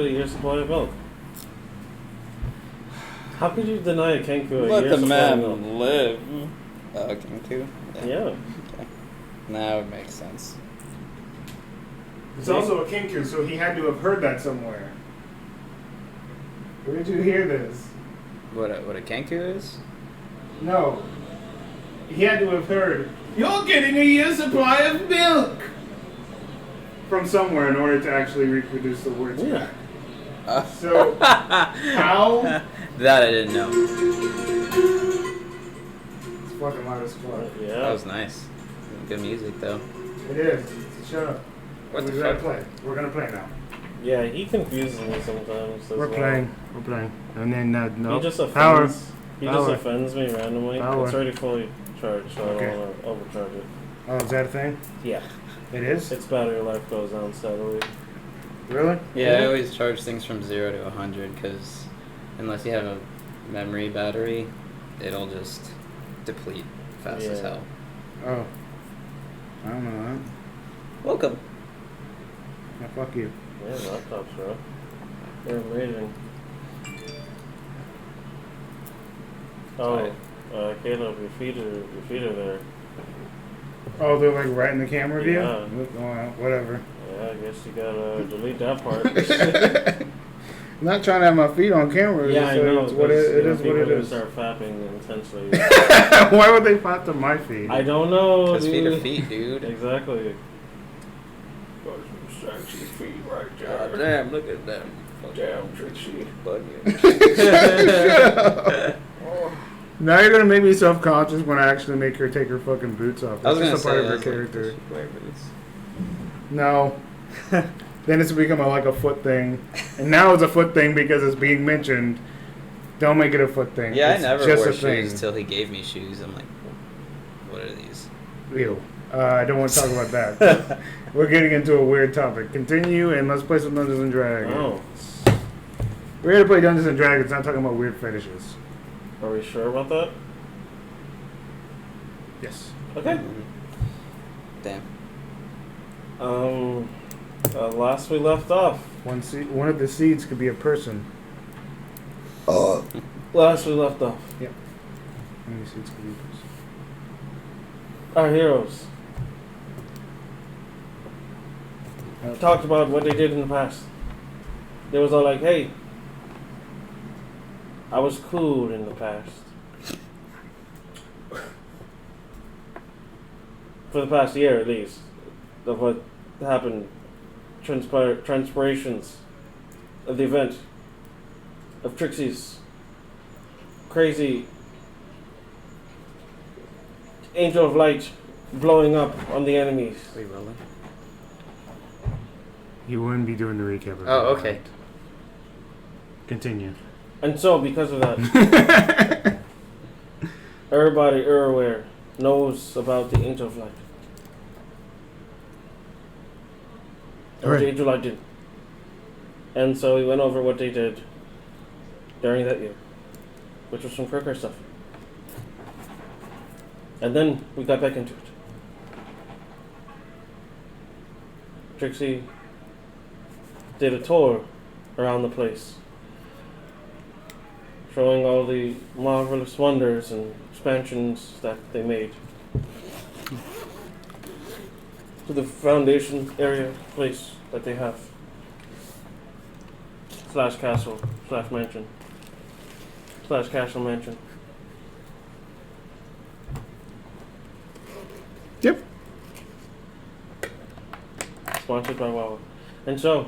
a year's supply of milk. How could you deny a Kenku a Let year's the supply of man milk? live. Kenku? Yeah. Okay. Now it makes sense. It's also a kinku, so he had to have heard that somewhere. Where did you hear this? What a Kenku is? No. He had to have heard, "You're getting a year's supply of milk!" from somewhere in order to actually reproduce the words Yeah. back. So, how? That I didn't know. It's fucking loud as fuck. Yeah. That was nice. Good music though. It is. Shut up. What We're the gonna fuck? play. We're gonna play now. Yeah, he confuses me sometimes. As We're well. playing. We're playing. And then, no. He just offends. Power. He Power. just offends me randomly. Power. It's already fully charged, so Okay. I don't want to overcharge it. Oh, is that a thing? Yeah. It is? Its battery life goes down steadily. Really? Yeah, I Yeah. always charge things from 0 to 100 because unless you have a memory battery, it'll just deplete fast as Yeah. hell. Oh. I don't know that. Welcome. Yeah, fuck you. Yeah, laptops, bro. They're amazing. Oh, Caleb, your feet are there. Oh, they're like right in the camera view? Yeah. Oh, well, whatever. Yeah, I guess you gotta delete that part. I'm not trying to have my feet on camera. Yeah, I know. It's what it is. What it People is. start fapping intensely. Why would they flap to my feet? I don't know, Because feet are dude. feet, dude. Exactly. Got some sexy feet right God there. damn, look at them. Damn, Trixie. Shut up. Now you're gonna make me self-conscious when I actually make her take her fucking boots off. I was That's gonna just a part say, of her I was like, character. does she wear boots? No. Then it's become like a foot thing, and now it's a foot thing because it's being mentioned. Don't make it a foot thing. Yeah, it's I never just wore a thing. shoes till he gave me shoes. I'm like, what are these? Ew. I don't want to talk about that. We're getting into a weird topic. Continue and let's play some Dungeons and Dragons. Oh, We're here to play Dungeons and Dragons, not talking about weird fetishes. are we sure about that? Yes. Okay. Damn. Last we left off. One of the seeds could be a person. Last we left off. Yep. One of the seeds could be a person. Our heroes talked about what they did in the past. They was all like, hey, I was cool in the past. For the past year, at least, of what happened, transpirations of the event, of Trixie's crazy angel of light blowing up on the enemies. Are we rolling? You wouldn't be doing the recap. Of Oh, that. okay. Continue. And so, because of that, everybody everywhere knows about the angel of light. Or Right. the angel of light did. And so we went over what they did during that year, which was some crooked stuff. And then we got back into it. Trixie did a tour around the place, showing all the marvelous wonders and expansions that they made to the foundation area place that they have. / castle / mansion / castle mansion. Yep. Sponsored by Wawa. And so,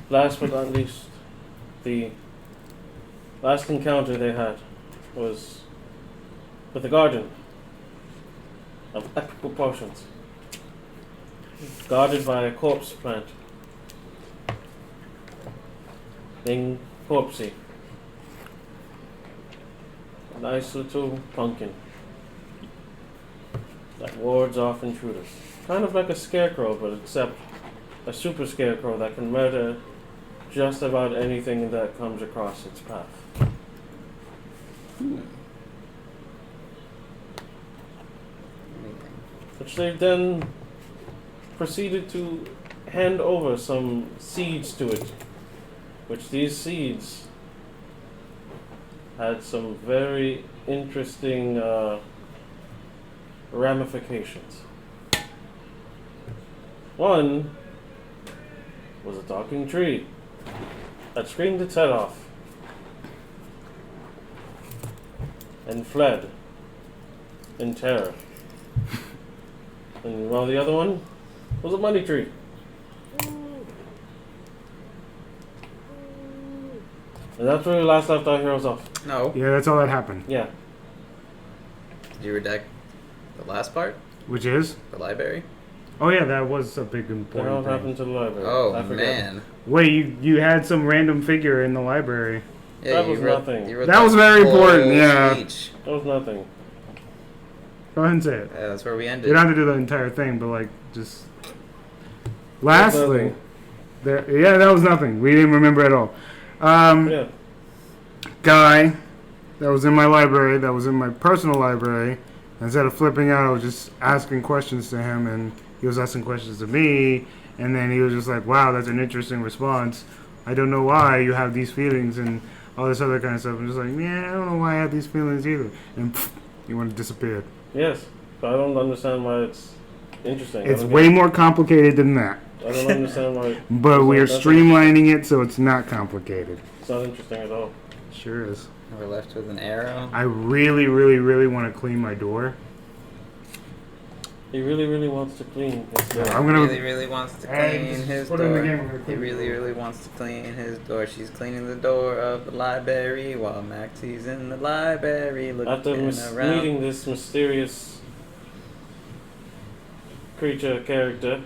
last but not least, the last encounter they had was with the garden of epic proportions, guarded by a corpse plant named Corpsey. A nice little pumpkin that wards off intruders. Kind of like a scarecrow, but except a super scarecrow that can murder just about anything that comes across its path. Which they then proceeded to hand over some seeds to it, which these seeds had some very interesting ramifications. One was a talking tree that screamed its head off and fled in terror. And while the other one was a money tree. And that's where we last left our heroes off. No. Yeah, that's all that happened. Yeah. Did you redact the last part? Which is? The library? Oh yeah, that was a big What important thing. happened to the library? Oh, I forget. man. Wait, you had some random figure in the library. Yeah, That you was wrote- nothing. you wrote That was very whole important, yeah. speech. That was nothing. Go ahead and say it. Yeah, that's where we You ended. don't have to do the entire thing, but like just. Lastly, nothing. yeah, that was nothing. We didn't remember at all. Yeah. Guy that was in my library, that was in my personal library. Instead of flipping out, I was just asking questions to him, and he was asking questions to me. And then he was just like, "Wow, that's an interesting response. I don't know why you have these feelings and all this other kind of stuff." I'm just like, "Yeah, I don't know why I have these feelings either." And he went and disappeared. Yes. But I don't understand why it's interesting. It's way more complicated than that. I don't understand why But we are that's streamlining it so it's not complicated. it's not interesting at all. Sure is. We're left with an arrow. I really, really, really want to clean my door. He really, really wants to clean his door. I'm gonna. Really, really wants to Hey, clean just his put it in the door. game, we're gonna He clean the really, door. really wants to clean his door. She's cleaning the door of the library while Maxie's in the library looking After around. meeting this mysterious creature character,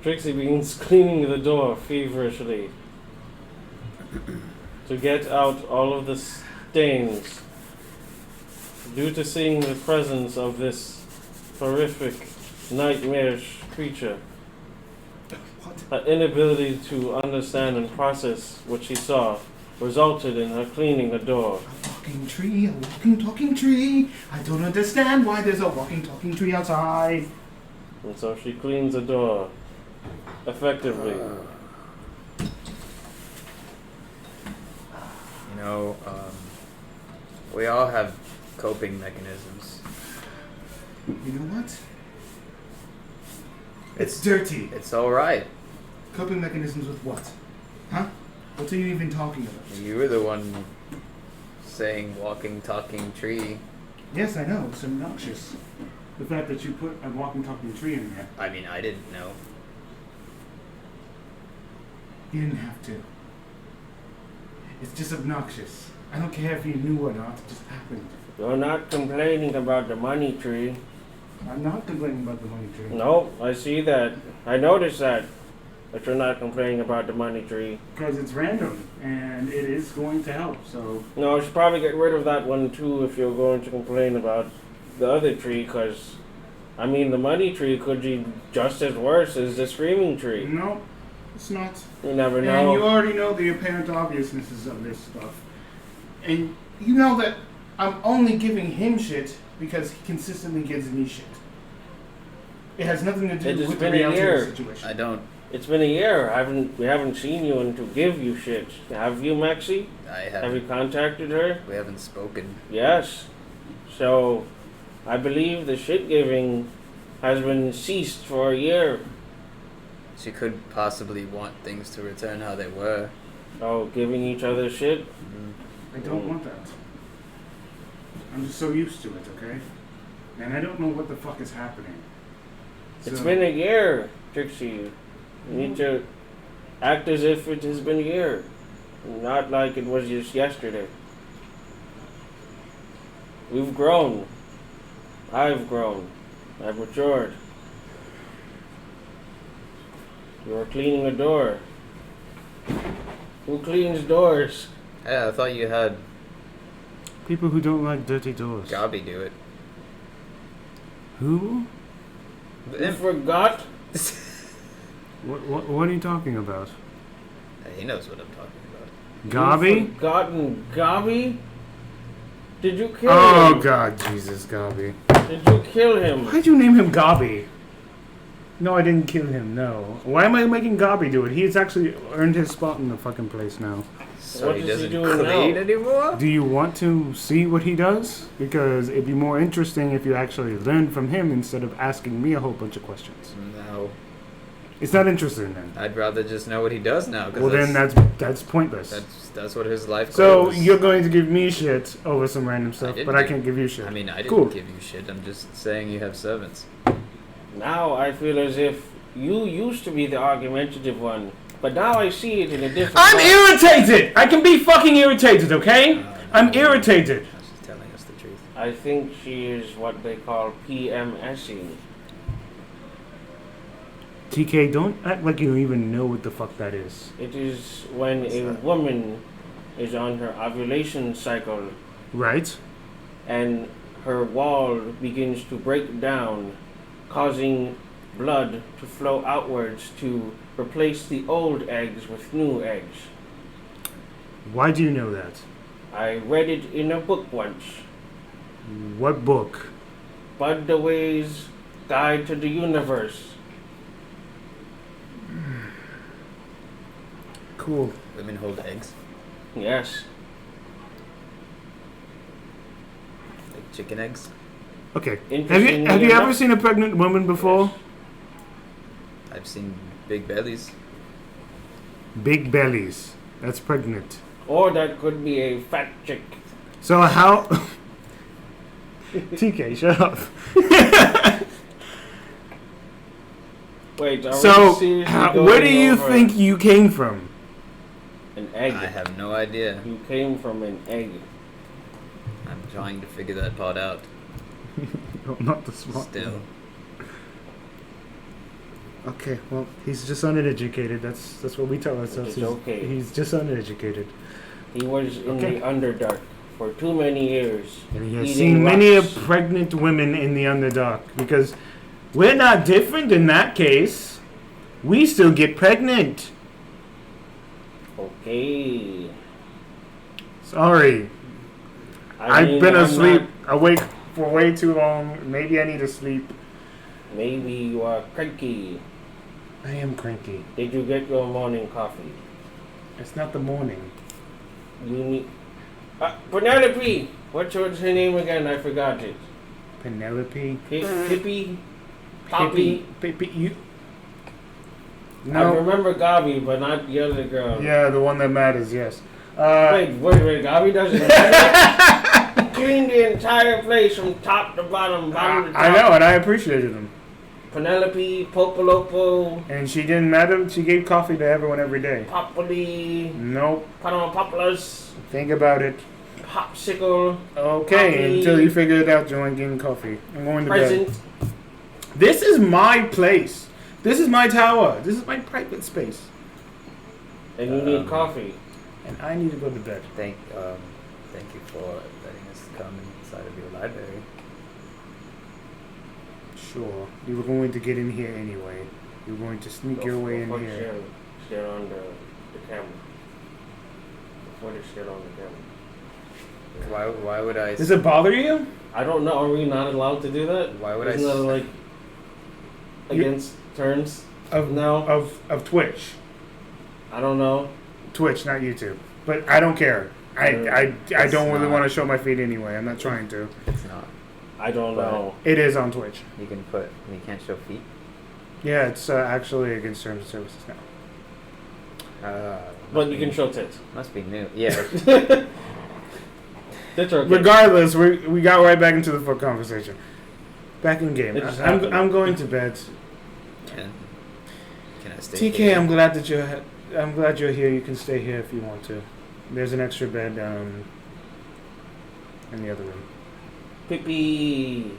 Trixie begins cleaning the door feverishly to get out all of the stains due to seeing the presence of this horrific, nightmarish creature. Her inability to understand and process what she saw resulted in her cleaning the door. A walking tree, a walking talking tree. I don't understand why there's a walking talking tree outside. And so she cleans the door effectively. You know, we all have coping mechanisms. You know what? It's dirty. It's alright. Coping mechanisms with what? Huh? What are you even talking about? You were the one saying walking, talking tree. Yes, I know. It's obnoxious. The fact that you put a walking talking tree in there. I mean, I didn't know. You didn't have to. It's just obnoxious. I don't care if you knew or not. It just happened. You're not complaining about the money tree. I'm not complaining about the money tree. No, I see that. I noticed that. But you're not complaining about the money tree. Because it's random, and it is going to help, so... No, you should probably get rid of that one too if you're going to complain about the other tree, because, I mean, the money tree could be just as worse as the screaming tree. No, it's not. You never And know. you already know the apparent obviousnesses of this stuff. And you know that I'm only giving him shit because he consistently gives me shit. It has nothing to It do has with the been a reality year. of the situation. I don't. It's been a year. We haven't seen you and to give you shit. Have you, Maxie? I Have you haven't. contacted her? We haven't spoken. Yes. So, I believe the shit giving has been ceased for a year. She could possibly want things to return how they were. Oh, giving each other shit? I don't want that. I'm just so used to it, okay? And I don't know what the fuck is happening. It's So- been a year, Trixie. You need to act as if it has been a year. Not like it was just yesterday. We've grown. I've grown. I've matured. You're cleaning a door. Who cleans doors? Yeah, I thought you had People who don't like dirty doors. Gabi do it. Who? You forgot? What are you talking about? He knows what I'm talking about. Gabi? You've forgotten Gabi? Did you kill Oh him? God, Jesus, Gabi. Did you kill him? Why'd you name him Gabi? No, I didn't kill him. No. Why am I making Gabi do it? He's actually earned his spot in the fucking place now. So What he is he doesn't doing clean now? anymore? Do you want to see what he does? Because it'd be more interesting if you actually learned from him instead of asking me a whole bunch of questions. No. It's not interesting then. I'd rather just know what he does now. 'Cause Well, then that's pointless. that's what his life So goal is. you're going to give me shit over some random stuff, didn't but I give- can't give you shit. I mean, I didn't Cool. give you shit. I'm just saying you have servants. Now I feel as if you used to be the argumentative one, but now I see it in a different I'm light. irritated! I can be fucking irritated, okay? I'm No, irritated. She's telling us the truth. I think she is what they call PMSing. TK, don't act like you even know what the fuck that is. It is when What's a that? woman is on her ovulation cycle Right? and her wall begins to break down, causing blood to flow outwards to replace the old eggs with new eggs. Why do you know that? I read it in a book once. What book? Bud DeWay's Guide to the Universe. Cool. Women hold eggs. Yes. Like chicken eggs. Okay. Have Interestingly you ever enough- seen a pregnant woman before? Yes. I've seen big bellies. Big bellies. That's pregnant. Or that could be a fat chick. So how... TK, shut up. Wait, are So, we seriously where do going you over think you came from? an egg? I have no idea. You came from an egg. I'm trying to figure that part out. No, not the smart Still. one. Okay, well, he's just uneducated. That's what we tell ourselves. Which is okay. He's just uneducated. He was in Okay. the Underdark for too many years. And he has eating seen many rocks. pregnant women in the Underdark. Because we're not different in that case. We still get pregnant. Okay. Sorry. I mean, I've been I'm asleep, not- awake for way too long. Maybe I need to sleep. Maybe you are cranky. I am cranky. Did you get your morning coffee? It's not the morning. You need. Penelope! What's her name again? I forgot it. Penelope. Pippi? Poppy? Pippi, you. I No. remember Gabi, but not the other girl. Yeah, the one that matters, yes. Wait, Gabi doesn't matter. Cleaned the entire place from top to bottom, bottom to top. I know, and I appreciated them. Penelope, Popolopo, And she didn't matter. She gave coffee to everyone every day. Popoli, Nope. Panopopolis, Think about it. Popsicle, Okay, Coffee. until you figure it out, you ain't getting coffee. I'm going to Present. bed. This is my place. This is my tower. This is my private space. And you need coffee. And I need to go to bed. Thank you for letting us come inside of your library. Sure. You were going to get in here anyway. You were going to sneak your way in Before here. Share on the camera. Before they share on the camera. Why would I? Does it bother you? I don't know. Are we not allowed to do that? Why would Isn't I? that like against terms? No. Of Twitch. I don't know. Twitch, not YouTube. But I don't care. I It's don't really not. want to show my feet anyway. I'm not trying to. It's not. I don't But- know. It is on Twitch. You can't show feet. Yeah, it's actually against terms of services now. But you can show tits. Must be new. Yeah. Tits are okay. Regardless, we got right back into the full conversation. Back in game. It just happened. I'm going to bed. Can I stay? TK, here? I'm glad you're here. You can stay here if you want to. There's an extra bed in the other room. Pippi.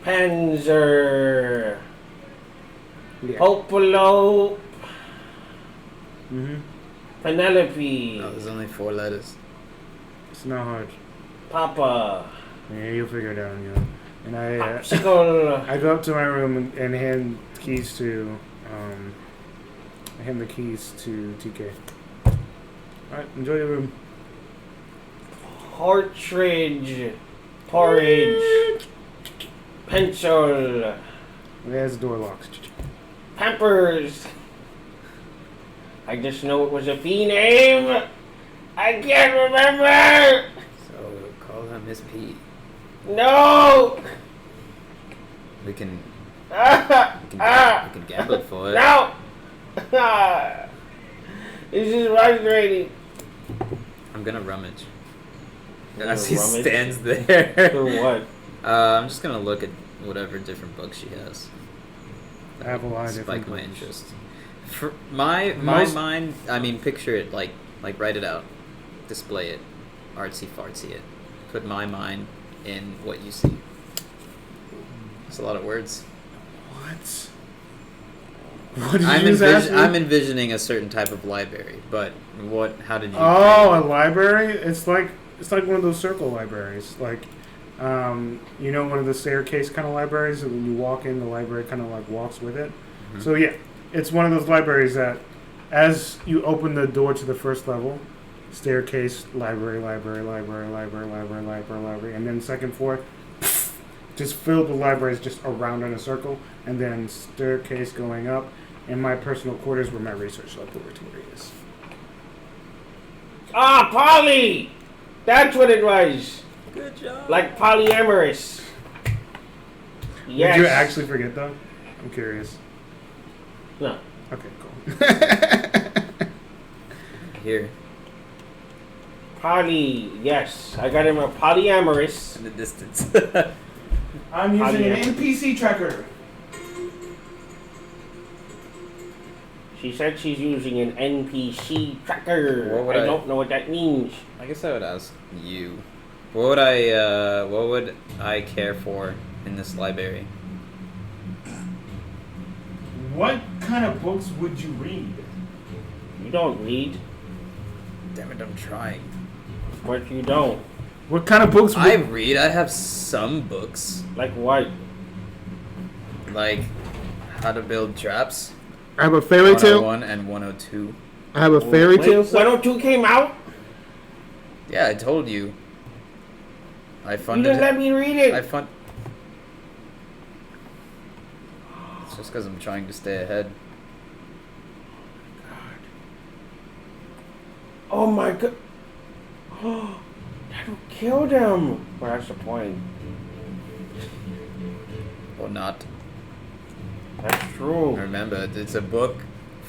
Panzer. Yeah. Popolo. Mhm. Penelope. No, there's only 4 letters. It's not hard. Papa. Yeah, you'll figure it out. You know. And Popsicle. I go up to my room and hand keys to I hand the keys to TK. All right, enjoy your room. Partridge. Porridge. Pencil. There's the door locked. Pampers. I just know it was a P name. I can't remember. So we'll call her Miss P. No. We can Ah, we can gamble for it. No. This is frustrating. I'm gonna rummage. You're As gonna he rummage? stands there. For what? I'm just gonna look at whatever different books she has. I have a lot of different Spike my books. interest. For my Most- mind, I mean, picture it like write it out, display it, artsy fartsy it. Put my mind in what you see. It's a lot of words. What? What did you just ask me? I'm envisioning a certain type of library, but what? How did you? Oh, a library? It's like one of those circle libraries. Like, you know, one of the staircase kind of libraries. And when you walk in, the library kind of like walks with it. Mhm. So yeah, it's one of those libraries that, as you open the door to the first level, staircase, library, and then second floor, just filled with libraries just around in a circle, and then staircase going up, and my personal quarters where my research laboratory is. Ah, Polly. That's what it was. Good job. Like polyamorous. Yes. Did you actually forget though? I'm curious. No. Okay, cool. Here Poly. Yes. I got him a polyamorous. in the distance. I'm using an Polyamorous. NPC tracker. She said she's using an NPC tracker. What would I I- don't know what that means. I guess I would ask you. What would I care for in this library? What kind of books would you read? You don't read, Damn it, I'm trying. but you don't. What kind of books would I read. I have some books, Like what? like How to Build Traps, I have a fairy tale. 101 and 102. I have a fairy Wait, tale. 102 came out? Yeah, I told you. I You funded didn't it. let me read it. It's just because I'm trying to stay ahead. Oh my god. That'll kill them. Well, that's the point. Or not. That's true. Remember, it's a book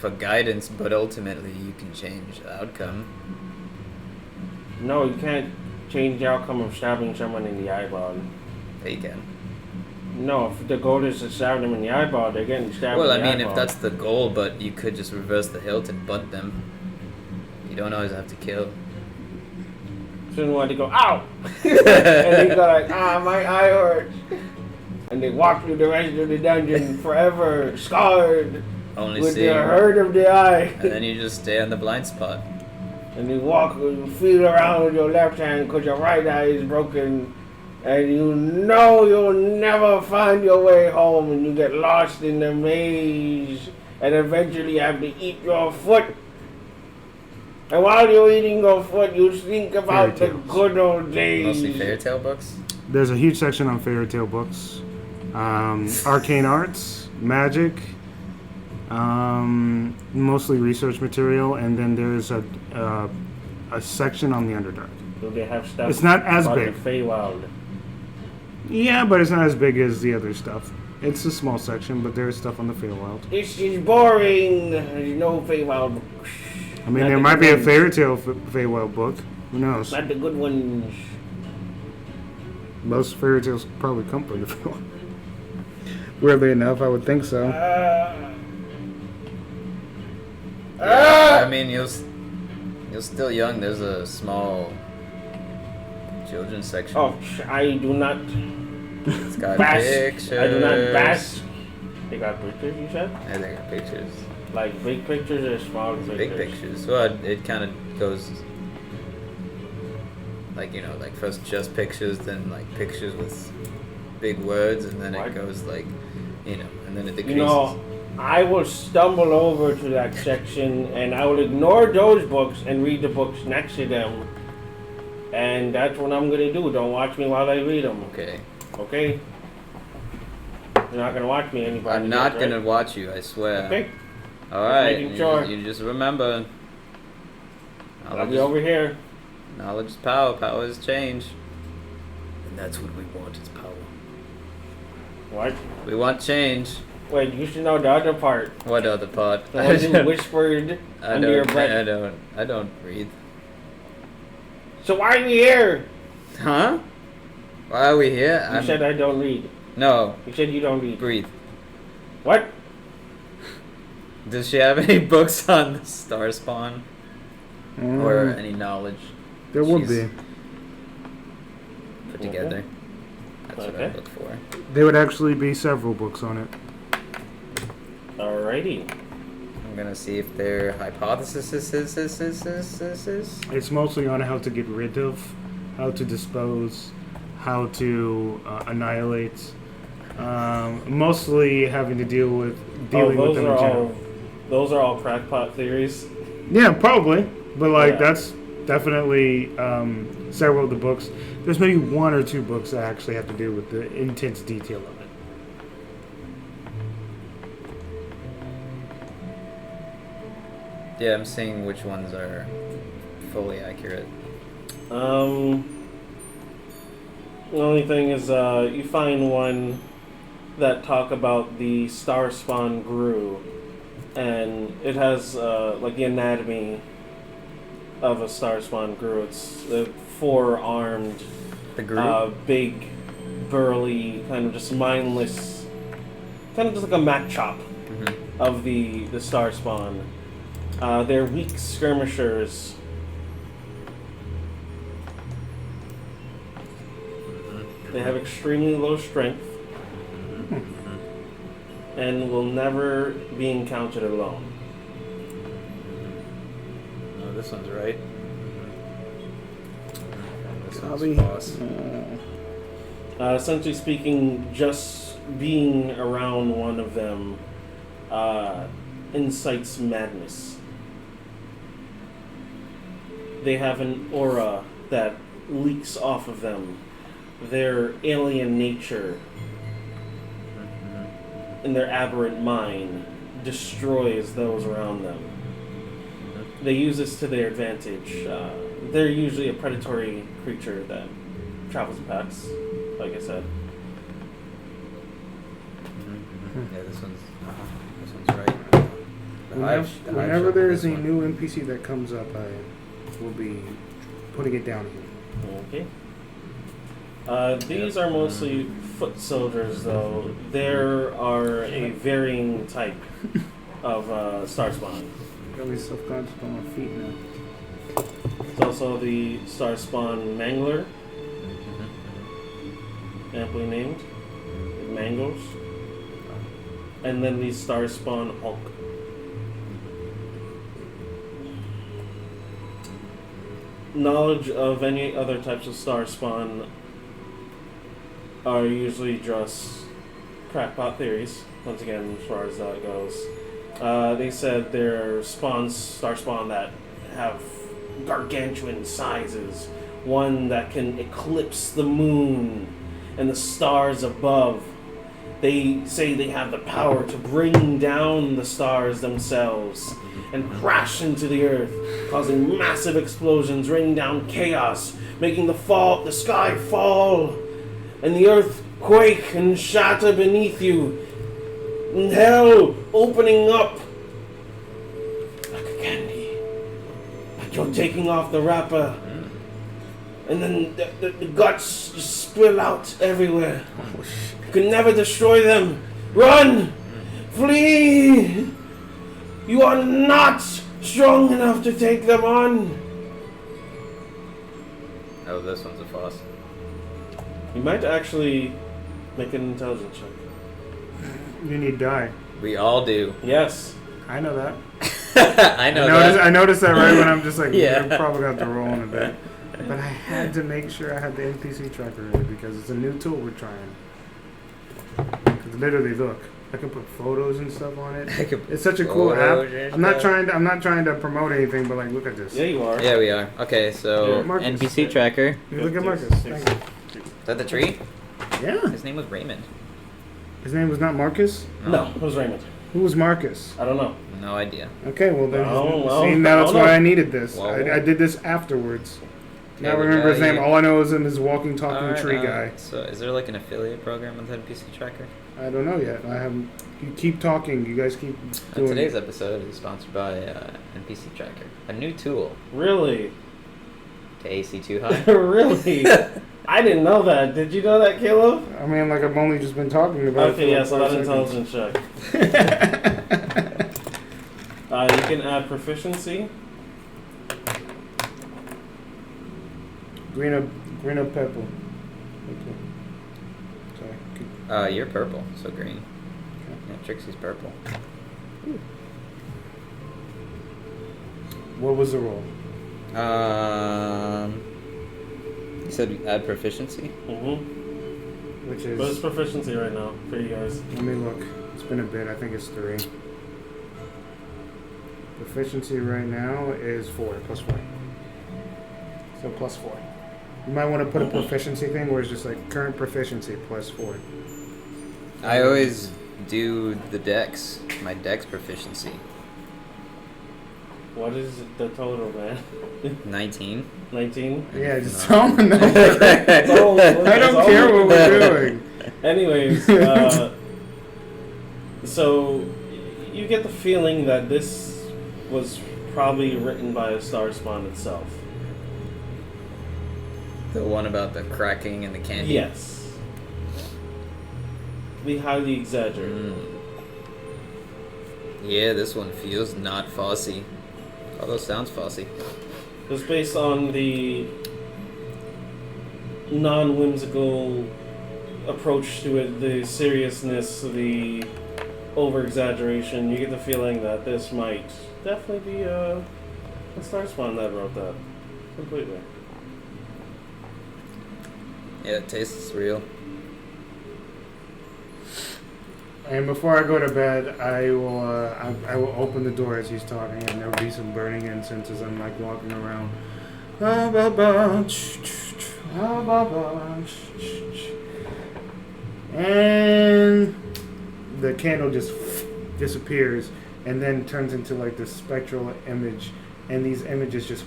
for guidance, but ultimately you can change the outcome. No, you can't change the outcome of stabbing someone in the eyeball. They can. No, if the goal is to stab them in the eyeball, they're getting stabbed Well, I in the mean, eyeball. if that's the goal, but you could just reverse the hilt and butt them. You don't always have to kill. Soon want to go, ow! And they go like, my eye hurts. And they walk through the rest of the dungeon forever scarred Only with seeing. the hurt of the eye. And then you just stay on the blind spot. And you walk and feel around with your left hand because your right eye is broken. And you know you'll never find your way home and you get lost in the maze. And eventually have to eat your foot. And while you're eating your foot, you think about the Fairy tales. good old days. Mostly fairy tale books. There's a huge section on fairy tale books, arcane arts, magic, mostly research material, and then there's a section on the Underdark. Do they have stuff It's not as about big. the Feywild? Yeah, but it's not as big as the other stuff. It's a small section, but there's stuff on the Feywild. This is boring. There's no Feywild. I mean, Not there the might good be a ones. fairy tale Feywild book. Who knows? Not the good ones. Most fairy tales probably come from the Feywild. Weirdly enough, I would think so. I mean, you're still young. There's a small children's section. Oh, I do not It's got bask. pictures. I do not bask. They got pictures, you said? Yeah, they got pictures. Like big pictures or small pictures? Big pictures. Well, it kind of goes like, like first just pictures, then like pictures with big words, and then What? it goes like, and then it decreases. You know, I will stumble over to that section and I will ignore those books and read the books next to them. And that's what I'm going to do. Don't watch me while I read them. Okay. Okay? You're not gonna watch me anybody. I'm not gonna watch you, I swear. Okay. Alright, making sure. you just remember. I'll be over here. Knowledge is power, power is change. And that's what we want, is power. What? We want change. Wait, you should know the other part. What other part? The one you whispered under your breath. I don't breathe. So why are we here? Huh? Why are we here? You said I don't read. No. You said you don't read. Breathe. What? Does she have any books on the star spawn? Or any knowledge? There would be. Put together. That's what I look for. There would actually be several books on it. Alrighty. I'm gonna see if their hypothesis is. It's mostly on how to get rid of, how to dispose, how to annihilate. Mostly having to deal with dealing with them in general. Those are all crackpot theories. Yeah, probably. But that's definitely several of the books. There's maybe one or two books that actually have to do with the intense detail of it. Yeah, I'm seeing which ones are fully accurate. The only thing is, you find one that talk about the star spawn grew, and it has like the anatomy of a star spawn grew. It's four-armed, big, burly, kind of just mindless, kind of just like a Mac chop of the star spawn. They're weak skirmishers. They have extremely low strength and will never be encountered alone. No, this one's right. This Probably. one's false. Essentially speaking, just being around one of them incites madness. They have an aura that leaks off of them. Their alien nature and their aberrant mind destroys those around them. They use this to their advantage. They're usually a predatory creature that travels in packs, like I said. Yeah, this one's right. Whenever there is a new NPC that comes up, I will be putting it down here. Okay. These are mostly foot soldiers, though. There are a varying type of star spawn. Got me self-conscious on my feet now. There's also the star spawn mangler, amply named. It mangles. And then the star spawn Hulk. Knowledge of any other types of star spawn are usually just crackpot theories, once again, as far as that goes. They said they're star spawn that have gargantuan sizes, one that can eclipse the moon and the stars above. They say they have the power to bring down the stars themselves and crash into the earth, causing massive explosions, raining down chaos, making the sky fall, and the earth quake and shatter beneath you, and hell opening up like a candy, like you're taking off the wrapper, and then the guts just spill out everywhere. You can never destroy them. Run! Flee! You are not strong enough to take them on. Oh, this one's a false. You might actually make an intelligence check. You need die. We all do. Yes. I know that. I know I noticed that right when I'm just like, Yeah. I'm probably going to have to roll in a bit. But I had to make sure I had the NPC tracker ready because it's a new tool we're trying. Because literally, look, I can put photos and stuff on it. It's such a cool app. I'm not trying to promote anything, but like, look at this. Yeah, you are. Yeah, we are. Okay, so Yeah, Marcus. NPC tracker. Look at Marcus. Thank you. Is that the tree? Yeah. His name was Raymond. His name was not Marcus? No, it was Raymond. Who was Marcus? I don't know. No idea. Okay, well then, Well, see, now that's well, why I needed this. well, I did this afterwards. Okay, Now I we remember his got name. you. All I know is him is walking, talking Alright, tree guy. So, is there like an affiliate program with NPC Tracker? I don't know yet. I haven't. You keep talking. You guys keep doing. Today's episode is sponsored by NPC Tracker, a new tool Really? to AC too high. Really? I didn't know that. Did you know that, Caleb? I mean, like I've only just been talking about. Okay, it yeah, for so like that 5 intelligence check. You can add proficiency. Green up purple. Okay. Sorry. keep- You're purple, so green. Yeah, Trixie's purple. What was the roll? You said add proficiency? Mm-hmm. Which But it's is. proficiency right now for you guys. Let me look. It's been a bit. I think it's 3. Proficiency right now is 4 plus 4. So plus 4. You might want to put a proficiency thing where it's just like current proficiency plus 4. I always do the dex, my dex proficiency. What is the total, man? 19. 19? Yeah, just tell them the number. I I don't care what we're doing. Anyways, so you get the feeling that this was probably written by a star spawn itself. The one about the cracking and the candy? Yes. We highly exaggerate. Yeah, this one feels not fussy. Although sounds fussy. It's based on the non-whimsical approach to it, the seriousness, the over-exaggeration. You get the feeling that this might definitely be a star spawn that wrote that. Completely. Yeah, it tastes real. And before I go to bed, I will open the door as he's talking, and there'll be some burning incense as I'm like walking around. And the candle just disappears, and then turns into like this spectral image, and these images just,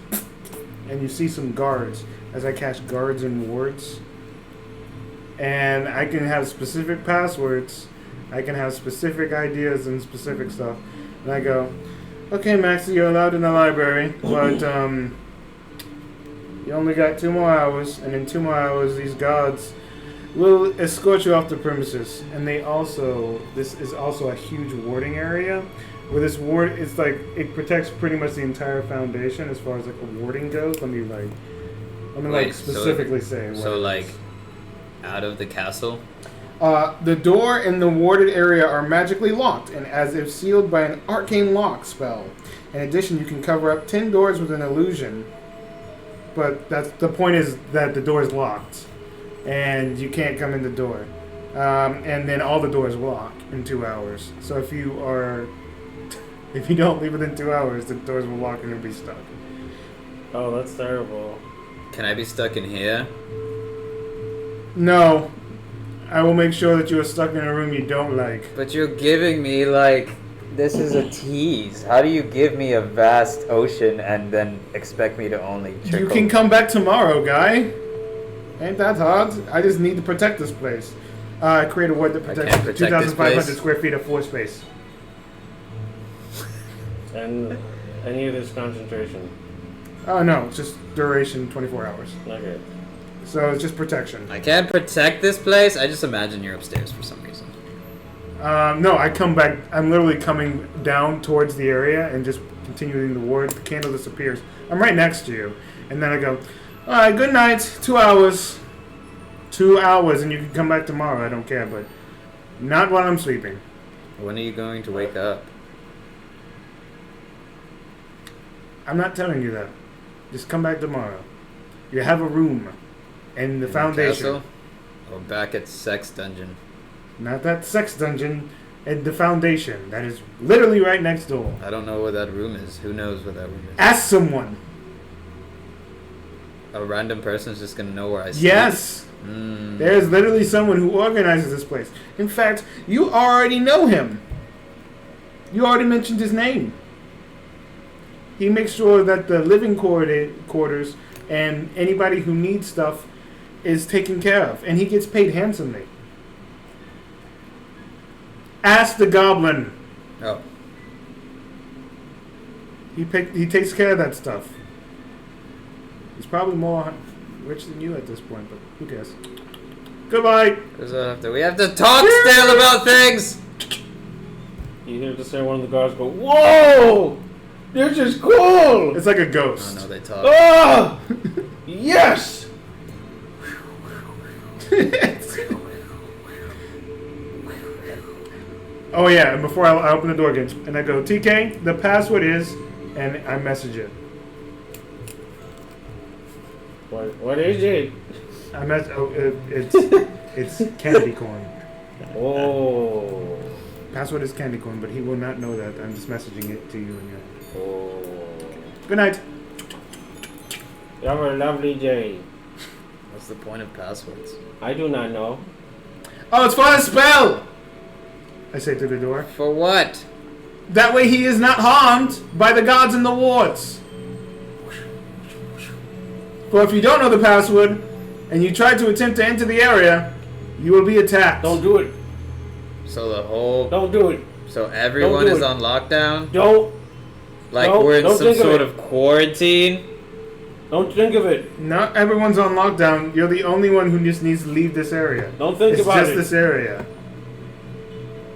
and you see some guards as I cast guards and wards, and I can have specific passwords. I can have specific ideas and specific stuff. And I go, okay, Maxie, you're allowed in the library, but you only got 2 more hours, and in 2 more hours, these guards will escort you off the premises. And this is also a huge warding area, where this ward, it's like, it protects pretty much the entire foundation as far as like a warding goes. Let me Wait, specifically say. what So, it like, is. out of the castle? The door and the warded area are magically locked and as if sealed by an arcane lock spell. In addition, you can cover up 10 doors with an illusion. But the point is that the door is locked and you can't come in the door. And then all the doors lock in 2 hours. So if you don't leave within 2 hours, the doors will lock and you'll be stuck. Oh, that's terrible. Can I be stuck in here? No. I will make sure that you are stuck in a room you don't like. But you're giving me, like, this is a tease. How do you give me a vast ocean and then expect me to only trickle? You can come back tomorrow, guy. Ain't that hard? I just need to protect this place. Create a ward that protects can't protect this 2,500 place. square feet of floor space. And any of this concentration. Oh, no. It's just duration 24 hours. Okay. So it's just protection. I can't protect this place? I just imagine you're upstairs for some reason. No, I come back. I'm literally coming down towards the area and just continuing the ward. The candle disappears. I'm right next to you. And then I go, all right, good night. 2 hours. 2 hours, and you can come back tomorrow. I don't care, but not while I'm sleeping. When are you going to wake up? I'm not telling you that. Just come back tomorrow. You have a room in the foundation. Castle? Or back at Sex Dungeon? Not that sex dungeon. At the foundation. That is literally right next door. I don't know where that room is. Who knows where that room is? Ask someone. A random person's just gonna know where I sleep? Yes. There's literally someone who organizes this place. In fact, you already know him. You already mentioned his name. He makes sure that the living quarters and anybody who needs stuff is taken care of. And he gets paid handsomely. Ask the goblin. Oh. He takes care of that stuff. He's probably more rich than you at this point, but who cares? Goodbye. We have to talk still about things. You hear just say one of the guards go, "Whoa! This is cool!" It's like a Oh ghost. no, they talk. Oh! Yes! Oh yeah, and before I open the door again, and I go, TK, the password is, and I message it. What is it? It's candy corn. Oh. Password is candy corn, but he will not know that. I'm just messaging it to you and you. Oh. Good night. You have a lovely day. What's the point of passwords? I do not know. Oh, it's for a spell! I say through the door. For what? That way he is not harmed by the gods in the wards. For if you don't know the password, and you try to attempt to enter the area, you will be attacked. Don't do it. So the whole... Don't do it. So everyone Don't do is it. on lockdown? Don't. Like Don't- we're in don't some think of sort it. of quarantine? Don't think of it. Not everyone's on lockdown. You're the only one who just needs to leave this area. Don't think It's about just it. this area.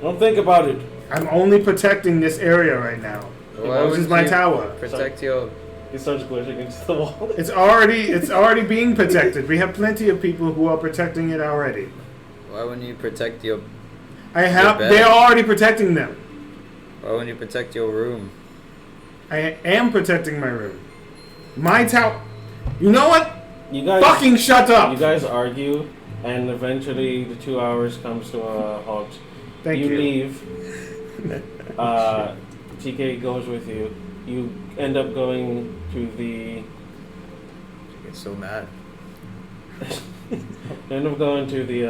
Don't think about it. I'm only protecting this area right now. Why This is wouldn't my you tower. Protect your... He starts glitching into the wall. It's already being protected. We have plenty of people who are protecting it already. Why wouldn't you protect your... They're bed. already protecting them. Why wouldn't you protect your room? I am protecting my room. My tower. You know what? You guys Fucking shut up. You guys argue, and eventually the 2 hours comes to a halt. Thank you. You leave. TK goes with you. You end up going to the. I get so mad. You end up going to the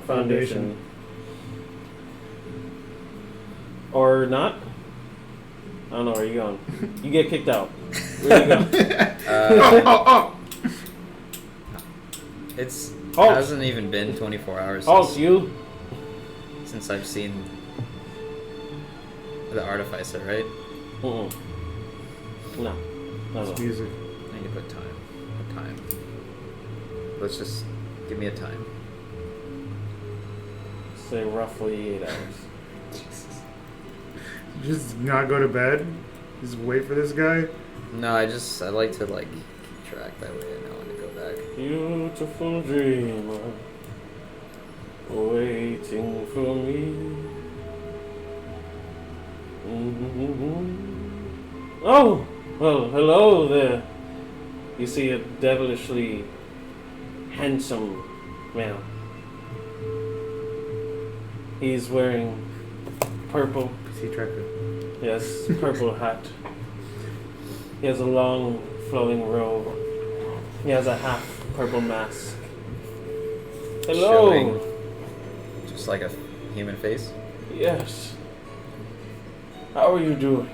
foundation. Or not? I don't know where you going. You get kicked out. Where you go? It's Halt. hasn't even been 24 hours Halt, you. since I've seen the artificer, right? Mm-mm. No. No, It's no. music. I need to put time. What time? Let's just give me a time. Say roughly 8 hours. Just not go to bed. Just wait for this guy. No, I like to like keep track that way. I know when to go back. Beautiful dreamer, waiting for me. Oh, well, hello there. You see a devilishly handsome man. He's wearing purple. PC tracker. Yes, purple hat. He has a long flowing robe. He has a half purple mask. Hello. Showing just like a human face. Yes. How are you doing?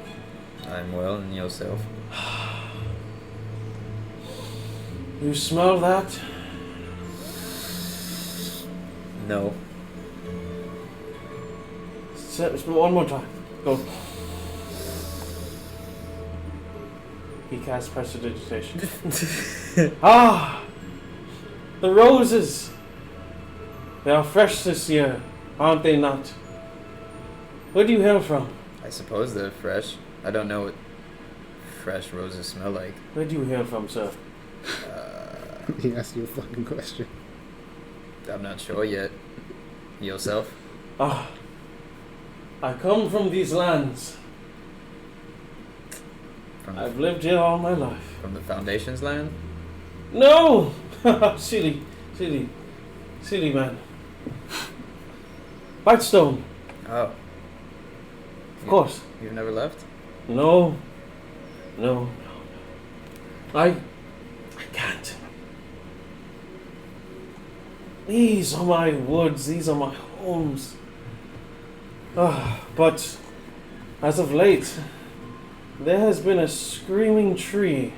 I'm well, and yourself? You smell that? No. One more time. Go. He casts prestidigitation. Ah! The roses! They are fresh this year, aren't they not? Where do you hail from? I suppose they're fresh. I don't know what fresh roses smell like. Where do you hail from, sir? He asked you a fucking question. I'm not sure yet. Yourself? Ah. I come from these lands. From I've lived here all my life. from the Foundation's land? No! silly man. Whitestone, Oh. of course. You've never left? No. I can't. These are my woods, these are my homes. But as of late, there has been a screaming tree,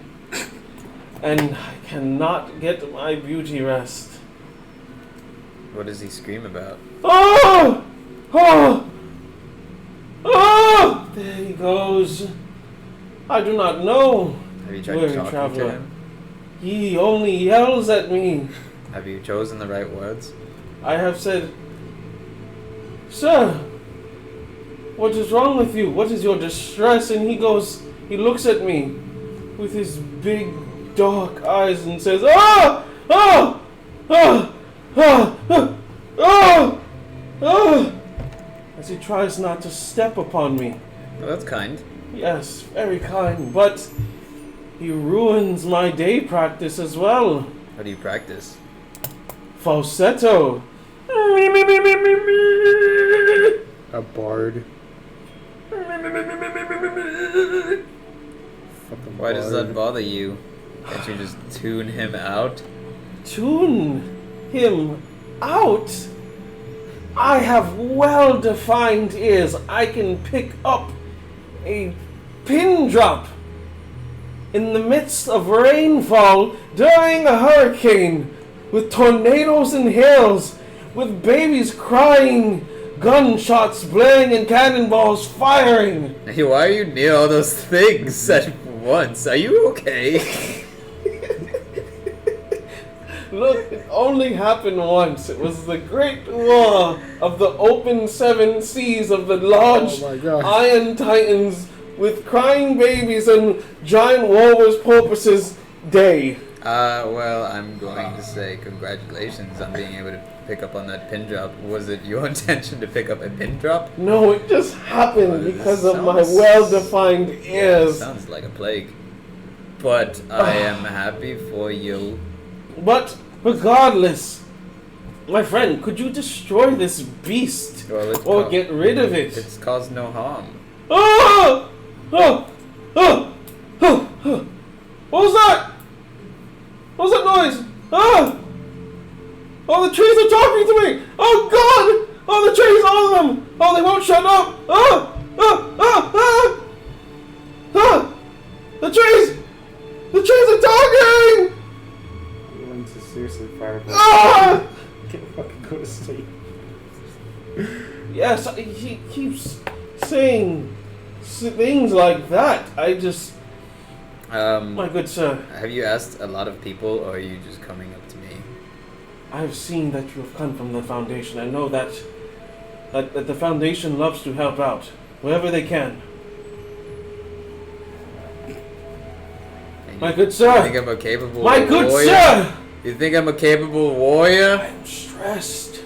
and I cannot get my beauty rest. What does he scream about? Oh! Oh! Oh! There he goes. I do not know. Have you tried Weary talking traveler. to him? He only yells at me. Have you chosen the right words? I have said, Sir, what is wrong with you? What is your distress? And he looks at me with his big dark eyes and says, Ah! Ah! Ah! Ah! Ah! Ah! Ah! As he tries not to step upon me. Well, that's kind. Yes, very kind, but he ruins my day practice as well. How do you practice? Falsetto. A bard. Fucking Why does bard. that bother you? Can't you just tune him out? Tune him out. I have well-defined ears. I can pick up a pin drop in the midst of rainfall during a hurricane, with tornadoes and hails, with babies crying, gunshots blaring, and cannonballs firing. Hey, why are you near all those things at once? Are you okay? Look, it only happened once. It was the Great War of the open seven seas of the large Oh my gosh. iron titans with crying babies and giant walrus porpoises day. Well, I'm going to say congratulations on being able to pick up on that pin drop. Was it your intention to pick up a pin drop? No, it just happened Well, this because of my sounds- well-defined ears. Sounds like a plague. But I am happy for you. But regardless, my friend, could you destroy this beast Well, it's or get rid of it? It's caused no harm. Oh! Oh! Oh! Oh! Oh! What was that? What was that noise? Ah! Oh, the trees are talking to me! Oh God! Oh, the trees, all of them! Oh, they won't shut up! Ah! Ah! Ah! Ah! Ah! The trees! The trees are talking! I'm going to seriously fire. Ah! Can't fucking go to sleep. Yes, he keeps saying things like that. I just, my good sir, Have you asked a lot of people, or are you just coming up to me? I have seen that you have come from the Foundation. I know that the Foundation loves to help out wherever they can. And My you- good You sir! think I'm a capable My good warrior? sir! You think I'm a capable warrior? I'm stressed.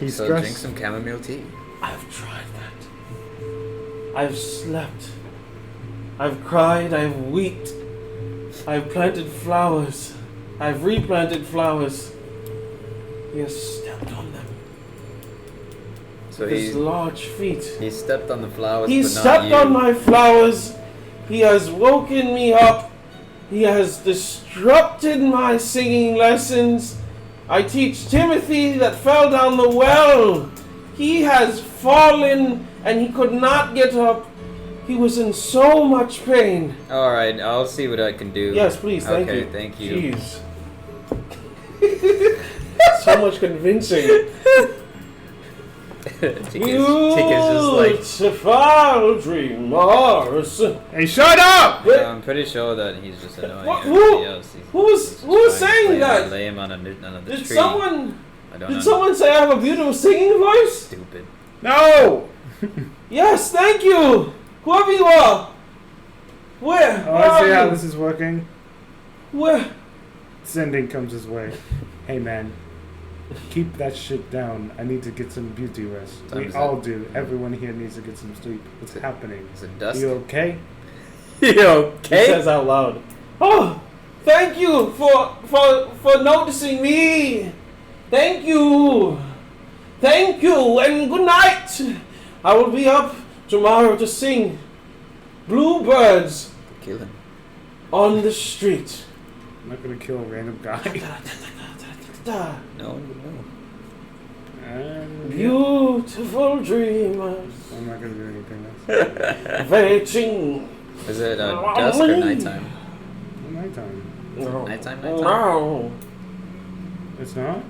He's So stressed. drink some chamomile tea. I've tried that. I've slept. I've cried. I've wept. I've planted flowers. I've replanted flowers. He has stepped on them So with his he large feet. stepped on the flowers, He but not stepped you. on my flowers. He has woken me up. He has disrupted my singing lessons. I teach Timothy that fell down the well. He has fallen and he could not get up. He was in so much pain. All right, I'll see what I can do. Yes, please, thank Okay, you. thank you. Jeez. So much convincing. Tika's just Beautiful dreamers. Hey, shut up! like, I'm pretty sure that he's just annoying What- everybody else. He's Who was just trying to saying play that? Lay him on a Did tree. someone I don't did know. someone say I have a beautiful singing voice? Stupid. No! Yes, thank you. Whoever you are. Where? Oh, Where I see are how you? this is working. Where? Sending comes his way. Hey man, keep that shit down. I need to get some beauty rest. Time We is all up. do. Everyone here needs to get some sleep. What's happening? Is it dusk? You okay? You He okay? says out loud. Oh, thank you for noticing me. Thank you. Thank you and good night. I will be up tomorrow to sing Bluebirds Kill him. on the street. I'm not gonna kill a random guy. No one would know. Beautiful dreamers. I'm not gonna do anything else. Waiting. Is it dusk or nighttime? Nighttime. No. Nighttime? No. It's not?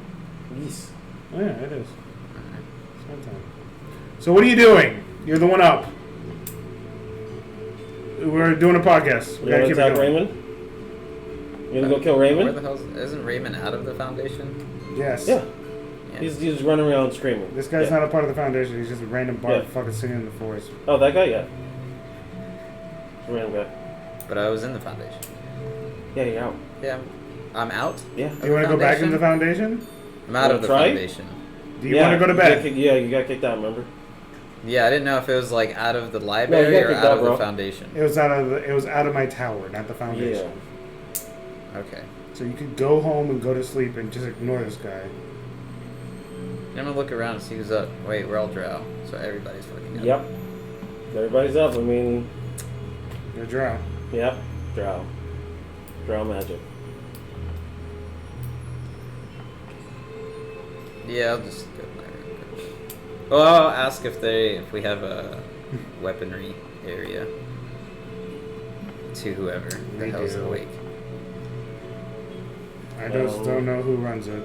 Yes. Oh, yeah, it is. It's nighttime. So what are you doing? You're the one up. We're doing a podcast. We You gotta gonna keep it attack going. Raymond? You gonna go kill Where Raymond? the hell isn't Raymond out of the Foundation? Yes. Yeah. Yeah. He's running around screaming. This guy's Yeah. not a part of the Foundation. He's just a random bard Yeah. fucking singing in the forest. Oh, that guy? Yeah. Random guy. But I was in the Foundation. Yeah, you're out. Yeah, I'm out. Yeah. Do you want to go back into the Foundation? I'm out of Wanna the try? Foundation. Do you want to go to bed? Yeah, you got kicked out, remember? Yeah, I didn't know if it was like out of the library got or kicked out out, of the bro. Foundation. It was out of my tower, not the Foundation. Okay. So you could go home and go to sleep and just ignore this guy. I'm gonna look around and see who's up. Wait, we're all drow, so everybody's fucking up. Yep. Everybody's up. I mean, You're drow. yep. Drow. Drow magic. Yeah, I'll just go to my room. Well, I'll ask if we have a weaponry area to whoever the We hell's do. awake. I just don't know who runs it.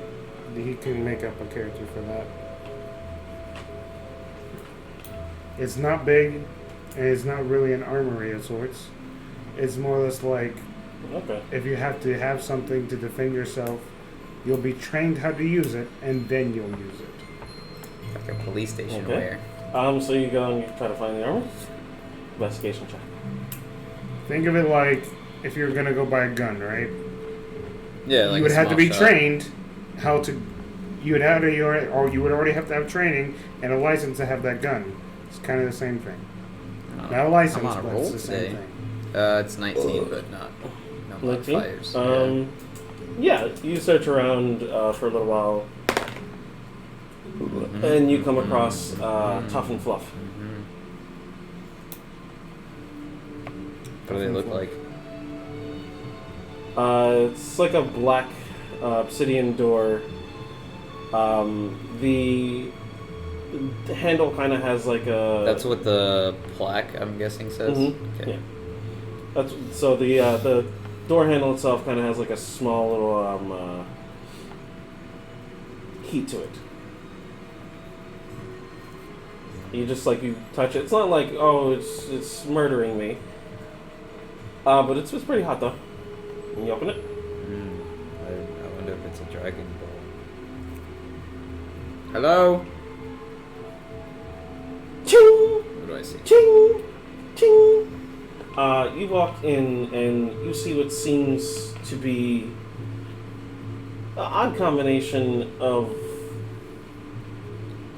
He can make up a character for that. It's not big, and it's not really an armory of sorts. It's more or less like Okay. if you have to have something to defend yourself, you'll be trained how to use it, and then you'll use it. Like a police station Okay. where. So you go and you try to find the armor? Investigation check. Think of it like if you're gonna go buy a gun, right? Yeah, like you would a have to small be shop. trained how to. You would have to, or you would already have to have training and a license to have that gun. It's kind of the same thing. Oh, Not a license, I'm on a but roll it's the same today. thing. It's 19, but no 19? modifiers. Yeah, you search around for a little while, Mhm. and you come across Tough and Fluff. Mhm. What do they look like? It's like a black obsidian door. The handle kind of has like a. That's what the plaque, I'm guessing, says? Mhm, Okay. yeah. That's so the door handle itself kind of has like a small little heat to it. You just you touch it. It's not like it's murdering me. But it's pretty hot though. When you open it. I wonder if it's a Dragon Ball. Hello? Ching! What do I see? Ching! Ching! You walk in and you see what seems to be an odd combination of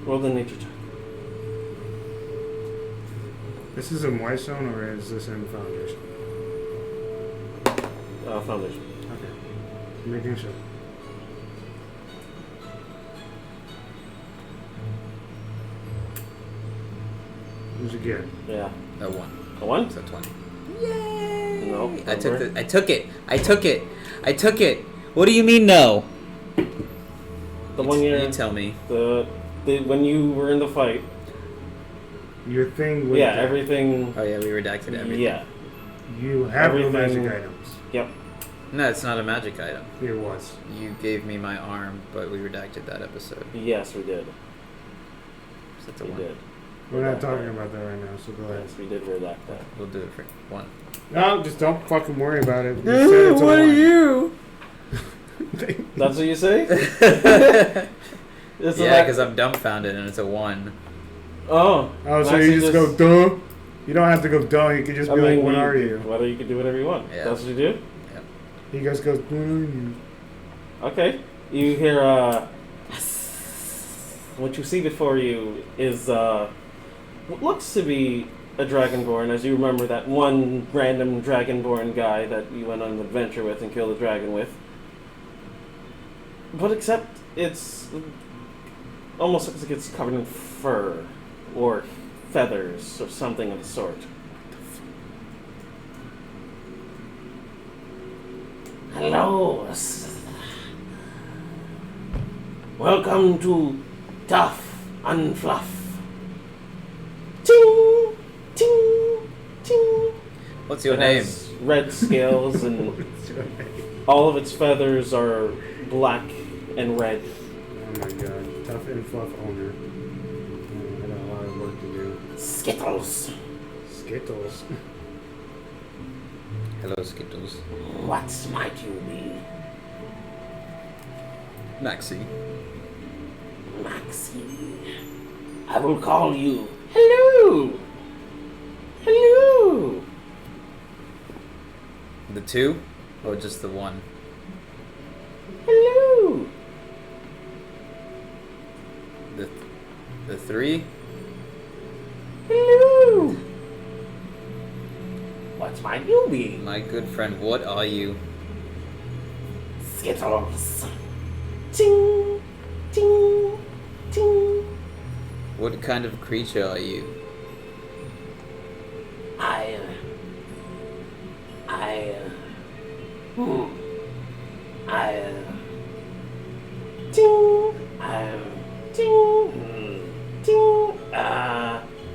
world and nature check. This is in Whitestone, or is this in Foundation? Foundation. Okay. Making sure. What'd you get? Yeah. A 1. A 1? So 20. No. I took it. I took it. What do you mean no? The one year. You tell me. The when you were in the fight. Your thing with Yeah, everything. Oh yeah, we redacted everything. Yeah. You have no Everything- magic items. Yep. No, it's not a magic item. It was. You gave me my arm, but we redacted that episode. Yes, we did. So it's a We 1. did. We're not talking about that right now, so go ahead. Yes, we did redact that. We'll do it for 1. No, just don't fucking worry about it. You said it's a one. you? That's what you say? It's Yeah, because I'm dumbfounded and it's a 1. Oh. Oh, so Maxie you just go, duh? You don't have to go, duh. You can just be like, what are you? Whether you can do whatever you want. Yeah. That's what you do? He just goes, what are you? Okay. You hear, what you see before you is, what looks to be a Dragonborn, as you remember that one random Dragonborn guy that you went on an adventure with and killed a dragon with. But except it's almost looks like it's covered in fur or feathers or something of the sort. Hello. Welcome to Tough and Fluff. Ting! Ting! Ting! What's your It name? has red scales and all of its feathers are black and red. Oh my god. Tough and Fluff owner. Oh, I got a lot of work to do. Skittles. Skittles. Hello, Skittles. What might you be? Maxie. Maxie. I will call you. Hello. Hello. The two? Or just the one? Hello. The three? Hello. What might you be? My good friend, what are you? Skittles. Ting. Ting. Ting. What kind of creature are you?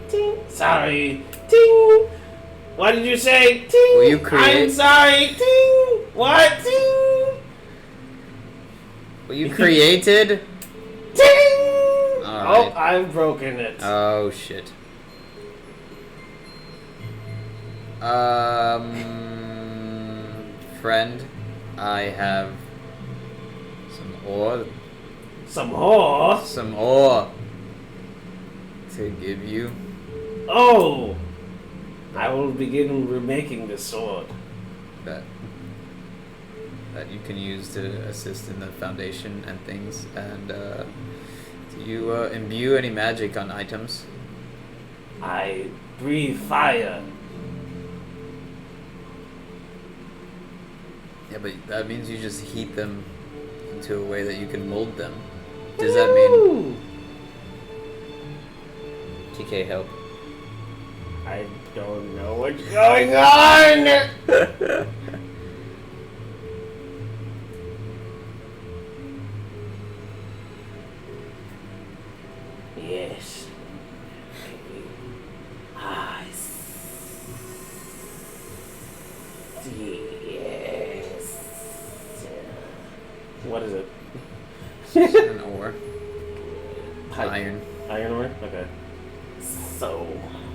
Ting. Sorry. Ting. What did you say? Ting. Will you create- I'm sorry. Ting. What? Ting. Were you created? Ting. Alright. Oh, I've broken it. Oh, shit. Friend, I have some ore. Some horse. Some ore to give you. Oh. I will begin remaking this sword. That you can use to assist in the foundation and things. And do you imbue any magic on items? I breathe fire. Yeah, but that means you just heat them into a way that you can mold them. Does that mean Ooh. TK help? I don't know what's going on. Yes. I see. Yes. What is it? An ore. Pipe. Iron. Iron ore? Okay. So,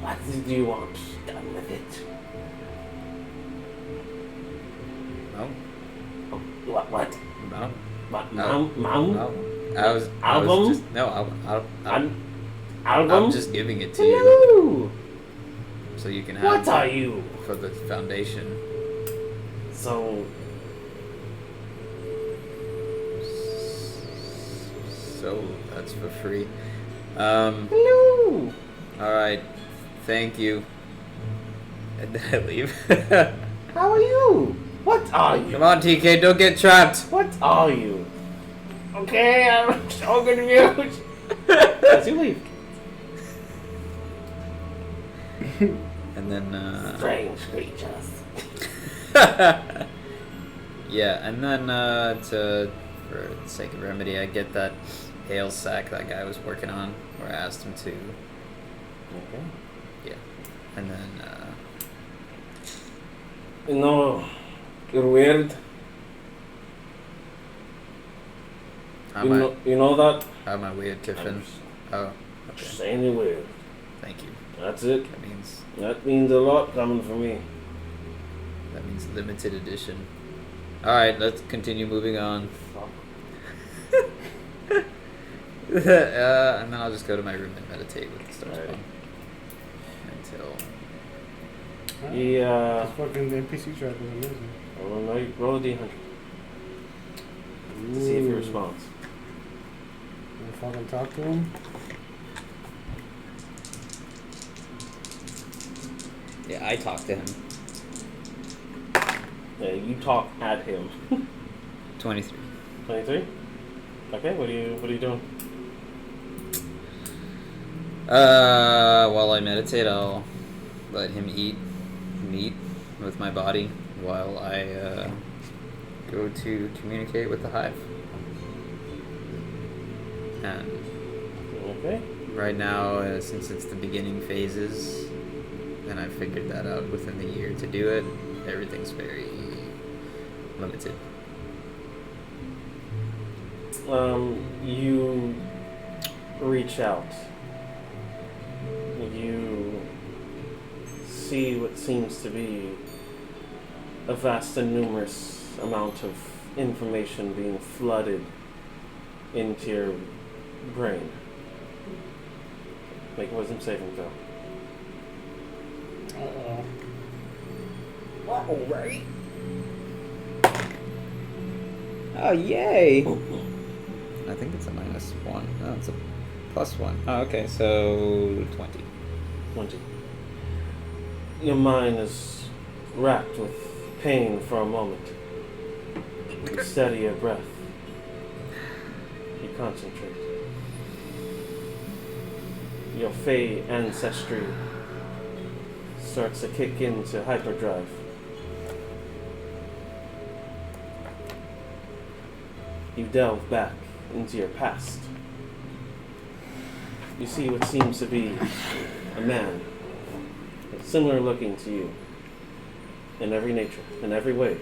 what did you want done with it? No. Oh, what? No. Mom? No. I was Album? just no. Album? I'm just giving it to you Hello. so you can have What are you? for the foundation. So, So that's for free. hello. All right. Thank you. And then I leave. How are you? What are you? Come on, TK, don't get trapped. What are you? Okay, I'm so confused. As you leave. And then Strange creatures. yeah, and then for the sake of remedy, I get that ale sack that guy was working on, where I asked him to. Okay. Yeah, and then You know, you're weird. how You know that? am I weird, Tiffin? Oh, Just okay. saying you're weird. Thank you. That's it. That means That means a lot coming from me. limited edition. All right, let's continue moving on. And then I'll just go to my room and meditate with the stars Alright. on until. Yeah. This fucking NPC track was amazing. Roll a d100 to see if he responds. You fucking talk to him? Yeah, I talked to him. Yeah, you talk at him. 23. 23. Okay, what are you doing? While I meditate, I'll let him eat meat with my body while I go to communicate with the hive. And Okay. right now, since it's the beginning phases, and I figured that out within the year to do it, everything's very limited. You reach out. You see what seems to be a vast and numerous amount of information being flooded into your brain. Make a wisdom saving throw. Alright. Oh, yay! I think it's a -1. No, it's a +1. Oh, okay, so 20. 20. Your mind is racked with pain for a moment. You steady your breath. You concentrate. Your Fey ancestry starts to kick into hyperdrive. You delve back into your past. You see what seems to be a man, similar looking to you, in every nature, in every way.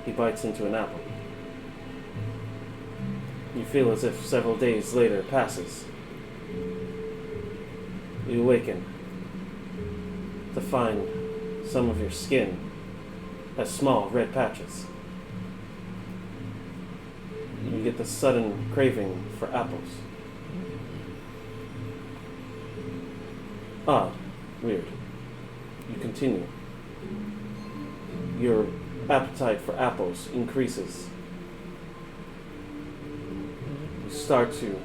He bites into an apple. You feel as if several days later passes. You awaken to find some of your skin has small red patches. You get the sudden craving for apples. Odd. Weird. You continue. Your appetite for apples increases. You start to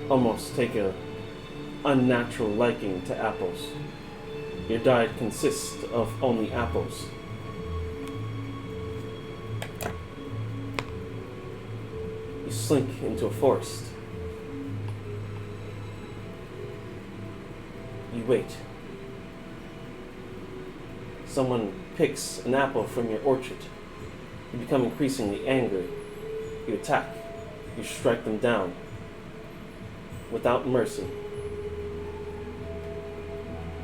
almost take a unnatural liking to apples. Your diet consists of only apples. You slink into a forest. You wait. Someone picks an apple from your orchard. You become increasingly angry. You attack. You strike them down without mercy.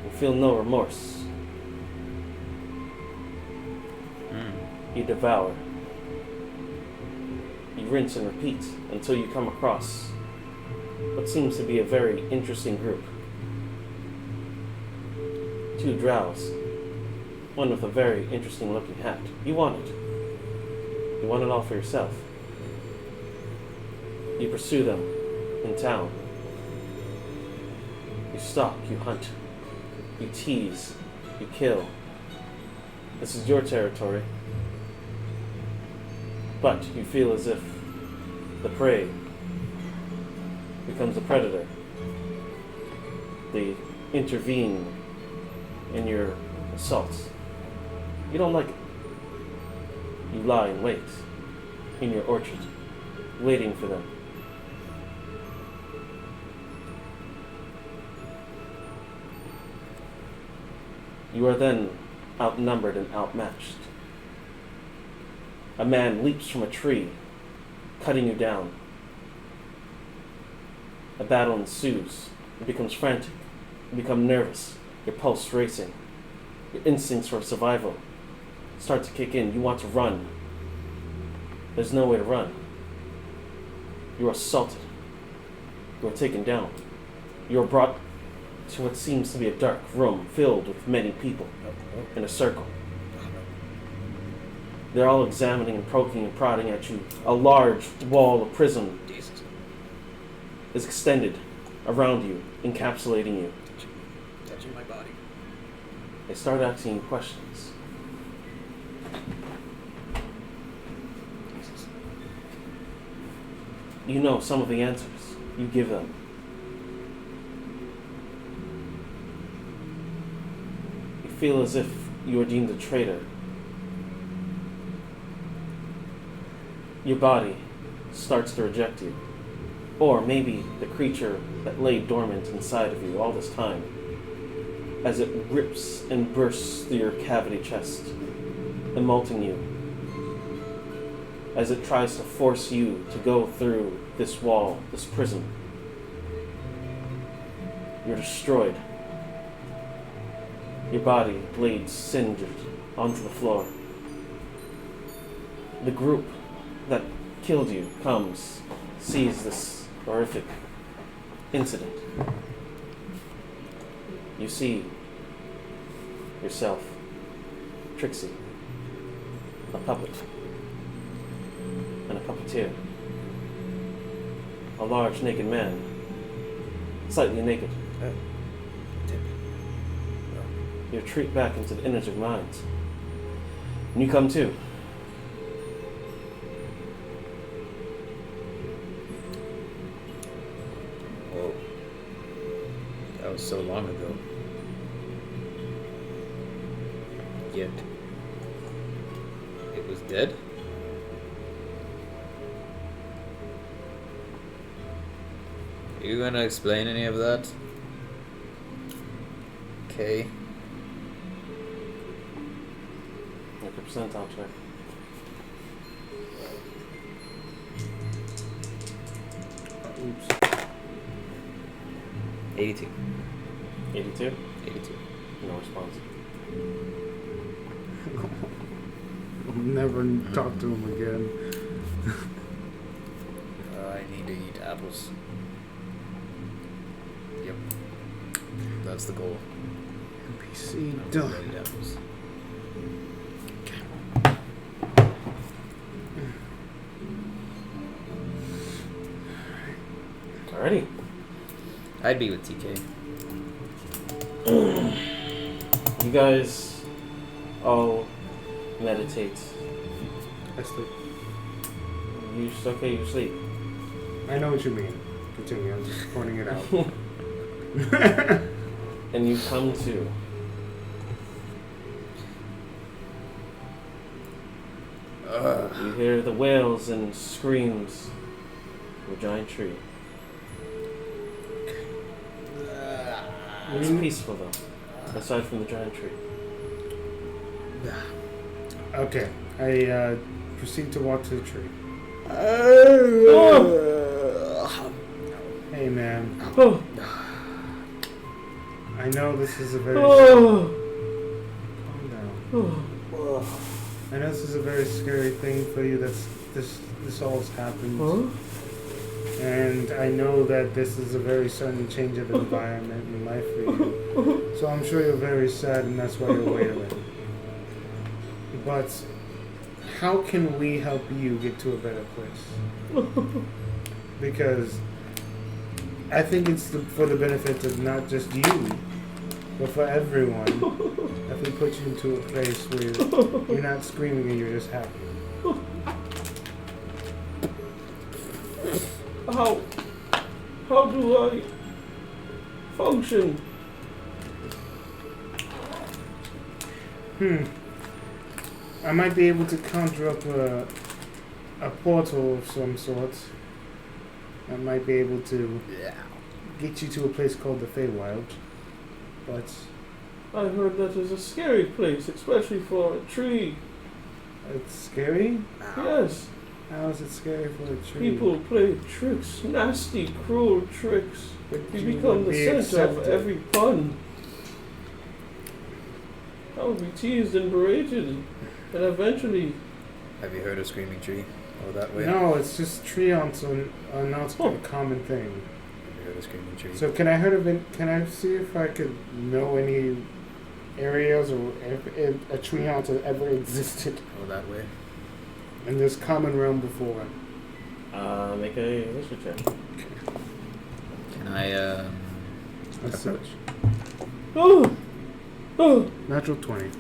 You feel no remorse. You devour. You rinse and repeat until you come across what seems to be a very interesting group. 2 drows. One with a very interesting looking hat. You want it. You want it all for yourself. You pursue them in town. You stalk, you hunt, you tease, you kill. This is your territory. But you feel as if the prey becomes a predator. They intervene in your assaults. You don't like it. You lie in wait in your orchard, waiting for them. You are then outnumbered and outmatched. A man leaps from a tree, cutting you down. A battle ensues. It becomes frantic. You become nervous, your pulse racing. Your instincts for survival start to kick in. You want to run. There's no way to run. You are assaulted. You are taken down. You are brought to what seems to be a dark room filled with many people in a circle. They're all examining and poking and prodding at you. A large wall of prism is extended around you, encapsulating you. Touching my body. They start asking you questions. You know some of the answers. You give them. You feel as if you are deemed a traitor. Your body starts to reject you. Or maybe the creature that lay dormant inside of you all this time, as it rips and bursts through your cavity chest, emulting you. as it tries to force you to go through this wall, this prison. You're destroyed. Your body, blades singed onto the floor. The group that killed you comes, sees this horrific incident. You see yourself, Trixie, a puppet, and a puppeteer. A large naked man, slightly naked. You retreat back into the image of minds. And you come to. Whoa. That was so long ago. Yet it was dead? Are you gonna explain any of that? Okay. Make a percentile check. Oops. 82. 82? 82. No response. I'll never talk to him again. I need to eat apples. Yep. That's the goal. NPC I'm done. gonna eat apples. Alrighty. I'd be with TK. You guys all meditate. I sleep. You okay, you sleep. I know what you mean. Continue. I'm just pointing it out. And you come to. You hear the wails and screams of a giant tree. It's peaceful though, aside from the giant tree. Okay. I proceed to walk to the tree. Hey, man. Oh. I know this is a very... Oh. Calm down. Oh. I know this is a very scary thing for you. This all's happened. Huh? And I know that this is a very sudden change of environment in life for you. So I'm sure you're very sad and that's why you're wailing. But how can we help you get to a better place? Because I think it's for the benefit of not just you, but for everyone. If we put you into a place where you're not screaming and you're just happy. How do I function? I might be able to conjure up a portal of some sort. I might be able to get you to a place called the Feywild. But I heard that is a scary place, especially for a tree. it's scary? Yes, How is it scary for a tree? people play tricks, nasty, cruel tricks. But You you become would the be center of accepted. every pun. I would be teased and berated, and eventually, Have you heard of Screaming Tree? Oh, that way? No, it's just treants are not a common thing. Have you heard of Screaming Tree? So can I see if I could know any areas or if a treant has ever existed Oh, that way? in this common realm before? make a history check. Can I, That's approach? Oh! Oh! Natural 20.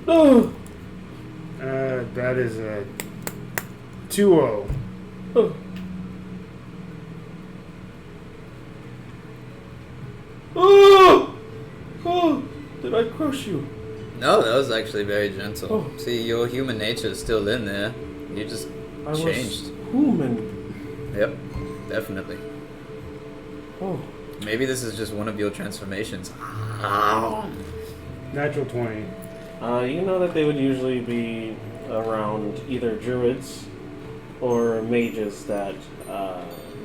Oh! That is a 2-0. Oh! Oh! Oh! Did I crush you? No, that was actually very gentle. Oh. See, your human nature is still in there. You just I changed. was human. Yep, definitely. Oh. Maybe this is just one of your transformations. Natural 20. You know that they would usually be around either druids or mages that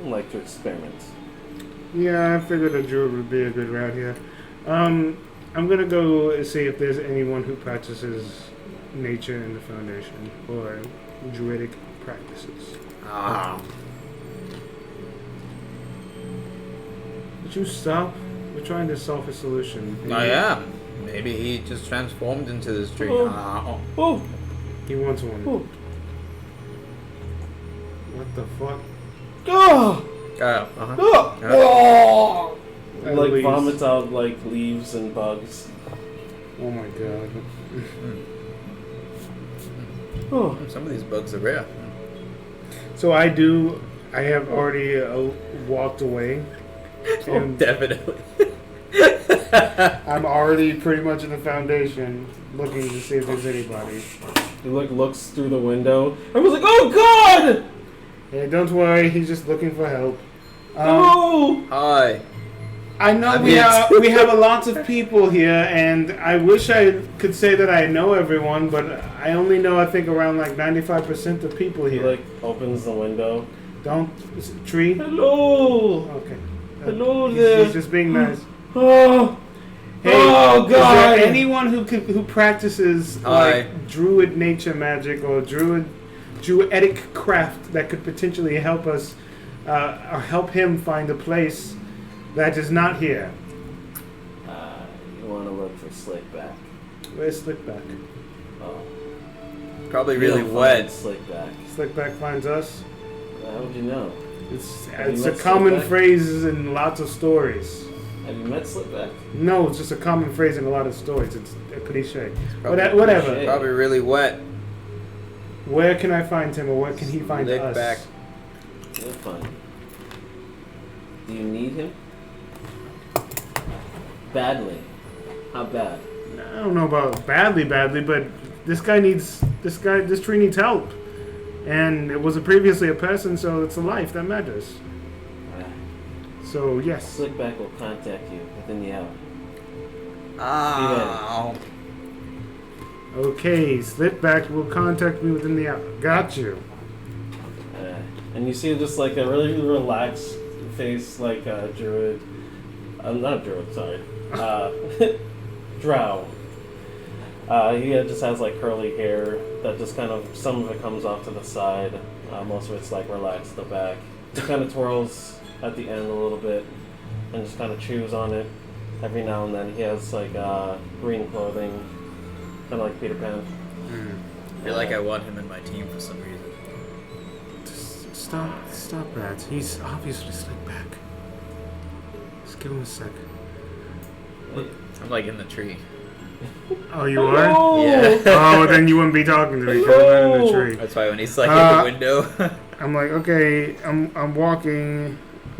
like to experiment. Yeah, I figured a druid would be a good route here. I'm gonna go see if there's anyone who practices nature in the Foundation or druidic practices. Ah. Would you stop? We're trying to solve a solution. I am. Maybe he just transformed into this tree. Oh. Ah. Oh, He wants one. oh, What the fuck? oh, Uh-huh. oh, Yeah. oh. At Like least. vomits out like leaves and bugs. Oh my god. Oh, Some of these bugs are rare. So I have already walked away. And Definitely. I'm already pretty much in the Foundation looking to see if there's anybody. he looks through the window. I was like, oh God! Hey, don't worry, he's just looking for help. No! Hi. I know I'm we here have too. we have a lot of people here, and I wish I could say that I know everyone, but I only know I think around like 95% of people He here. like opens the window. Don't tree. Hello! Okay. Hello He's- there. He's just being nice. Oh! Hey, Oh, is God. there anyone who practices Hi. like druid nature magic or druidic craft that could potentially help us or help him find a place that is not here? You want to look for Slickback. Where's Slickback? Oh. Probably You really don't wet. find Slickback. Slickback finds us. How would you know? It's Have you it's a met common Slickback? phrase in lots of stories. Have you met Slickback? No, it's just a common phrase in a lot of stories. It's a cliche. Probably Whatever. cliche. Probably really wet. Where can I find him, or where can he find Lick us? back. You'll find him. Do you need him? Badly. How bad? I don't know about badly, but this tree needs help. And it was previously a person, so it's a life that matters. So yes. Slickback will contact you within the hour. Ow. Okay, Slickback will contact me within the hour. Got you. And you see just like a really relaxed face, like a druid. Not druid, sorry. Drow. He just has like curly hair that just kind of, some of it comes off to the side. Most of it's like relaxed at the back. He kind of twirls at the end a little bit and just kind of chews on it every now and then. He has like green clothing, kind of like Peter Pan. I feel like I want him in my team for some reason. Just stop that. He's obviously Slickback. Just give him a sec. I'm like in the tree. Oh, you are? Hello! Yeah. Oh, then you wouldn't be talking to me because I'm not in the tree. That's why when he's like in the window. I'm like, okay, I'm walking.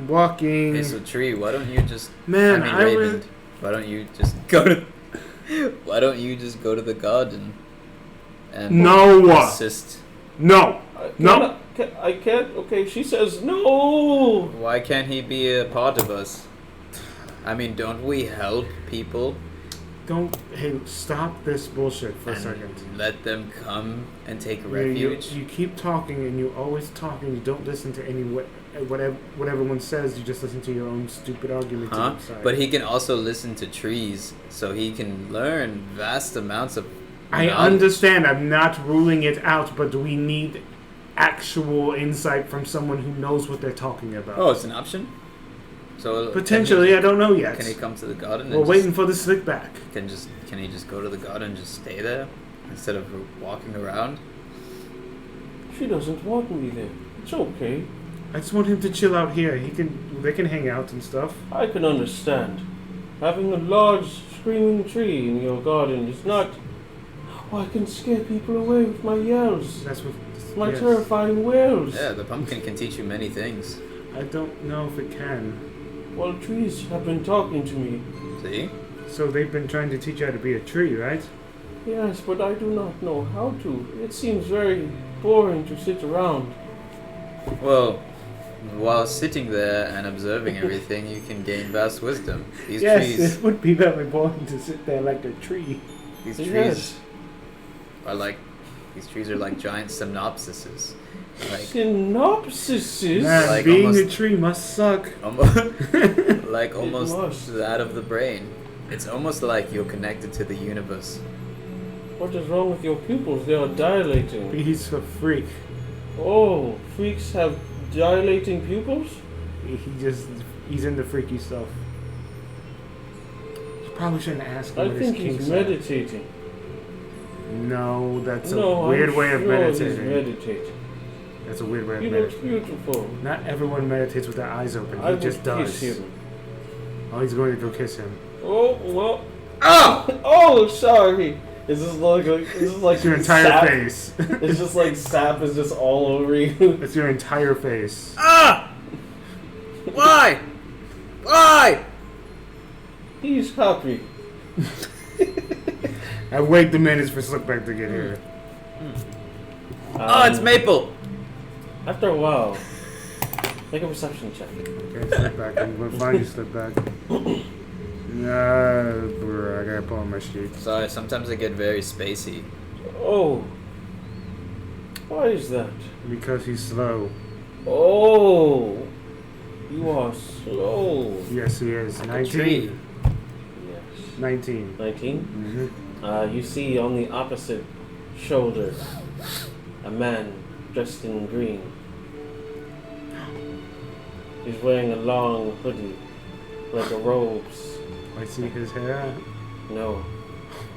Okay, so tree, why don't you just Man, I mean I Raven, why don't you just go to the garden and No. assist? No. No. I can't. Okay, she says no. Why can't he be a part of us? I mean, don't we help people Hey, stop this bullshit for a and second. let them come and take You refuge? keep talking and you always talk and you don't listen to what everyone says. You just listen to your own stupid argument. Huh? But he can also listen to trees, so he can learn vast amounts of I knowledge. understand. I'm not ruling it out, but we need actual insight from someone who knows what they're talking about. Oh, it's an option? So Potentially, I don't know yet. Can he come to the garden? We're and waiting for the Slickback. Can he just go to the garden and just stay there instead of walking around? She doesn't want me there. It's okay. I just want him to chill out here. They can hang out and stuff. I can understand. Having a large screaming tree in your garden is not. Oh, I can scare people away with my yells. That's what. My yes. terrifying wails. Yeah, the pumpkin can teach you many things. I don't know if it can. Well, trees have been talking to me. See? So they've been trying to teach you how to be a tree, right? Yes, but I do not know how to. It seems very boring to sit around. Well, while sitting there and observing everything, you can gain vast wisdom. These Yes, trees, it would be very boring to sit there like a tree. these Yes. trees are like, these trees are like giant synopsises, Like, Synopsises? Man, Like being almost- a tree must suck. like almost must. out of the brain. It's almost like you're connected to the universe. What is wrong with your pupils? They are dilating. He's a freak. Oh, freaks have dilating pupils? He's into freaky stuff. You probably shouldn't ask him I what think his he's kinks are. meditating. No, that's a No, weird I'm way of sure meditating. He's meditating. That's a weird way of He looks meditating. beautiful. Not everyone meditates with their eyes open. I He would just does. kiss him. Oh, he's going to go kiss him. Oh, well. Oh! Oh, sorry. Is this like It's your entire sap? face. It's just like sap is just all over you. It's your entire face. Ah! Why? Why? He's happy. I wait the minutes for Slickback to get here. Oh, it's Maple. After a while, make a perception check. Okay, Slickback. I'm going to find you, Slickback. Bro, I gotta pull on my sheet. Sorry, sometimes I get very spacey. Oh. Why is that? Because he's slow. Oh. You are slow. Yes, he is. Like a 19. tree. Yes. 19. 19? Mm-hmm. You see on the opposite shoulder a man dressed in green. He's wearing a long hoodie, like a robes. I see his hair. No.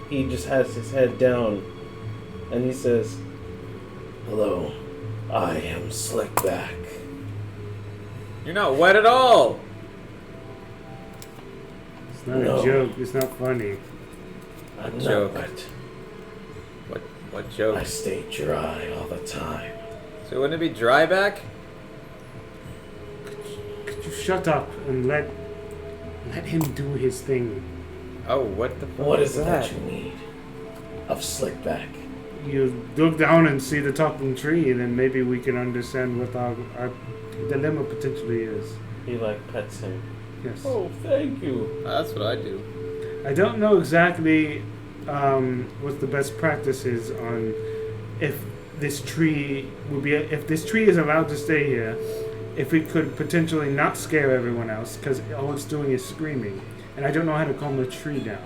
He just has his head down and he says, "Hello, I am Slickback." You're not wet at all. It's not No. a joke. It's not funny. I'm Joke. not wet. What joke? I stay dry all the time. So wouldn't it be Dryback? Could you shut up and let him do his thing? Oh, what the fuck What is it that you need of Slickback? You look down and see the talking tree, and then maybe we can understand what our dilemma potentially is. He like pets him. Yes. Oh, thank you. That's what I do. I don't know exactly what the best practice is on if this tree is allowed to stay here, if it could potentially not scare everyone else because all it's doing is screaming, and I don't know how to calm the tree down.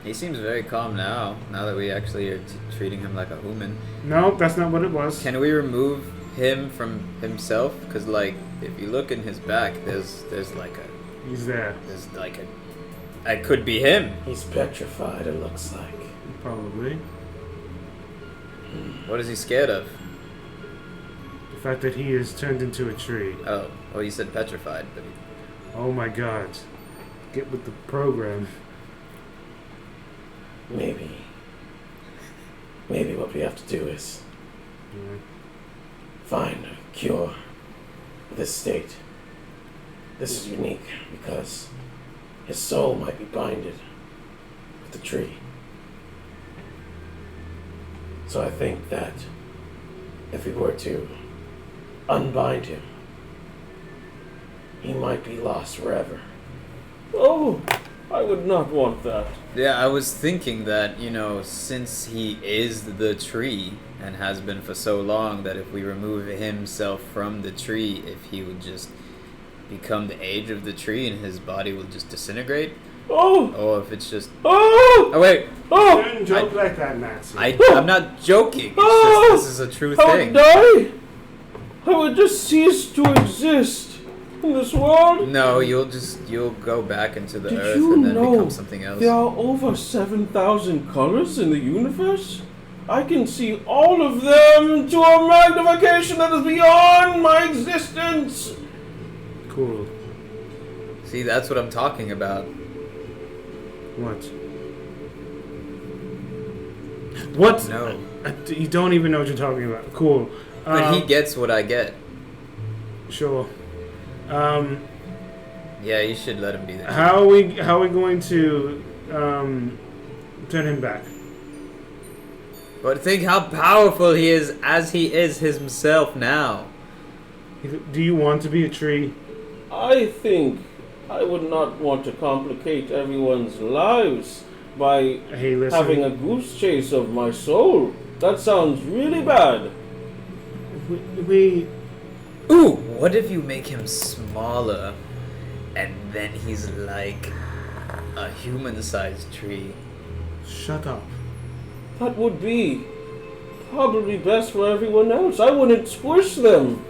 He seems very calm now that we actually are treating him like a human. No, that's not what it was. Can we remove him from himself? Because, like, if you look in his back, there's like a... He's there. There's like a... It could be him. He's petrified, it looks like. Probably. What is he scared of? The fact that he is turned into a tree. Oh, you said petrified, but... Oh my god. Get with the program. Maybe what we have to do is Yeah. find a cure for this state. This is unique because his soul might be binded with the tree. So I think that if we were to unbind him, he might be lost forever. Oh, I would not want that. Yeah, I was thinking that, since he is the tree and has been for so long, that if we remove himself from the tree, if he would just become the age of the tree and his body will just disintegrate. Oh! Or if it's just... Oh! Oh, wait. Oh! Don't joke like that, Maxie. I'm not joking. It's just, this is a true I would thing. die? I would just cease to exist in this world? No, you'll go back into the Did earth you and then know become something else. there are over 7,000 colors in the universe? I can see all of them to a magnification that is beyond my existence. Cool. See, that's what I'm talking about. What? What? No. You don't even know what you're talking about. Cool. But he gets what I get. Sure. Yeah, you should let him be there. How are we going to turn him back? But think how powerful he is as he is himself now. Do you want to be a tree? I think I would not want to complicate everyone's lives by Hey, listen. having a goose chase of my soul. That sounds really bad. We Ooh, what if you make him smaller, and then he's like a human-sized tree? shut up. That would be probably best for everyone else. I wouldn't squish them.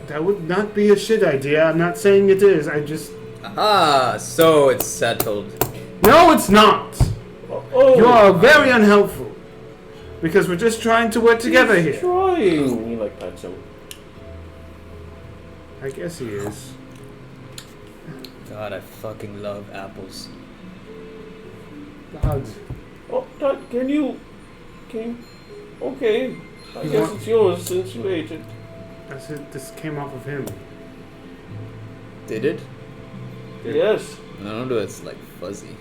That would not be a shit idea. I'm not saying it is. I just Ah, so it's settled. no, it's not. Oh, You are very unhelpful. Because we're just trying to work together he's here. trying. He like pats him. I guess he is. God, I fucking love apples. God. Oh, Dad, can you? Okay. I You guess want- it's yours since you ate it. That's it. This came off of him. Did it? Yes. No wonder it's like fuzzy.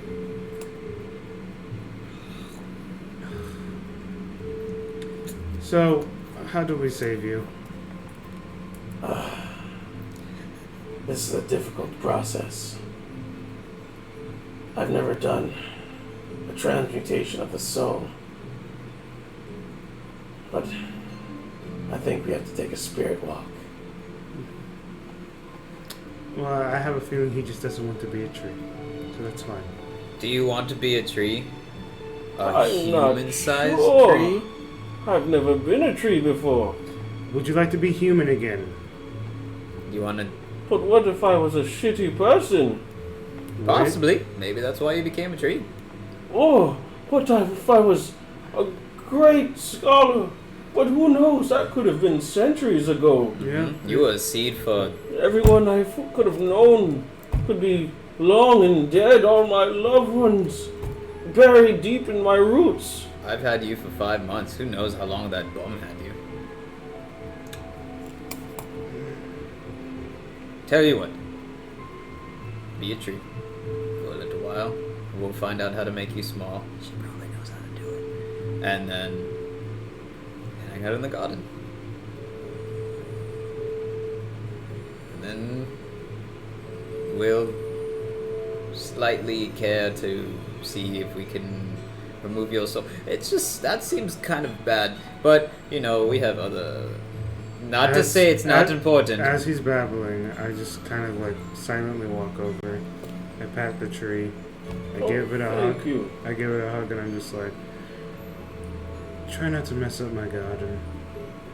So, how do we save you? This is a difficult process. I've never done a transmutation of the soul. But I think we have to take a spirit walk. Well, I have a feeling he just doesn't want to be a tree. So that's fine. Do you want to be a tree? A I'm not human-sized sure. tree? I've never been a tree before. Would you like to be human again? You want to... But what if I was a shitty person? Possibly. Maybe that's why you became a tree. Oh, what if I was a great scholar? But who knows? That could have been centuries ago. Yeah. You were a seed for... Everyone I could have known could be long and dead. All my loved ones buried deep in my roots. I've had you for 5 months. Who knows how long that bum had you? Tell you what. Be a tree. For a little while. We'll find out how to make you small. She probably knows how to do it. And then... hang out in the garden. And then... we'll... slightly care to see if we can remove your soul. It's just, that seems kind of bad. But, you know, we have other... Not to say it's not important. As he's babbling, I just kind of like silently walk over. I pat the tree. I give it a hug. Thank you. I give it a hug and I'm just like, try not to mess up my garden.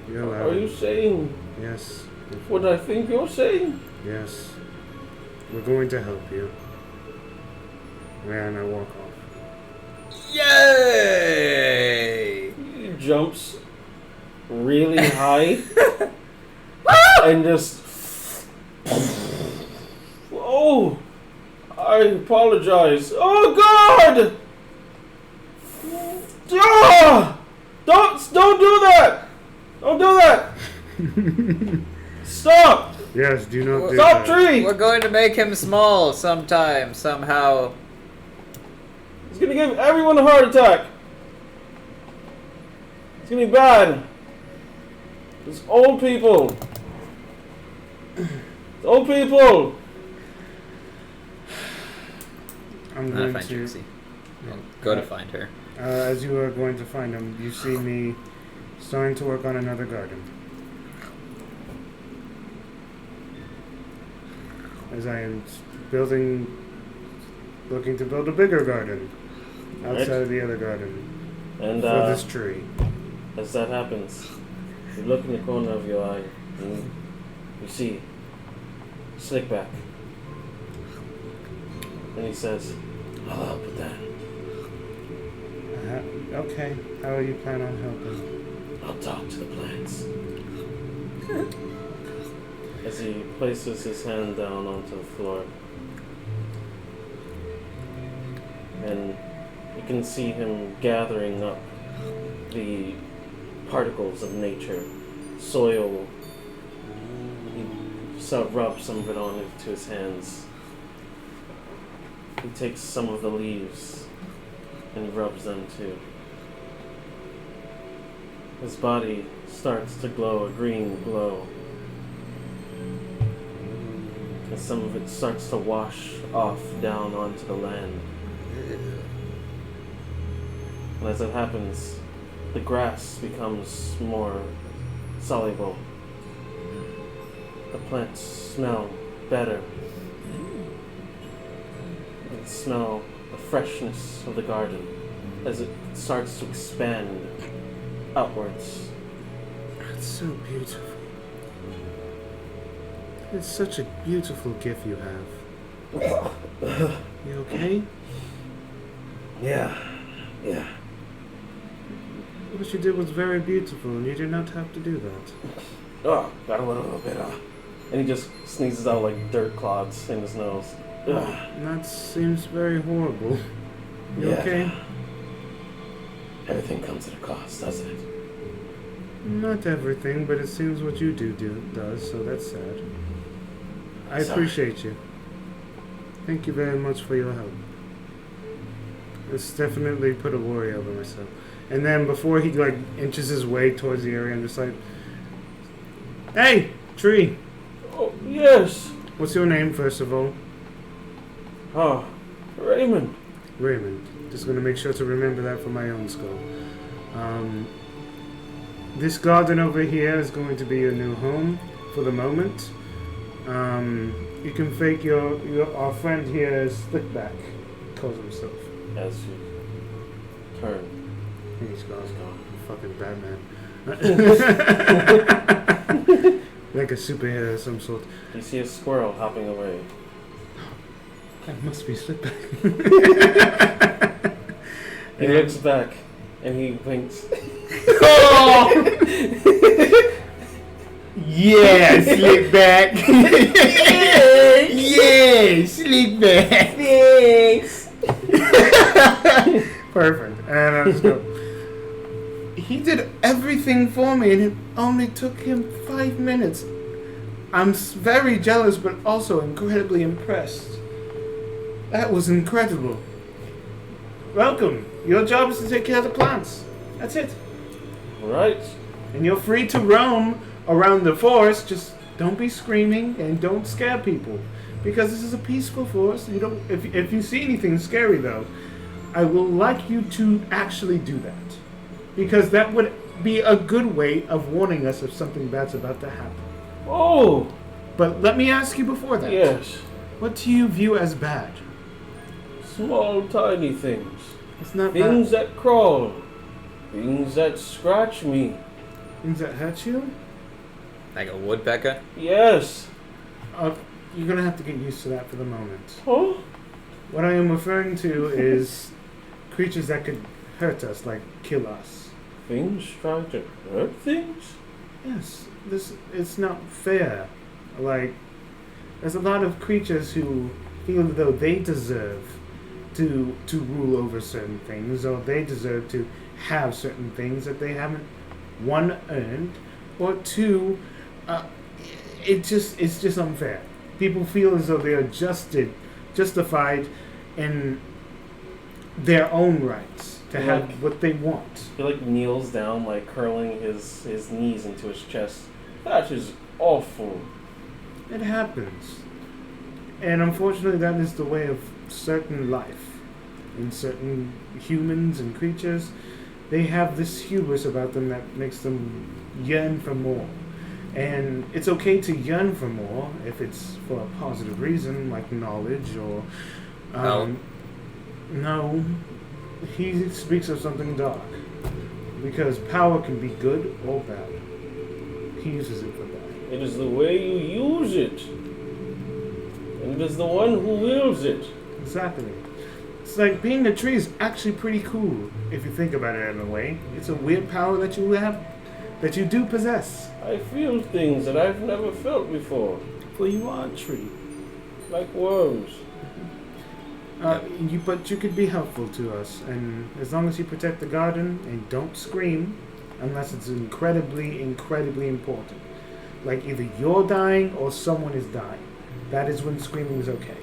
You're allowed. Are you saying Yes. what I think you're saying? Yes. We're going to help you. And I walk off. Yay! He jumps really high and just. Oh, I apologize. Oh God! Ah! Don't do that! Don't do that! Stop! Yes, do not do Stop, that. tree! We're going to make him small sometime, somehow. It's gonna give everyone a heart attack. It's gonna be bad. It's old people. It's old people. I'm Not going find to. Trixie. I'll go to find her. As you are going to find him, you see me starting to work on another garden. As I am looking to build a bigger garden outside Right. of the other garden And for this tree. as that happens, you look in the corner of your eye and you see Slickback. And he says, I'll help with that. Okay, how do you plan on helping? I'll talk to the plants. As he places his hand down onto the floor. And you can see him gathering up the particles of nature, soil. He rubs some of it onto his hands. He takes some of the leaves and rubs them too. His body starts to glow a green glow. And some of it starts to wash off down onto the land. And as it happens, the grass becomes more soluble. The plants smell better. You can smell the freshness of the garden as it starts to expand outwards. It's so beautiful. It's such a beautiful gift you have. You okay? Yeah. What you did was very beautiful, and you did not have to do that. Oh, got a little bit and he just sneezes out like dirt clods in his nose. Ugh. That seems very horrible. You Yeah. okay? Everything comes at a cost, doesn't it? Not everything, but it seems what you do does, so that's sad. I Sorry. appreciate you. Thank you very much for your help. It's definitely put a worry over myself. And then before he like inches his way towards the area, I'm just like, "Hey, tree. Oh, yes. What's your name, first of all?" Oh, Raymond. Raymond. Just gonna make sure to remember that for my own skull. This garden over here is going to be your new home for the moment. You can fake our friend here is Slickback, calls himself. As you turn. He's gone. He's gone. Fucking Batman. Like a superhero of some sort. You see a squirrel hopping away. That must be Slickback. He looks back and he winks. Oh! Yeah, Slickback. Yeah, Slickback. Thanks. Perfect. And I just go. He did everything for me, and it only took him 5 minutes. I'm very jealous, but also incredibly impressed. That was incredible. Welcome. Your job is to take care of the plants. That's it. Right. And you're free to roam around the forest. Just don't be screaming and don't scare people, because this is a peaceful forest. You don't. If you see anything scary, though, I will like you to actually do that, because that would be a good way of warning us if something bad's about to happen. Oh. But let me ask you before that. Yes. What do you view as bad? Small, tiny things. It's not Things bad. that crawl. Things that scratch me. Things that hurt you. Like a woodpecker? Yes. You're gonna have to get used to that for the moment. Huh? What I am referring to is creatures that could hurt us, like kill us. Things trying to hurt things? Yes, it's not fair. Like, there's a lot of creatures who feel as though they deserve to rule over certain things, or they deserve to have certain things that they haven't, one, earned, or two, it's just unfair. People feel as though they are justified in their own rights to have what they want. He like kneels down, like curling his knees into his chest. That is awful. It happens. And unfortunately, that is the way of certain life. In certain humans and creatures, they have this hubris about them that makes them yearn for more. And it's okay to yearn for more if it's for a positive reason, like knowledge or... No. He speaks of something dark. Because power can be good or bad. He uses it for bad. It is the way you use it. And it is the one who wields it. Exactly. It's like being a tree is actually pretty cool if you think about it in a way. It's a weird power that you have, that you do possess. I feel things that I've never felt before. For you are a tree. Like worms. But you could be helpful to us, and as long as you protect the garden and don't scream, unless it's incredibly, incredibly important. Like either you're dying or someone is dying. That is when screaming is okay.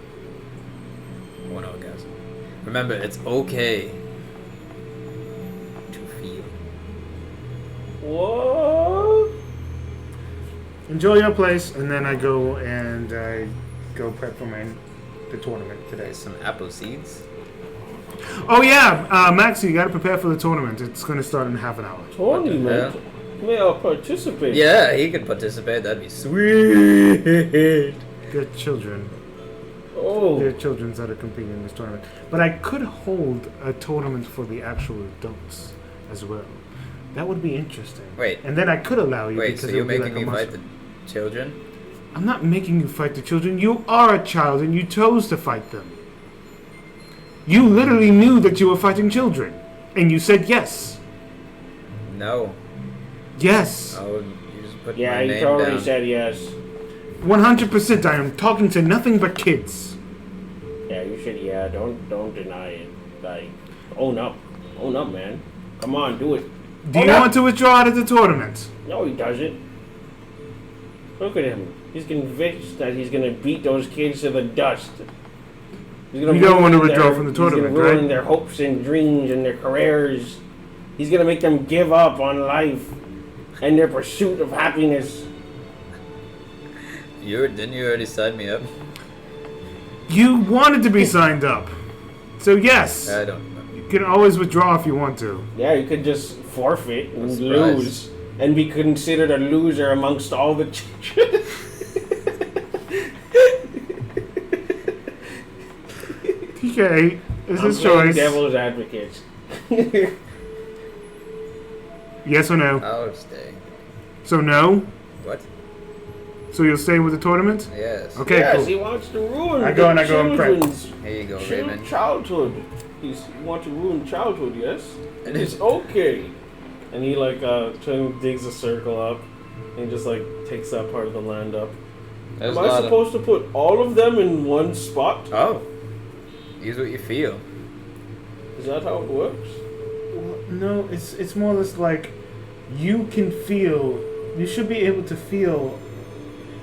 One orgasm. Remember, it's okay to feel. What? Enjoy your place, and then I go prep for the tournament today. There's some apple seeds. Oh yeah, Maxie, you gotta prepare for the tournament. It's gonna start in half an hour. Tournament? May I participate? Yeah, he could participate. That'd be sweet. They're children. Oh. They're children that are competing in this tournament. But I could hold a tournament for the actual adults as well. That would be interesting. Wait. And then I could allow you. Wait, because so it you're would be making like me a fight monster. the children? I'm not making you fight the children. You are a child and you chose to fight them. You literally knew that you were fighting children. And you said yes. No. Yes. Oh, you just put Yeah, my you name totally down. said yes. 100% I am talking to nothing but kids. Yeah, you should. Yeah, don't deny it. Like, own up, man. Come on, do it. Do you want to withdraw out of the tournament? No, he doesn't. Look at him. He's convinced that he's gonna beat those kids to the dust. He's gonna You don't want to ruin withdraw from the tournament, He's gonna ruin right? their hopes and dreams and their careers. He's gonna make them give up on life and their pursuit of happiness. Didn't you already sign me up? You wanted to be signed up. So yes. I don't know. You can always withdraw if you want to. Yeah, you could just forfeit and Surprise. lose and be considered a loser amongst all the children. TK, it's I'm his playing choice. devil's advocate. Yes or no? I'll stay. So no? What? So you'll stay with the tournament? Yes. Okay, yes, cool. he wants to ruin I go and the I go and prep. children's Here you go, chil- Raymond. childhood. He wants to ruin childhood, yes? It is okay. And he digs a circle up and just takes that part of the land up. There's Am a I lot supposed to put all of them in one spot? Oh. Use what you feel. Is that how it works? Well, no, it's more or less like you can feel. You should be able to feel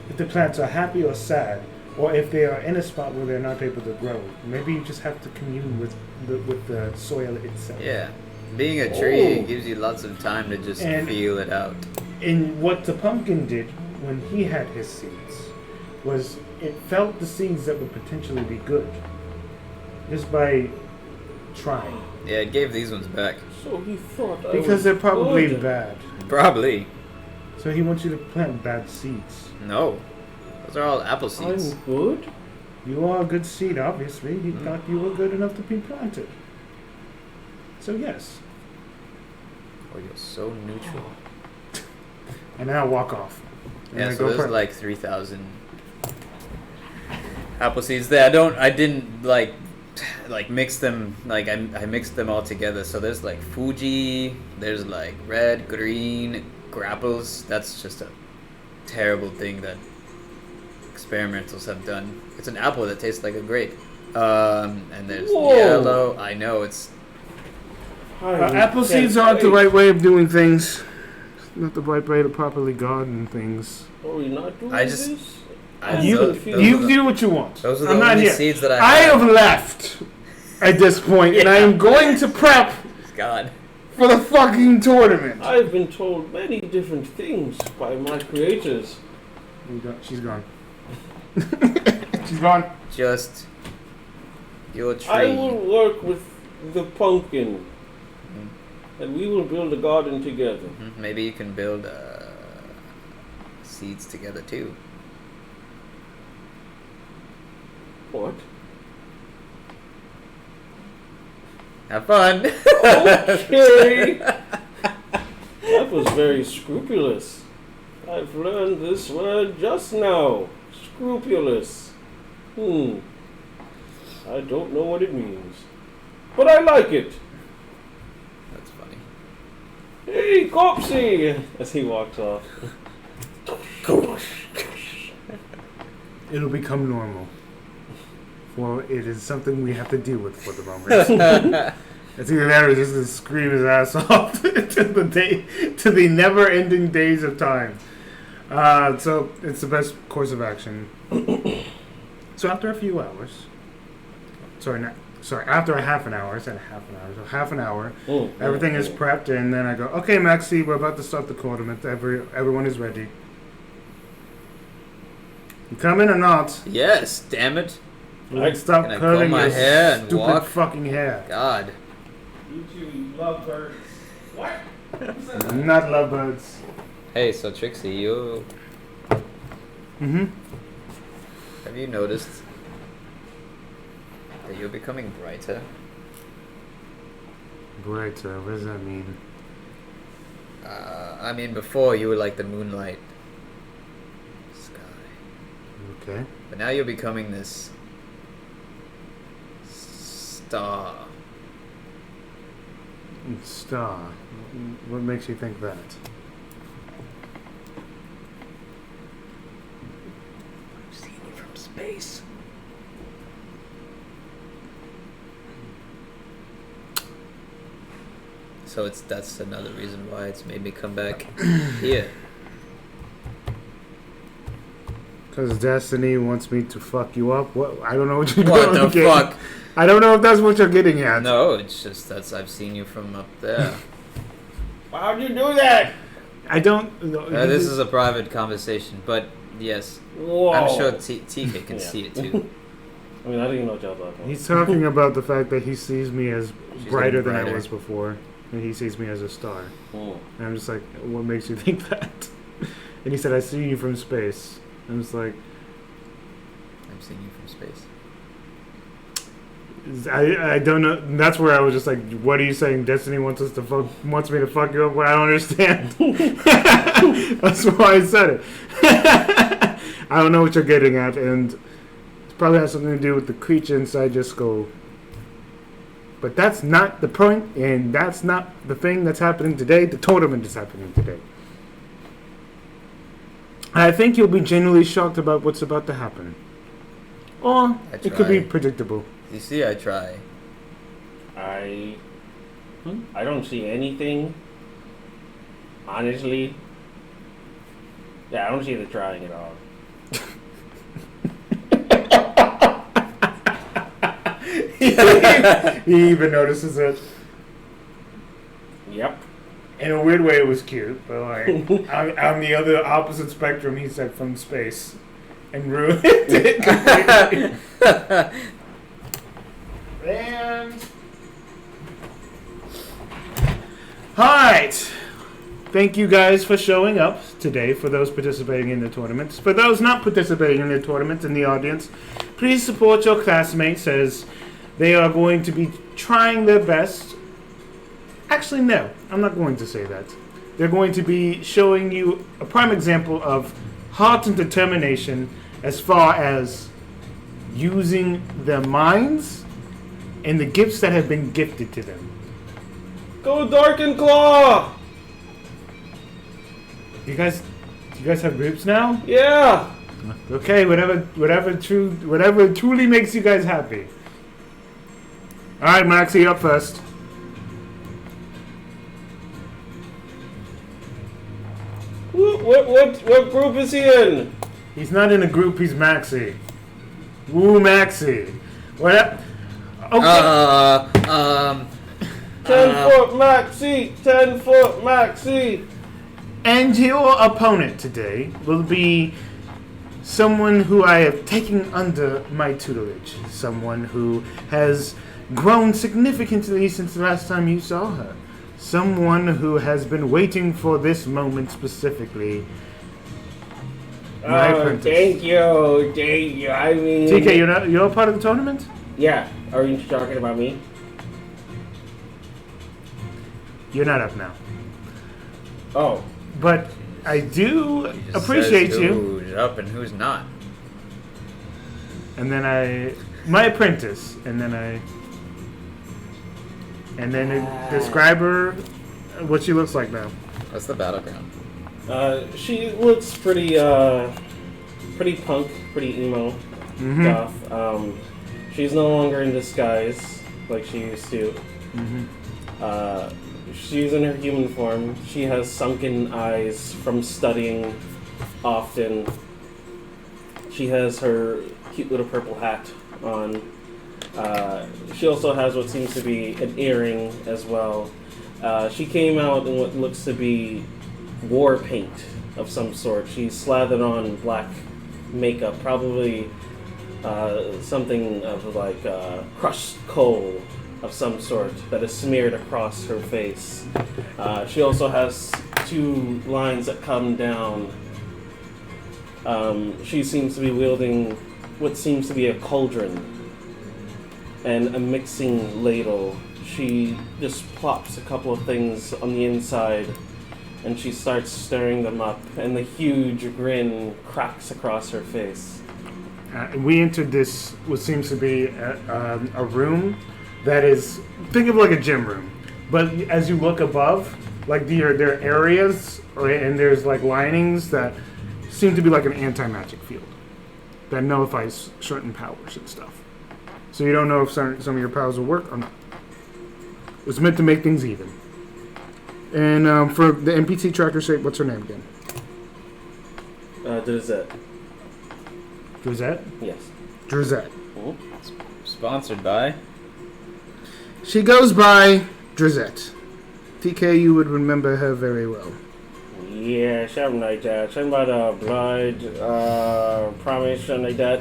if the plants are happy or sad, or if they are in a spot where they're not able to grow. Maybe you just have to commune with the soil itself. Yeah. Being a tree Oh. gives you lots of time to just And- feel it out. And what the pumpkin did when he had his seeds was it felt the seeds that would potentially be good just by trying. Yeah, it gave these ones back. So he thought I Because was they're probably good. bad. Probably. So he wants you to plant bad seeds. No. Those are all apple seeds. I'm good? You are a good seed, obviously. He thought you were good enough to be planted. So yes. Oh, you're so neutral. And then I walk off. And Yeah, I so go there's prep. like 3,000 apple seeds there. I didn't mix them, I mixed them all together. So there's like Fuji, there's like red, green, grapples. That's just a terrible thing that experimentals have done. It's an apple that tastes like a grape. And there's Whoa. yellow. I know, it's Apple seeds aren't the right way of doing things. It's not the right way to properly garden things. Are we not doing I just- this? You those are you the- do what you want. Those are the I'm not only here. seeds that I have left at this point, and I am going to prep God. for the fucking tournament. I've been told many different things by my creators. She's gone. She's gone. Just your tree. I will work with the pumpkin, and we will build a garden together. Maybe you can build seeds together too. What? Have fun. Okay. That was very scrupulous. I've learned this word just now. Scrupulous. I don't know what it means. But I like it. That's funny. Hey, Copsy! As he walks off. It'll become normal. For it is something we have to deal with for the moment. It's either that or he's just gonna scream his ass off to the never-ending days of time. So it's the best course of action. So after a few hours, after a half an hour, I said half an hour. So half an hour, everything is prepped, and then I go, okay, Maxie, we're about to start the tournament. Everyone is ready. You coming or not? Yes, damn it. Stop Can I curling comb my your hair and stupid walk? fucking hair. God. You two love birds. What? Not lovebirds. Hey, so Trixie, you Mm-hmm. have you noticed that you're becoming brighter? Brighter, what does that mean? I mean, before you were like the moonlight sky, Okay. but now you're becoming this star. Star. What makes you think that? I'm seeing you from space. So that's another reason why it's made me come back here. Because Destiny wants me to fuck you up? What? I don't know what you're What the getting. fuck? I don't know if that's what you're getting at. No, it's just I've seen you from up there. How'd you do that? I don't. No, This is a private conversation, but yes, Whoa. I'm sure TK can Yeah. see it too. I mean, I didn't even know what y'all was talking about. He's talking about the fact that he sees me as She's brighter getting than I brighter. was before, and he sees me as a star. Mm. And I'm just like, what makes you think that? And he said, I see you from space. I'm just like, I'm seeing you from space. I don't know. That's where I was just like, what are you saying? Destiny wants me to fuck you up? Well, I don't understand. That's why I said it. I don't know what you're getting at, and it probably has something to do with the creature inside your skull. But that's not the point, and that's not the thing that's happening today. The tournament is happening today. And I think you'll be genuinely shocked about what's about to happen. Or I it could be try. predictable. You see, I try. I don't see anything. Honestly. Yeah, I don't see the trying at all. He even notices it. Yep. In a weird way, it was cute, but like on the other opposite spectrum, he said from space and ruined it completely. And alright. Thank you guys for showing up today for those participating in the tournaments. For those not participating in the tournaments in the audience, please support your classmates as they are going to be trying their best. Actually, no, I'm not going to say that. They're going to be showing you a prime example of heart and determination as far as using their minds and the gifts that have been gifted to them. Go Dark and Claw! You guys have groups now? Yeah! Okay, whatever truly makes you guys happy. All right, Maxie, up first. What group is he in? He's not in a group. He's Maxie. Woo, Maxie. What? Okay. 10-foot Maxie! 10-foot Maxie! And your opponent today will be someone who I have taken under my tutelage. Someone who has grown significantly since the last time you saw her. Someone who has been waiting for this moment specifically. My apprentice. Thank you. I mean... TK, you're a part of the tournament? Yeah. Are you talking about me? You're not up now. Oh. But I do He just appreciate says you. Who's up and who's not? And then my apprentice, and then describe her, what she looks like now. What's the battleground? She looks pretty punk, pretty emo stuff. She's no longer in disguise like she used to. She's in her human form. She has sunken eyes from studying often. She has her cute little purple hat on. She also has what seems to be an earring as well. She came out in what looks to be war paint of some sort. She's slathered on black makeup, probably something of like crushed coal of some sort that is smeared across her face. She also has 2 lines that come down. She seems to be wielding what seems to be a cauldron and a mixing ladle. She just plops a couple of things on the inside and she starts stirring them up, and the huge grin cracks across her face. We entered this, what seems to be a room that is, think of like a gym room, but as you look above, like there are areas, right, and there's like linings that seem to be like an anti-magic field that nullifies certain powers and stuff. So you don't know if some of your powers will work or not. It's meant to make things even. And for the NPC tracker sake, what's her name again? Drizette. Drizette? Yes. Drizette. Sponsored by. She goes by Drizette. TK, you would remember her very well. Yeah, something like that. Something about blood, promise, something like that.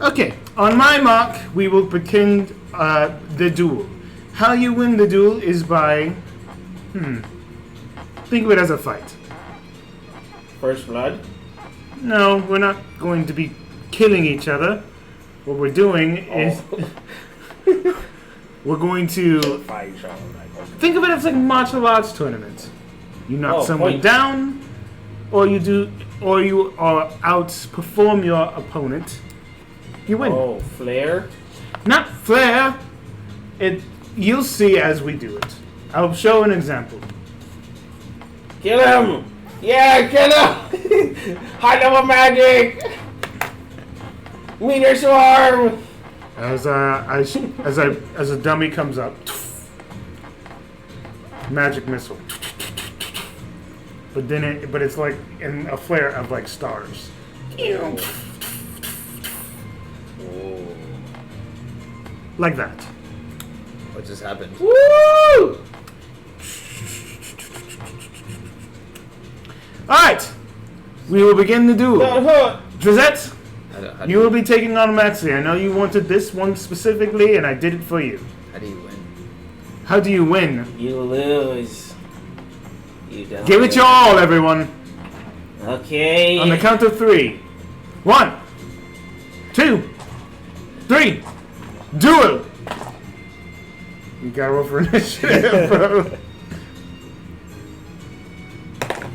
Okay, on my mark, we will pretend the duel. How you win the duel is by... Think of it as a fight. First blood? No, we're not going to be killing each other. What we're doing is... we're going to... Fight, Think of it as like a martial arts tournament. You knock someone point. down, or you outperform your opponent. You win. Oh, flare? Not flair. You'll see as we do it. I'll show an example. Kill him! Yeah, kill him! High level magic! Meteor swarm! As a dummy comes up, magic missile. But it's like in a flare of like stars. Like that. What just happened? Woo! Alright! We will begin the duel. Drizette, you will be taking on Maxie. I know you wanted this one specifically, and I did it for you. How do you win? How do you win? You lose. You don't. Give it your all, everyone. Okay. On the count of 3. 1, 2, 3. Duel! You gotta roll for initiative, bro.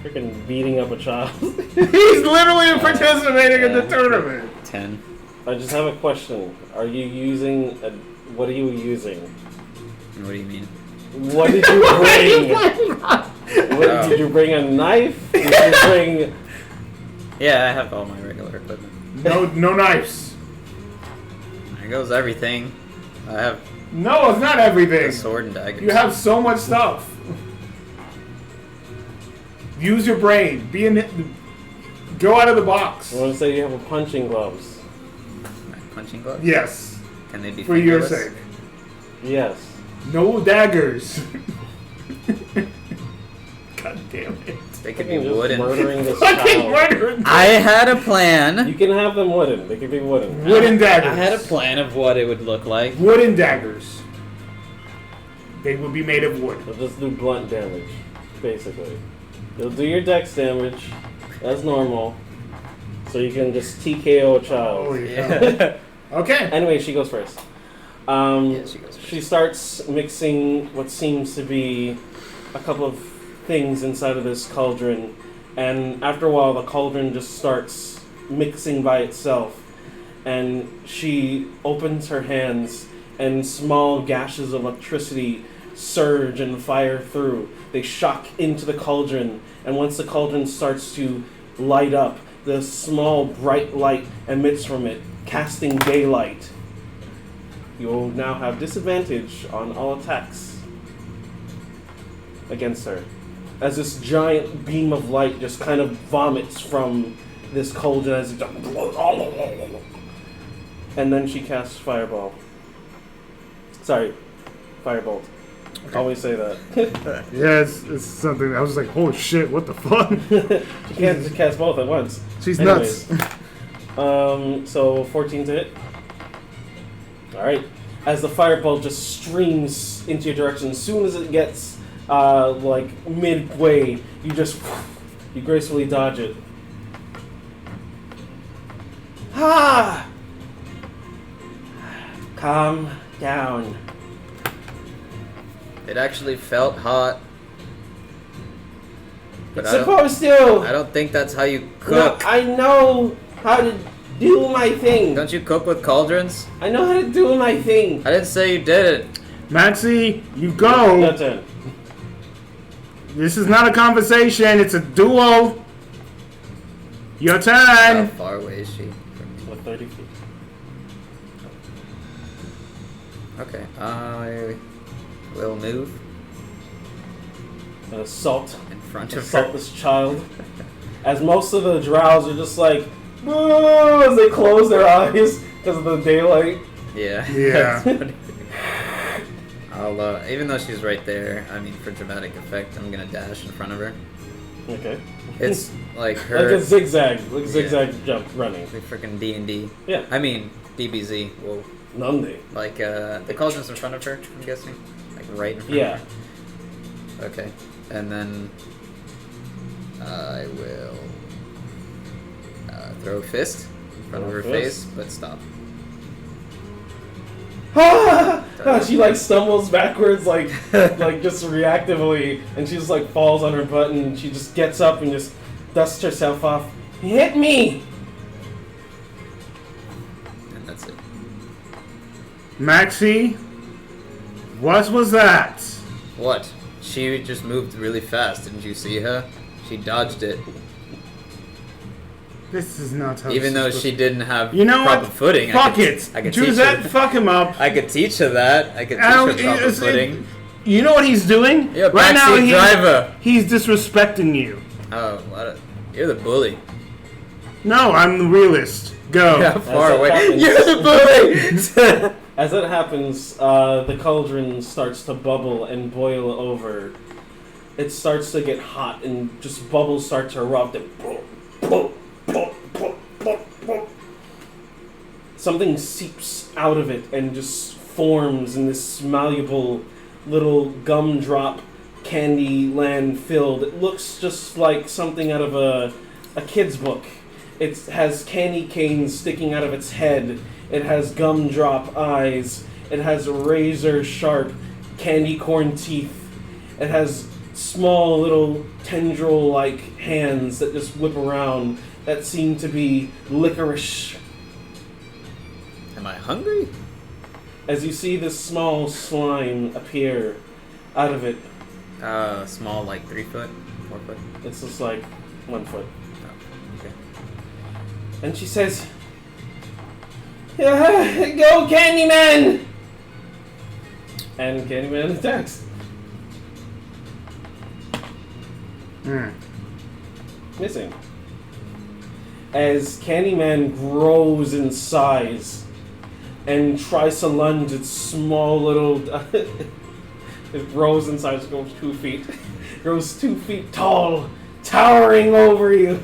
Freaking beating up a child. He's literally participating in the tournament. 10. I just have a question. Are you using what are you using? What do you mean? What did you bring? Did you bring a knife? Did you bring... Yeah, I have all my regular equipment. No knives. There goes everything. I have No, it's not everything. a sword and dagger. You have so much stuff. Use your brain. Go out of the box. I want to say you have a punching gloves. My punching gloves? Yes. Can they be For your fingerless? sake. Yes. No daggers. God damn it. They could be Fucking just wooden. murdering this Fucking child. murdering. I had a plan. You can have them wooden. They can be wooden. Wooden daggers. I had a plan of what it would look like. Wooden daggers. They will be made of wood. They'll just do blunt damage, basically. You'll do your dex damage, as normal, so you can just TKO a child. Holy hell. Yeah. Okay. Anyway, she goes first. Yeah, she goes first. She starts mixing what seems to be a couple of things inside of this cauldron, and after a while the cauldron just starts mixing by itself, and she opens her hands and small gashes of electricity surge and fire through. They shock into the cauldron, and once the cauldron starts to light up, the small bright light emits from it, casting daylight. You will now have disadvantage on all attacks against her, as this giant beam of light just kind of vomits from this cauldron as it and then she casts fireball. Sorry, firebolt. Always say that. Yeah, it's something. I was like, holy shit, what the fuck? She can't just cast both at once. She's Anyways. nuts. So 14 to hit. Alright. as the firebolt just streams into your direction. As soon as it gets like midway, you gracefully dodge it. Ah! Calm down. It actually felt hot. But It's supposed to! I don't think that's how you No, cook. I know how to do my thing. Don't you cook with cauldrons? I know how to do my thing. I didn't say you did it. Maxie, you go. Your turn. This is not a conversation. It's a duel. Your How turn. far away is she from me? What, 30 feet? Okay, I will move And assault in front of assault her. this child. As most of the drows are just like, "Boo," as they close their eyes because of the daylight. Yeah. Yeah. I'll, even though she's right there, I mean, for dramatic effect, I'm gonna dash in front of her. Okay. It's like Like her. a zigzag, zigzag jump running. Like freaking D&D. Yeah. I mean, DBZ. Whoa. Nande. Like, the cauldron's in front of her, I'm guessing? Like, right in front Yeah. of her? Okay. And then I will throw a fist in front of Throw a her fist. face, but stop. She like stumbles backwards, like just reactively, and she just like falls on her butt, and she just gets up and just dusts herself off. Hit me! And that's it. Maxie, what was that? What? She just moved really fast. Didn't you see her? She dodged it. This is not how. Even this though is she didn't have You know proper what? footing. Fuck it. I could teach Juzette, her. fuck him up. I could teach her that. I could teach I her don't- proper it's- footing. You know what he's doing? Yeah, right now backseat driver. he's disrespecting you. Oh, you're the bully. No, I'm the realist. Go. How far that away? happens- You're the bully. As that happens, the cauldron starts to bubble and boil over. It starts to get hot, and just bubbles start to erupt. And something seeps out of it and just forms in this malleable little gumdrop candy land filled. It looks just like something out of a kid's book. It has candy canes sticking out of its head. It has gumdrop eyes. It has razor sharp candy corn teeth. It has small little tendril-like hands that just whip around that seem to be licorice. Am I hungry? As you see this small slime appear out of it, Small, like 3 foot, 4 foot. it's just like 1 foot. Oh, okay. And she says, "Go, Candyman!" And Candyman attacks. Missing. As Candyman grows in size and tries to lunge its small little... it grows in size, goes 2 feet. Grows 2 feet tall, towering over you.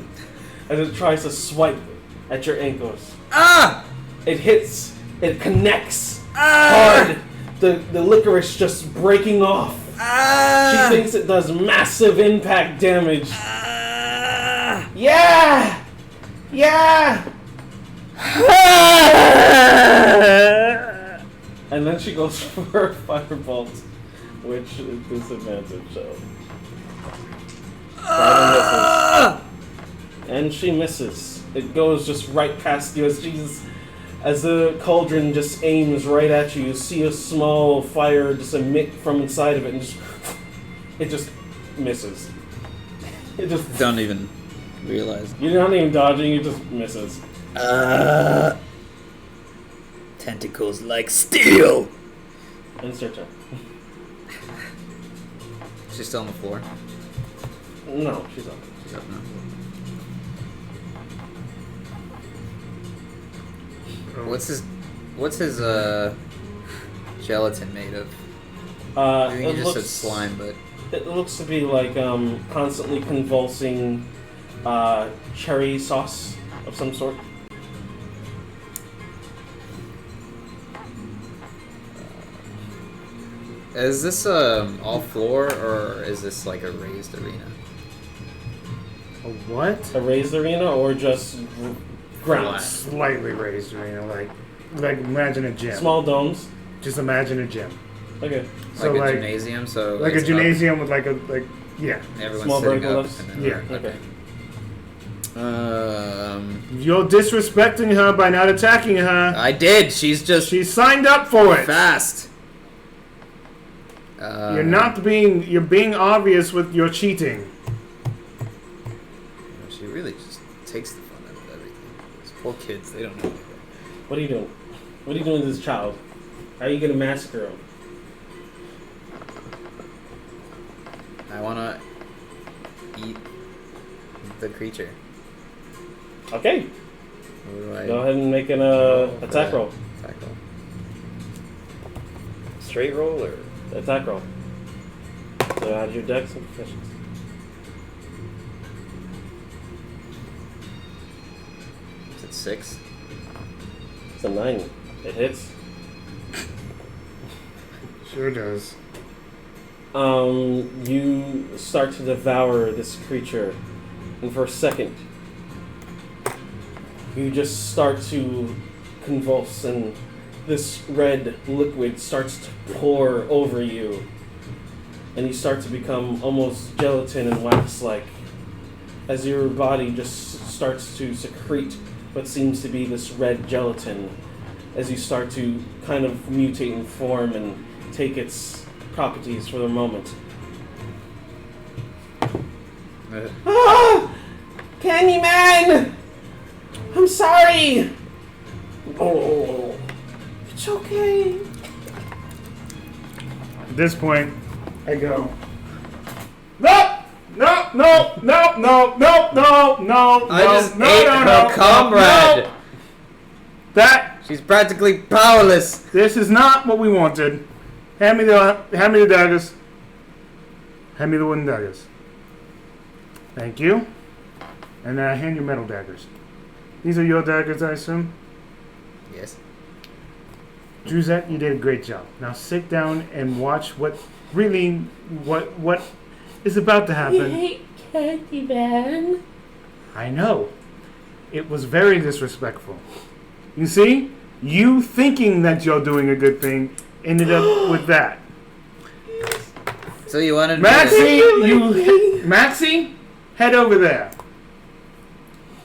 As it tries to swipe at your ankles. Ah! It hits, it connects hard. The licorice just breaking off. Ah! She thinks it does massive impact damage. Yeah! Yeah! And then she goes for a firebolt, which is disadvantage, so. And she misses. It goes just right past you as the cauldron just aims right at you. You see a small fire just emit from inside of it, and it just misses. It just Don't even realize. you're not even dodging. It just misses. Tentacles like steel. Insert turn. She's still on the floor. No, she's up. She's up now. What's his gelatin made of? I think It you just said looks, slime, but it looks to be like constantly convulsing cherry sauce of some sort. Is this all floor or is this like a raised arena? A what? A raised arena or just ground? Slightly raised arena, like imagine a gym. Small domes. Just imagine a gym. Okay. So like a gymnasium, so like a it's gymnasium with yeah. everyone's Small sitting vertical up. lifts? And then, Yeah. Okay. You're disrespecting her by not attacking her. I did. She's just She signed up for it. fast. You're being obvious with your cheating. She really just takes the fun out of everything. These poor kids, they don't know anything. What are you doing? What are you doing to this child? How are you gonna massacre him? I wanna eat the creature. Okay. What do I Go ahead and make an attack roll. Attack roll. Straight roll or? Attack roll. So add your dex and proficiency. Is it 6? It's a 9. It hits. Sure does. You start to devour this creature, and for a second, you just start to convulse, and this red liquid starts to pour over you, and you start to become almost gelatin and wax-like, as your body just starts to secrete what seems to be this red gelatin, as you start to kind of mutate and form and take its properties for the moment. Ah! Candyman! I'm sorry! Oh, it's okay. At this point, I go. No! No! No! No! No! No! No! No! I just no, ate no, her no, comrade. no. That She's practically powerless. this is not what we wanted. Hand me the daggers. Hand me the wooden daggers. Thank you. And then I hand you metal daggers. These are your daggers, I assume? Yes. Druzette, you did a great job. Now sit down and watch what is about to happen. hate Candyman. I know. It was very disrespectful. You see? You thinking that you're doing a good thing ended up with that. So you wanted Maxie, head over there.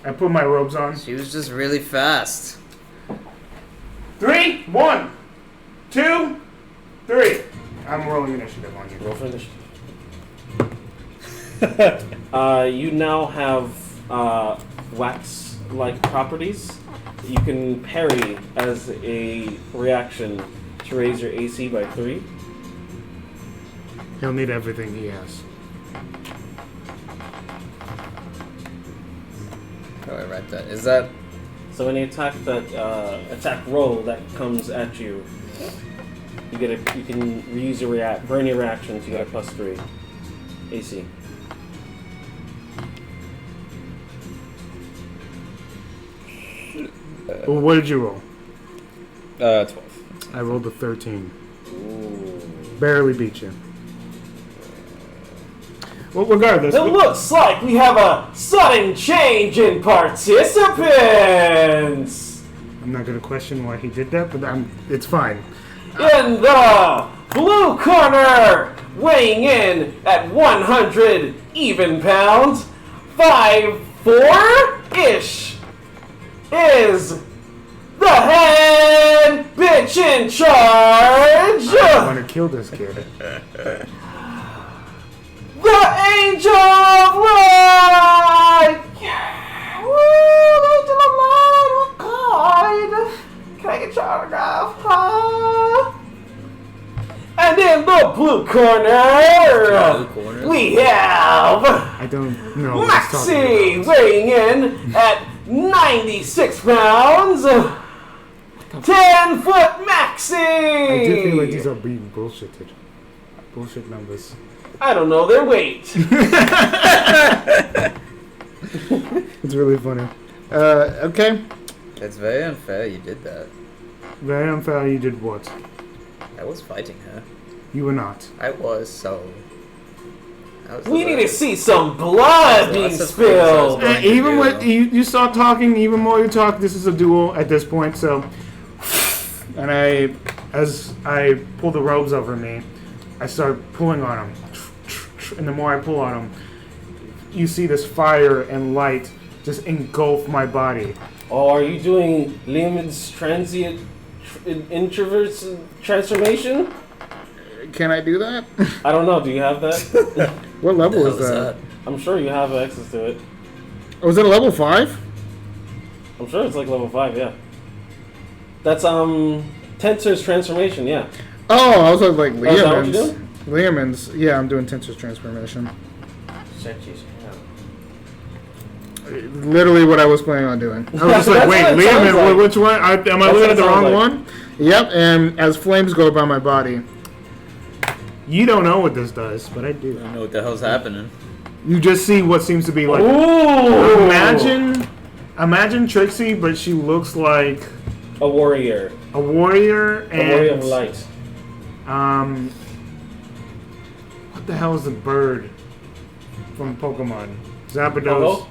I put my robes on. She was just really fast. 3, 1, 2, 3. I'm rolling initiative on you. Roll for initiative. You now have wax-like properties. You can parry as a reaction to raise your AC by 3. He'll need everything he has. How do I write that? Is that... So any attack attack roll that comes at you, you can reuse your burn your reactions. You get a +3 AC. Well, what did you roll? 12. I rolled a 13. Ooh. Barely beat you. Well, regardless. It looks like we have a sudden change in participants! I'm not going to question why he did that, but it's fine. In the blue corner, weighing in at 100 even pounds, 5'4"-ish, is the head bitch in charge! I want to kill this kid. The Angel of Light! Woo, the Angel of Light! Oh God! Can I get your autograph? Huh? And in the blue corner, we have I don't know what he's talking Maxie about. weighing in at 96 pounds. 10-foot Maxie! I do feel like these are being bullshitted. Bullshit numbers. I don't know their weight. It's really funny. Okay. It's very unfair you did that. Very unfair you did what? I was fighting her. You were not. I was so. We need to see some blood being spilled. Going to Even do. when you start talking, even more you talk, this is a duel at this point. So, and as I pull the robes over me, I start pulling on them, and the more I pull on them, you see this fire and light just engulf my body. Oh, are you doing Lehman's transient introverts transformation? Can I do that? I don't know. Do you have that? What level What is the hell that? I'm sure you have access to it. Oh, is it a level 5? I'm sure it's like level 5. Yeah. That's Tensor's transformation. Yeah. Oh, I was like Oh, is that what you're Liamon's. doing? Liamon's. Yeah, I'm doing Tensor's transformation. Literally what I was planning on doing. I was just like, That's wait, what it sounds Liamon, like. which one? Am I That's looking what at it the sounds wrong like. one? Yep, and as flames go by my body. You don't know what this does, but I I do. don't know what the hell's happening. You just see what seems to be like. Ooh! Imagine Trixie, but she looks like A warrior. a warrior A warrior of and light. what the hell is the bird from Pokemon? Zapdos. Hello?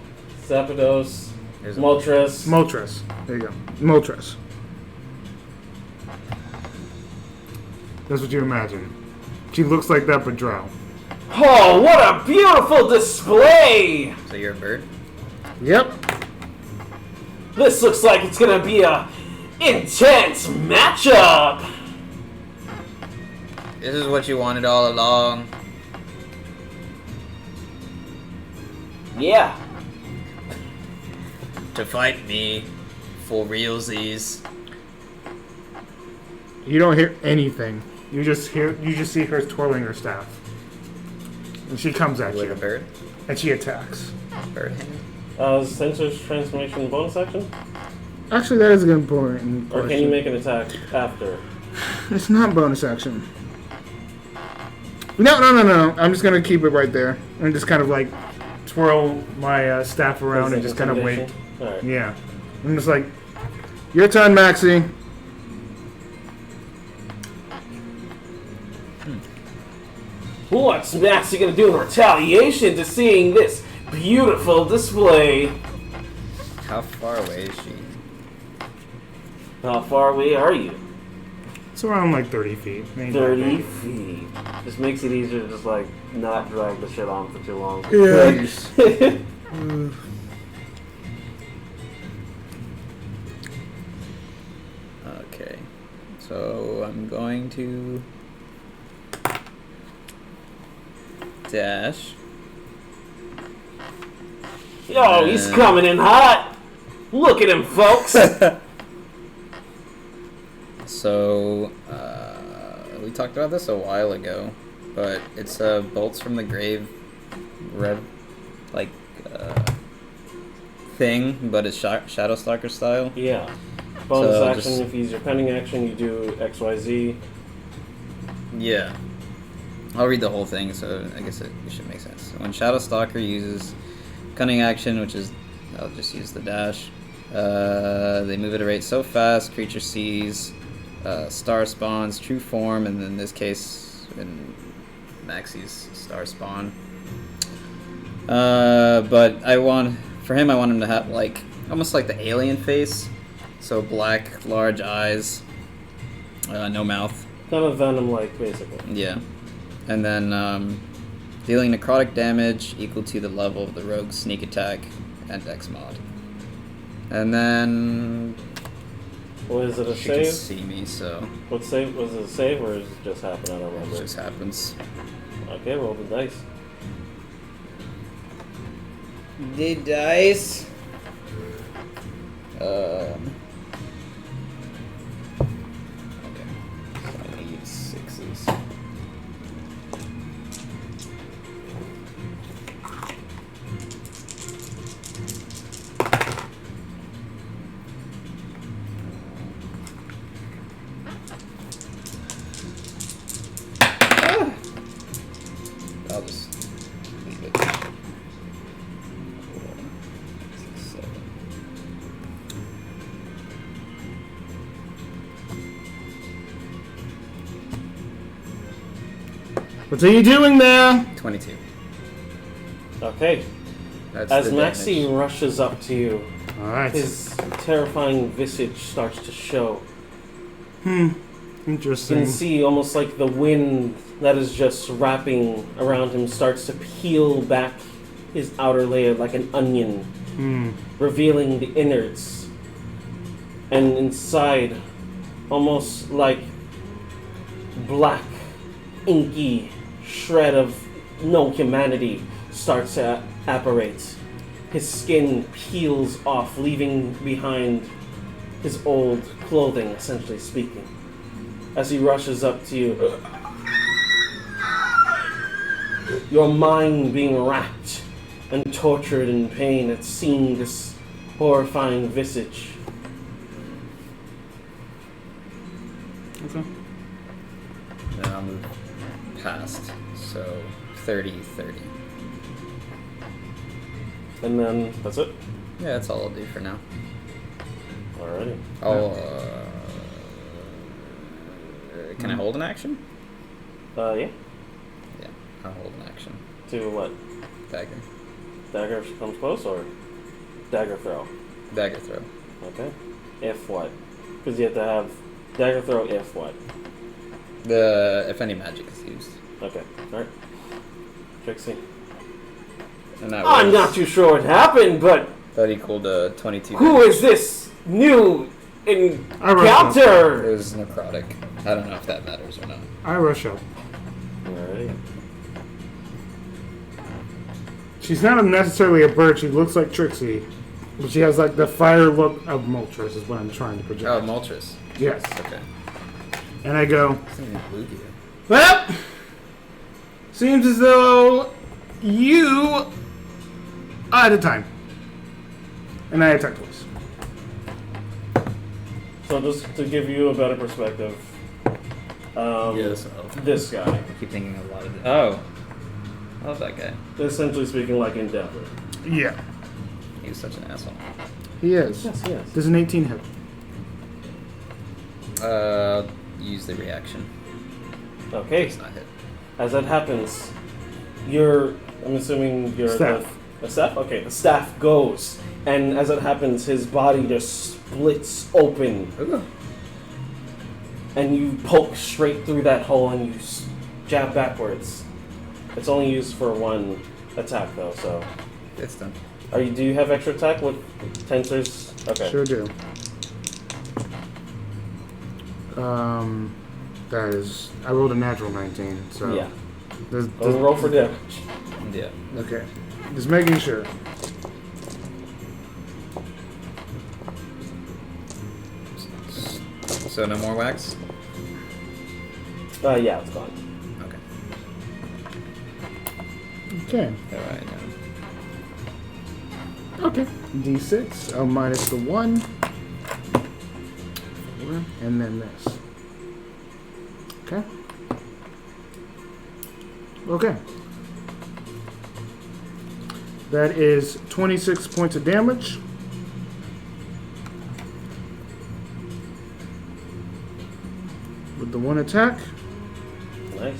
Zapdos. There's a- Moltres. Moltres. There you go. Moltres. That's what you imagine. She looks like that, but drow. Oh, what a beautiful display! So you're a bird? Yep. This looks like it's gonna be a intense matchup! This is what you wanted all along. Yeah. To fight me for realsies. You don't hear anything. You just see her twirling her staff. And she comes at Like you. a bird? And she attacks. Bird hand? Is Tensor's transformation bonus action? Actually, that is an important Or question. can you make an attack after? It's not bonus action. No. I'm just gonna keep it right there and just kind of like twirl my staff around and just kind of wait. Alright. Yeah. I'm just like, your turn, Maxie. What's Maxie gonna do in retaliation to seeing this beautiful display? How far away is she? How far away are you? It's around like 30 feet. Ain't that 30 big. feet. Just makes it easier to just like not drag the shit on for too long. Yeah. Okay. So I'm going to dash. Yo, he's coming in hot! Look at him, folks! So, we talked about this a while ago, but it's bolts from the grave thing, but it's Shadow Stalker style. Yeah. Bonus So action, just- if you use your pending action, you do XYZ. Yeah. I'll read the whole thing, so I guess it should make sense. When Shadow Stalker uses cunning action, which is, I'll just use the dash, they move at a rate so fast, creature sees, star spawns, true form, and in this case, in Maxie's star spawn. But I want him to have like, almost like the alien face. So black, large eyes, no mouth. Kind of Venom-like, basically. Yeah. And then dealing necrotic damage equal to the level of the rogue's sneak attack and dex mod. And then Was it a she can save? see me, so What save? Was it a save or does it just happen? I don't it remember. just happens. Okay, roll the dice. The dice. Okay. So I need 6s. I'll just leave it. 4, 6, 7. What are you doing there? 22. Okay. That's As the Maxie damage. rushes up to you, Alright. his terrifying visage starts to show. You Interesting. can see almost like the wind that is just wrapping around him starts to peel back his outer layer like an onion, revealing the innards. And inside, almost like black, inky shred of no humanity starts to apparate. His skin peels off, leaving behind his old clothing, essentially speaking. As he rushes up to you, your mind being racked and tortured in pain at seeing this horrifying visage. Okay. Then I'll move past. So 30, 30. And then that's it. Yeah, that's all I'll do for now. Alrighty. I'll. Can I hold an action? Yeah. Yeah, I'll hold an action. To what? Dagger. Dagger comes close or dagger throw? Dagger throw. Okay. If what? Because you have to have dagger throw if what? If any magic is used. Okay. Alright. Trixie. And that I'm was- not too sure what happened, but That equaled 22. who is this new I rush up. It encounter? was necrotic. I don't know if that matters or not. I rush up. Alrighty. She's not necessarily a bird. She looks like Trixie. But she has like the fire look of Moltres is what I'm trying to project. Oh, Moltres. Yes. Okay. And I go, It's not even blue here. well, seems as though you are out of time. And I attack twice. So just to give you a better perspective, this guy, I keep thinking a lot of it. Oh. I love that guy. essentially speaking, like Endeavor. Yeah. He was such an asshole. He is. Yes, yes. There's an 18 hit. Use the reaction. Okay. It's not hit. As that happens, I'm assuming you're Staff. the staff? Okay, the staff goes. And as it happens, his body just splits open. Ooh. And you poke straight through that hole and you jab backwards. It's only used for one attack though, so. It's done. Do you have extra attack with tensors? Okay. Sure do. That is, I rolled a natural 19, so. Yeah. There's, Go roll for damage. Yeah. okay. Just making sure. So no more wax? Yeah, it's gone. Okay. Okay. Alright, now. Okay. D6. I'll minus the 1. 4. And then this. Okay. Okay. That is 26 points of damage. With the one attack. Nice.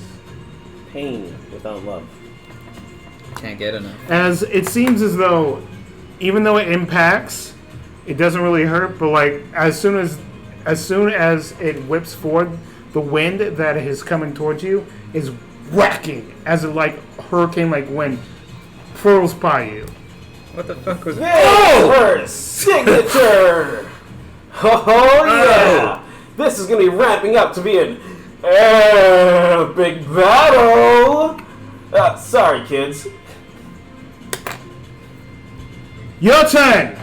Pain without love. Can't get enough. As it seems as though, even though it impacts, it doesn't really hurt. But like as soon as it whips forward, the wind that is coming towards you is whacking as it like hurricane-like wind furls by you. What the fuck was Her signature! Oh yeah! This is gonna be ramping up to be an big battle! Sorry, kids. Your turn.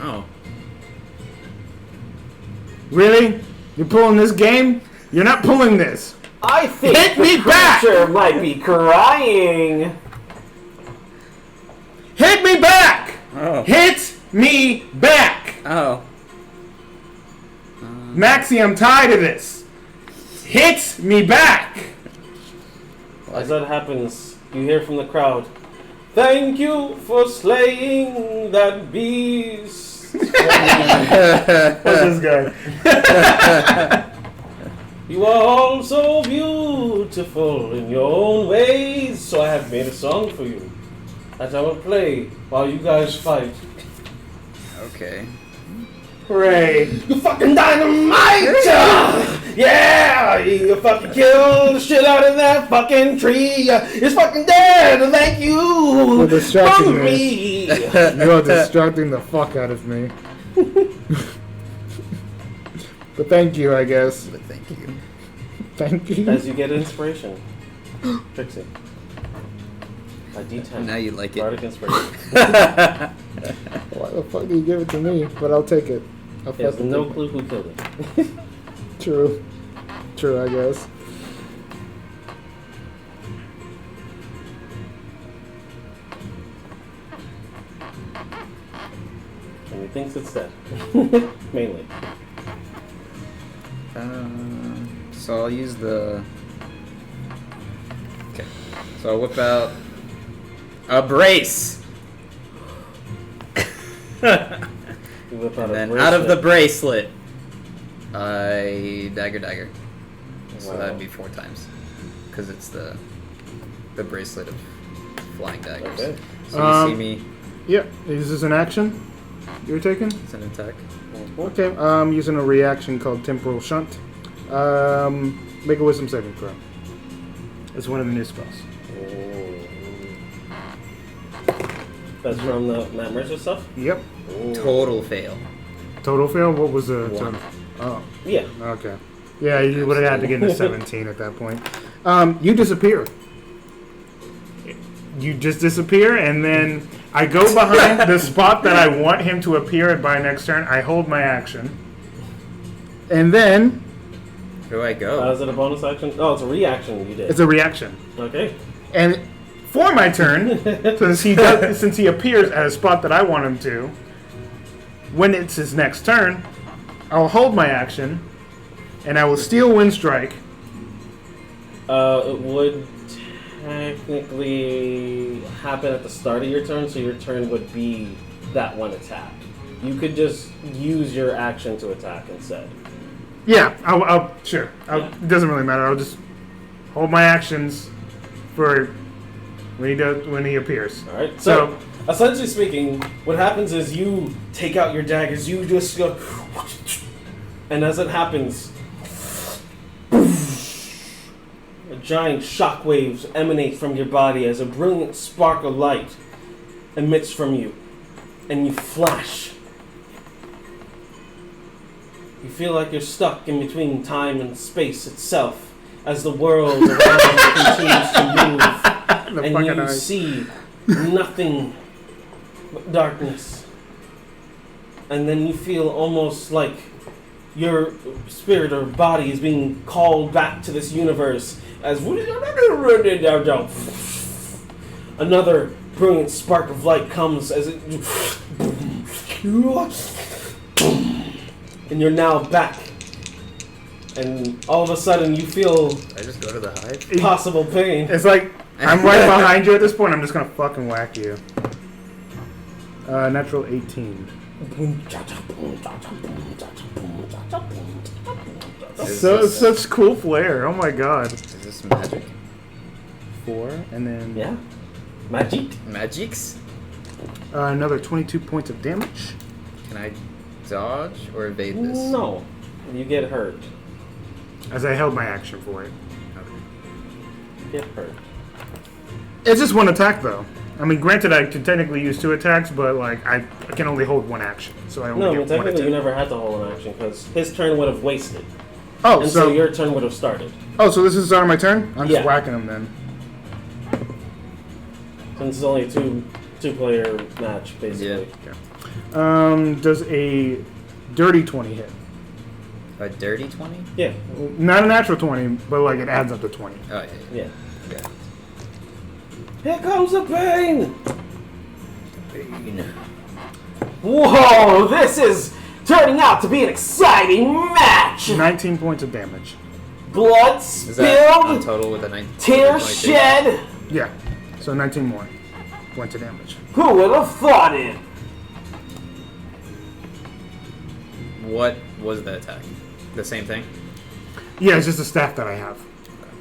Oh. Really? You're pulling this game? You're not pulling this. I think Hit the me back! creature might be crying. Hit me back! Oh. Hit me back! Oh. Maxie, I'm tired of this. Hit me back! As that happens, you hear from the crowd, "Thank you for slaying that beast." What's this guy? You are all so beautiful in your own ways, so I have made a song for you that I will play while you guys fight. Okay. Hooray! You fucking dynamite! Yeah! You fucking killed the shit out of that fucking tree! It's fucking dead! Thank you! You're distracting me. me! You're distracting the fuck out of me. But thank you, I guess. But thank you. Thank you. As you get inspiration. Trixie. A D10. Now you like it. Bardic inspiration. Why the fuck do you give it to me? But I'll take it. I'll He has fucking no take clue who killed it. it. True. True, I guess. And he thinks it's dead. Mainly. So I'll use the... Okay. So I'll whip out a brace! You whip out And a then bracelet. out of the bracelet, I dagger. So Wow. that'd be 4 times. Because it's the bracelet of flying daggers. Okay. So you see me, Yep. Is this an action you're taking? it's an attack. Okay. I'm using a reaction called Temporal Shunt. Make a wisdom saving throw. It's one of the new spells. That's from the Matt Mercer stuff? Yep. Ooh. Total fail. Total fail? What was the 1. total? Oh, Yeah. okay. Yeah, you would have had to get into 17 at that point. You disappear. You just disappear, and then I go behind the spot that I want him to appear at by next turn. I hold my action. And then Where do I go? Is it a bonus action? Oh, it's a reaction you did. it's a reaction. Okay. And for my turn, since he appears at a spot that I want him to, when it's his next turn, I'll hold my action, and I will steal Wind Strike. It would technically happen at the start of your turn, so your turn would be that one attack. You could just use your action to attack instead. Yeah, I'll sure. Yeah. It doesn't really matter. I'll just hold my actions for when he appears. All right. So, essentially speaking, what happens is you take out your daggers. You just go, and as it happens, giant shockwaves emanate from your body as a brilliant spark of light emits from you, and you flash. You feel like you're stuck in between time and space itself as the world around you continues to move, and you see nothing but darkness. And then you feel almost like your spirit or body is being called back to this universe as another brilliant spark of light comes as it, and you're now back. And all of a sudden you feel I just go to the hive? possible pain. It's like I'm right behind you at this point. I'm just gonna fucking whack you. Natural 18. So such cool flair. Oh my god. Is this magic? 4 and then Yeah. Magic. Magics? Another 22 points of damage. Can I dodge or evade this? No. You get hurt. As I held my action for it. Get hurt. It's just one attack though. I mean, granted, I could technically use 2 attacks, but like I can only hold 1 action, so I only No, get but 1 technically you attack. never had to hold an action because his turn would have wasted. Oh, And so so your turn would have started. so this is starting my turn. I'm Yeah. just whacking him then. Since it's only a two-player match, basically. Does a dirty 20 hit? A dirty 20? Yeah. Not a natural 20, but like it adds up to 20. Oh, yeah. Yeah. Here comes the pain! Whoa, this is turning out to be an exciting match! 19 points of damage. Blood Is that on spilled, total with a 19? tears shed. Yeah, so 19 more points of damage. Who would have thought it? What was the attack? The same thing? Yeah, it's just a staff that I have.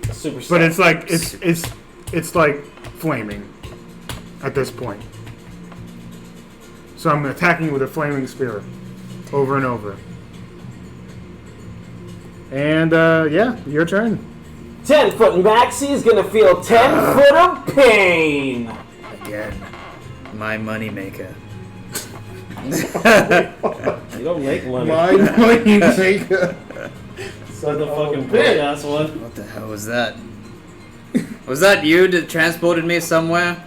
A super But staff. it's like it's like flaming at this point. So I'm attacking with a flaming spear over and over. And yeah, your turn. 10-foot Maxie is gonna feel 10 foot of pain. Again, my moneymaker. You don't make money. Moneymaker. So the fucking bitch ass one. What the hell was that? Was that you that transported me somewhere?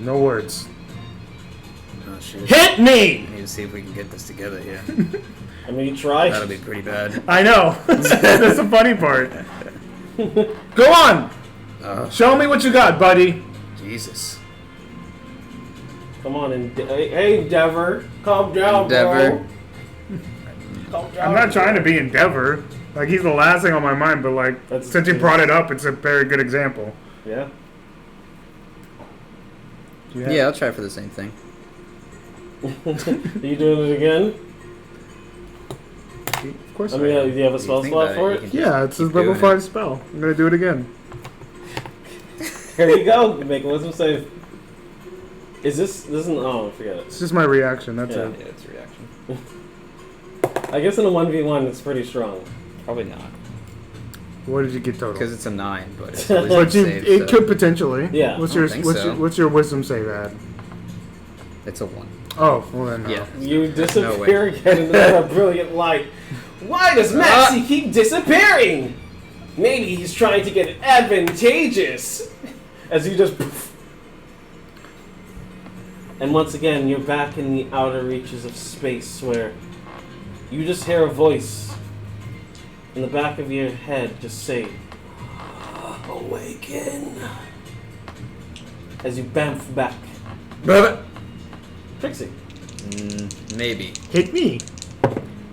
No words. Oh shit. Hit me! I need to see if we can get this together here. I mean, you try. That'll be pretty bad. I know. That's the funny part. Go on. Show me what you got, buddy. Jesus. Come on, hey, Endeavor. Calm down, Endeavor. bro. Calm down. I'm not trying to be Endeavor. Like, he's the last thing on my mind, but like, since you brought it up, it's a very good example. Yeah. Yeah, I'll try for the same thing. Are you doing it again? Of course I mean, do you have a spell think slot about for it, it? you can Yeah, it's a keep level doing 5 it. spell. I'm gonna do it again. Here you go. Make a wisdom save. Is this isn't? Oh, forget it. It's just my reaction, that's Yeah. it. Yeah, it's a reaction. I guess in a 1v1, it's pretty strong. Probably not. What did you get total? Because it's a 9, but it's a wisdom But you, save, it so could potentially. Yeah. What's I don't your think what's so. your what's your wisdom save at? it's a 1. Oh, well then no. Yeah. You no disappear way. again into that brilliant light. Why does Maxie keep disappearing? Maybe he's trying to get advantageous. As you just. And once again, you're back in the outer reaches of space where you just hear a voice in the back of your head just say, "Awaken." As you bamf back. Trixie. Maybe. Hit me.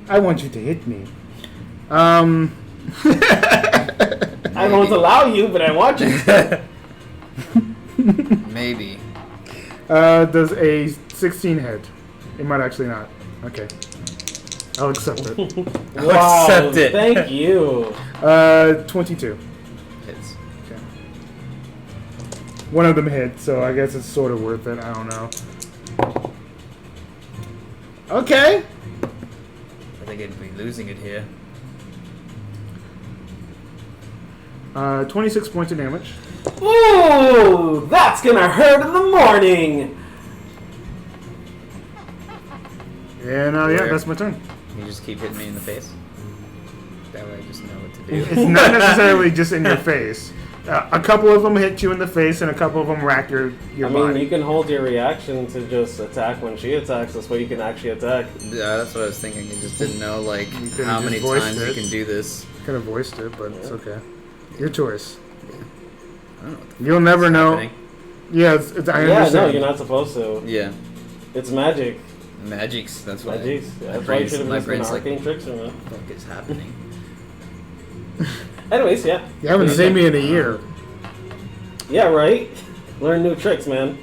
I want you to hit me. I won't allow you, but I want you to. Maybe. Does a 16 hit? It might actually not. Okay. I'll accept it. Wow, accept it. Thank you. 22. Hits. Okay. One of them hit, so I guess it's sort of worth it. I don't know. Okay. I think I'd be losing it here. 26 points of damage. Ooh, that's gonna hurt in the morning. And yeah, Where? that's my turn. You just keep hitting me in the face. That way I just know what to do. It's not necessarily just in your face. A couple of them hit you in the face, and a couple of them rack your I mean, body. you can hold your reaction to just attack when she attacks. This way you can actually attack. Yeah, that's what I was thinking. I just didn't know like could've how just many voiced times it. you can do this. Could have voiced it, but it's Yeah. okay. Your choice. I don't know what the You'll never know. happening. Yeah, I Yeah, no, understand. you're not supposed to. Yeah. It's magic. Magics, that's why. Magics. Yeah, my that's why you brain's, should have my just been brain's like, arcane tricks, man. what the fuck is happening? Anyways, yeah. You haven't seen me in a year. Yeah, right? Learn new tricks, man.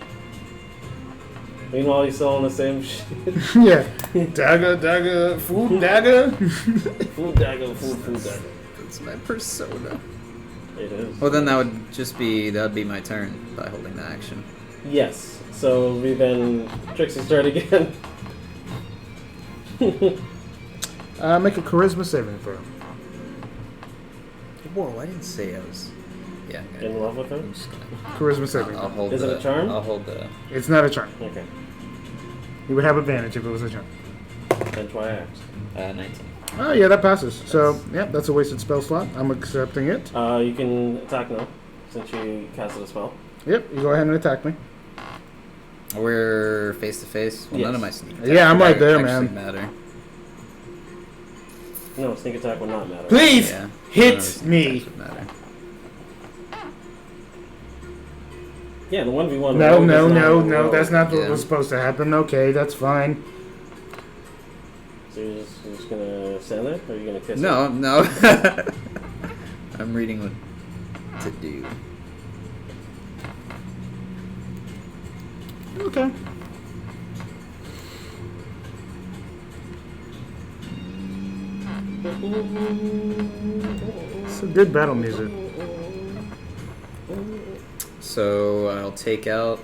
Meanwhile, you're still on the same shit. Yeah. Dagger, food dagger. Food dagger, food dagger. It's my persona. It is. Well, then that would be my turn by holding the action. Yes. So we then Trixie's turn again. Make a charisma saving throw. Whoa, I didn't say I was. Yeah, I'm gonna In do love it. with her? I'm just gonna. Charisma saving I'll throw. hold Is it the. a charm? I'll hold the. It's not a charm. Okay. You would have advantage if it was a charm. That's why I asked. 19. Oh yeah, that passes. So yeah, that's a wasted spell slot. I'm accepting it. You can attack now, since you casted a spell. Yep, you go ahead and attack me. We're face to face. Well, Yes. none of my sneak attacks Yeah, I'm right would there, actually man. Matter. No, sneak attack will not matter. Please Yeah. hit None of the sneak me. attacks would matter. Yeah, the 1v1. No, roll no, is no, a no. roll. That's not what Yeah. was supposed to happen. Okay, that's fine. So you're just gonna stand there, or are you gonna kiss her? No, no. I'm reading what to do. Okay. It's a good battle music. So I'll take out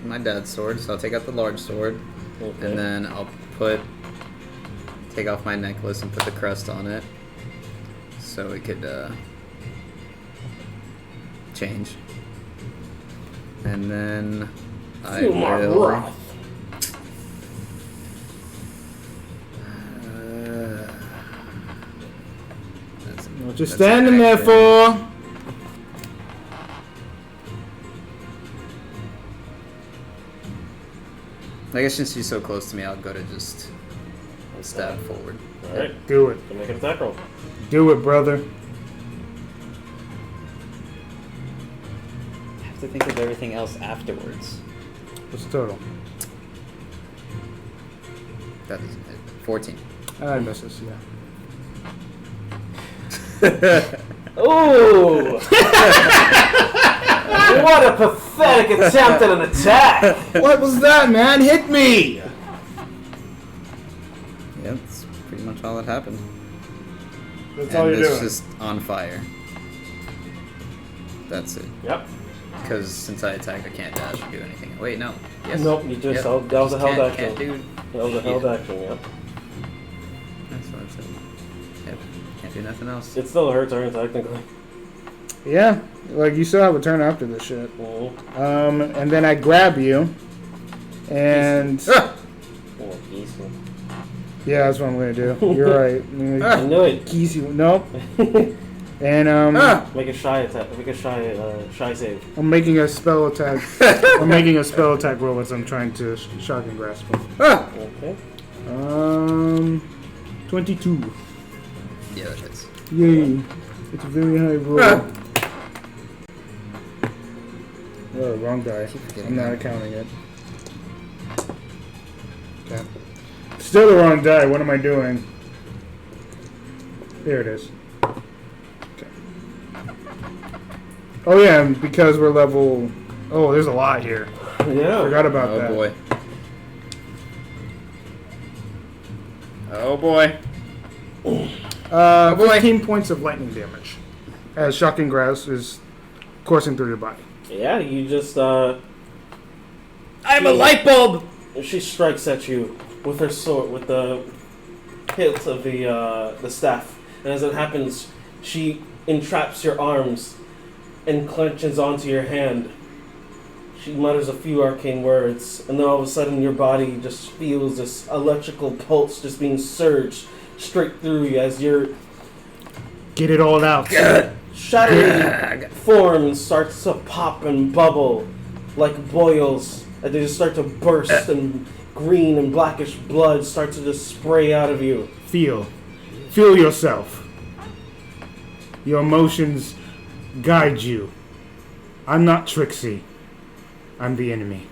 my dad's sword. So I'll take out the large sword, Okay. and then I'll take off my necklace and put the crest on it, so it could change. And then I Feel my will. wrath. What you That's standing an there action. for? I guess since she's so close to me, I'll go to just stab forward. Alright. Do it. So make an attack roll. Do it, brother. I have to think of everything else afterwards. What's the total? That doesn't hit. 14. I misses, yeah. Ooh! What a pathetic attempt at an attack! What was that, man? Hit me! Yeah, that's pretty much all that happened. That's And all you're it's doing. just on fire. That's it. Yep. Because since I attacked, I can't dash or do anything. Wait, no. Yes. Nope, you just Yep. held, that was a held Can't- action. Can't do. That was a held Yeah. action, yep. That's what I said. Yep. Can't do nothing else. It still hurts turn technically. Yeah, like you still have a turn after this shit. Mm-hmm. And then I grab you, and Ah! Oh, easy. yeah, that's what I'm gonna do. You're right. I'm I gonna knew it. keys you. Nope. And Ah! Make a shy attack. Make a shy save. I'm making a spell attack. I'm making a spell attack roll as I'm trying to shock and grasp him. Ah! Okay. 22. Yeah, that hits. Yay! It's a very high roll. Ah! Oh, wrong die. forgetting I'm not that. counting it. Okay. Still the wrong die. What am I doing? There it is. Okay. Oh yeah, and because we're level. Oh, there's a lot here. Yeah. Forgot about Oh that. boy. Oh boy. boy. 15 points of lightning damage. As shocking grass is coursing through your body. Yeah, you just I'm a light bulb! she strikes at you with her sword, with the hilt of the staff, and as it happens, she entraps your arms and clenches onto your hand. She mutters a few arcane words, and then all of a sudden your body just feels this electrical pulse just being surged straight through you as your Get it all out. shattered form starts to pop and bubble like boils, and they just start to burst, and green and blackish blood starts to just spray out of you. Feel. Feel yourself. Your emotions guide you. I'm not Trixie. I'm the enemy.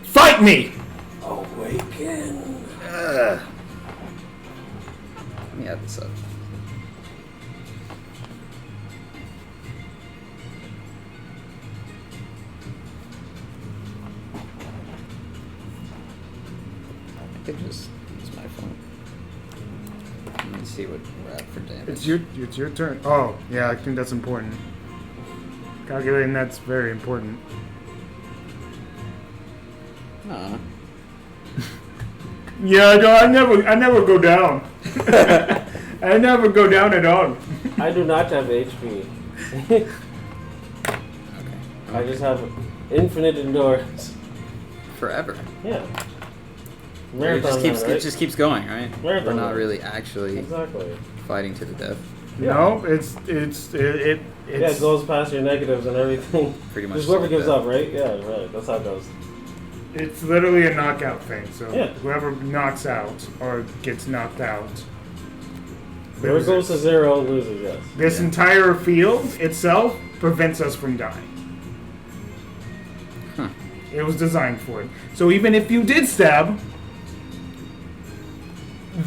Fight me! Awaken. Let me add this up. I could just use my phone. Let me see what we're at for damage. It's your turn. Oh, yeah, I think that's important. Calculating that's very important. Aw. Yeah, no, I never go down. I never go down at all. I do not have HP. Okay. I just have infinite endurance. Forever. Yeah. It Marathon just keeps man, right? it just keeps going, right? Marathon We're not man. really actually Exactly. fighting to the death. No, it's Yeah, it goes past your negatives and everything. Pretty much. Just whoever like gives that. up, right? Yeah, right. That's how it goes. it's literally a knockout thing. So Yeah. whoever knocks out or gets knocked out. Whoever goes to loses. zero loses, yes. This Yeah. entire field itself prevents us from dying. Huh. It was designed for it. So even if you did stab,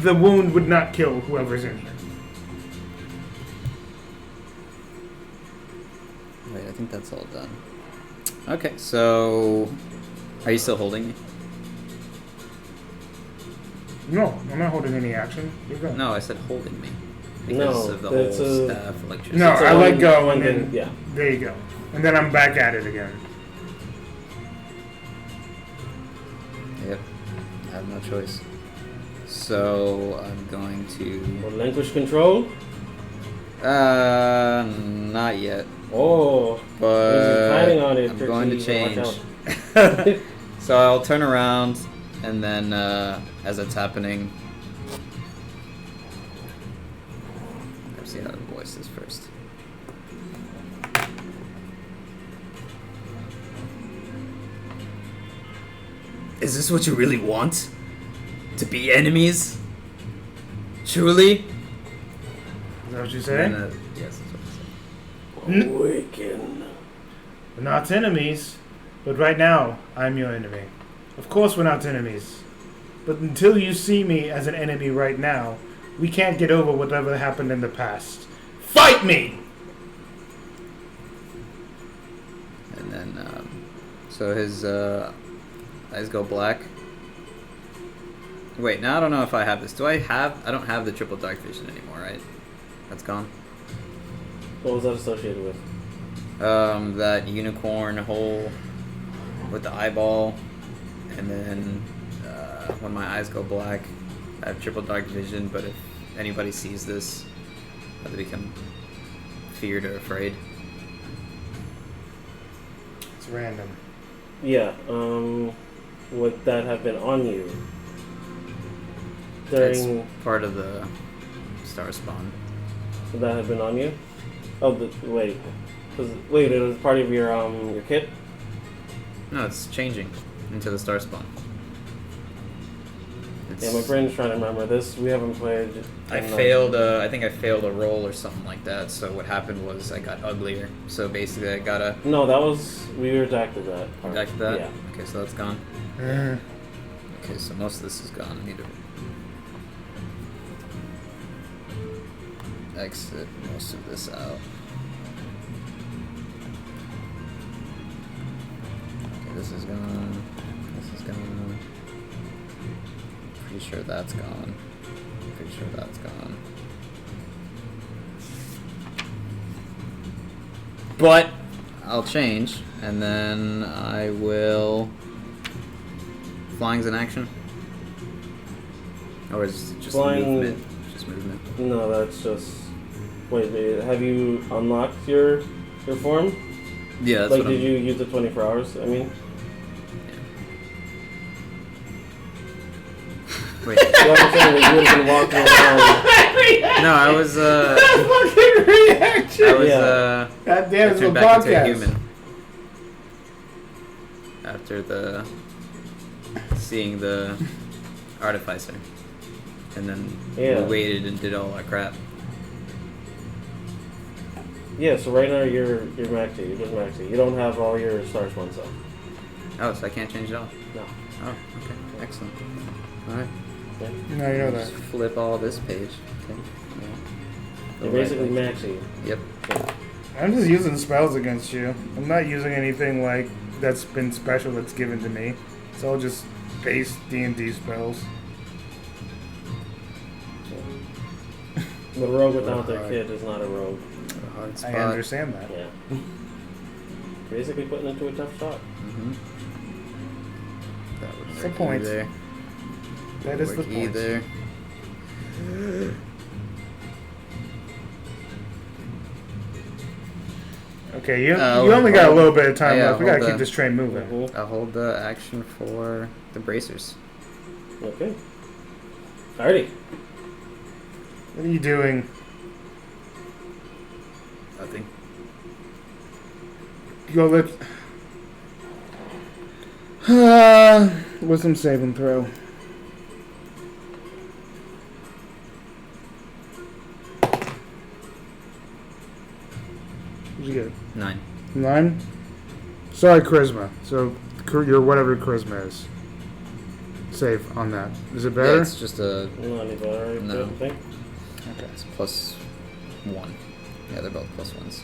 the wound would not kill whoever's in here. Wait, I think that's all done. Okay, so are you still holding me? No, I'm not holding any action. You're good. No, I said holding me. No, Because of the that's whole a- staff electricity. No, It's a I let one- go one and then thing, yeah. there you go. And then I'm back at it again. Yep. I have no choice. So I'm going to. Relinquish control. Not yet. Oh, But He's planning on it, I'm going to Trixie, change. watch So I'll turn around, and then as it's happening, let's see how the voice is first. Is this what you really want? To be enemies? Truly? Is that what you say? And then, yes, that's what I said. awaken. We're not enemies, but right now, I'm your enemy. Of course we're not enemies. But until you see me as an enemy right now, we can't get over whatever happened in the past. Fight me! And then, so his eyes go black. Wait, now I don't know if I have this. I don't have the triple dark vision anymore, right? That's gone. What was that associated with? That unicorn hole with the eyeball, and then when my eyes go black, I have triple dark vision. But if anybody sees this, they become feared or afraid. It's random. Yeah. Would that have been on you It's during? part of the star spawn. Would that have been on you? Oh, wait. Wait, it was part of your kit. No, it's changing into the star spawn. Yeah, my brain's trying to remember this. We haven't played. I in, failed. I think I failed a roll or something like that. So what happened was I got uglier. So basically, I got a. No, that was we redacted that. part. Back to that. Yeah. Okay, so that's gone. Mm. Okay, so most of this is gone. I need to exit most of this out. Okay, this is gone. This is gone. Pretty sure that's gone. Pretty sure that's gone. But I'll change, and then I will. Flying's in action? Or is it just Flying- movement? Just movement. No, that's just. Wait, have you unlocked your form? Yeah, that's Like, what did I'm... you use the 24 hours? I mean, Wait. you know what I'm saying? Like, you would have been walking around. No, I was, Fucking reaction! I was, Yeah. God damn, I it's a turned back into a podcast. human. After the... seeing the artificer. And then Yeah. we waited and did all that crap. Yeah, so right now you're Maxie. You're just Maxie. You don't have all your stars one stuff. Oh, so I can't change it all? No. Oh, okay. Excellent. Alright. Yeah. No, you know that. Just flip all this page. Okay. Yeah. Go You're right basically back. Maxie. Yep. I'm just using spells against you. I'm not using anything like that's been special that's given to me. It's all just base D&D spells. The rogue without their kit is not a rogue. A hard spot. I understand that. Yeah. Basically putting into a tough spot. Mm-hmm. That would That's the work point. either. That is the Work point. either. Okay, you I'll only got a hold- little bit of time yeah, left. We gotta hold keep this train moving. Mhm. I'll hold the action for the bracers. Okay. Alrighty. What are you doing? Nothing. Go let. Wisdom saving throw. What'd you get? 9. 9? Sorry, charisma. So, your whatever charisma is. Save on that. Is it better? Yeah, it's just a Not any better, I No. don't think. Okay. it's plus 1. Yeah, they're both plus 1s.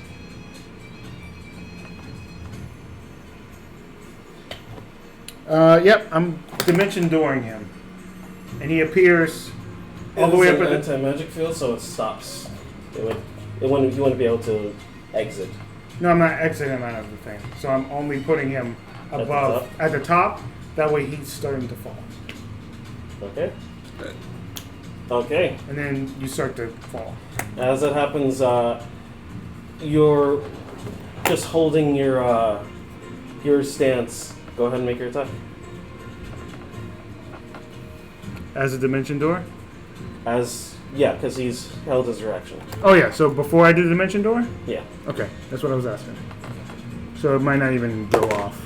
Yep, I'm dimension dooring him. and he appears all the way up at at the. anti-magic field, so it stops. You wouldn't be able to exit. No, I'm not exiting him out of the thing. So I'm only putting him the above, at the top. That way he's starting to fall. Okay. Okay. And then you start to fall. As that happens, you're just holding your stance. Go ahead and make your attack. As a dimension door? Yeah, because he's held his reaction. Oh yeah, so before I do the dimension door? Yeah. Okay, that's what I was asking. So it might not even go off.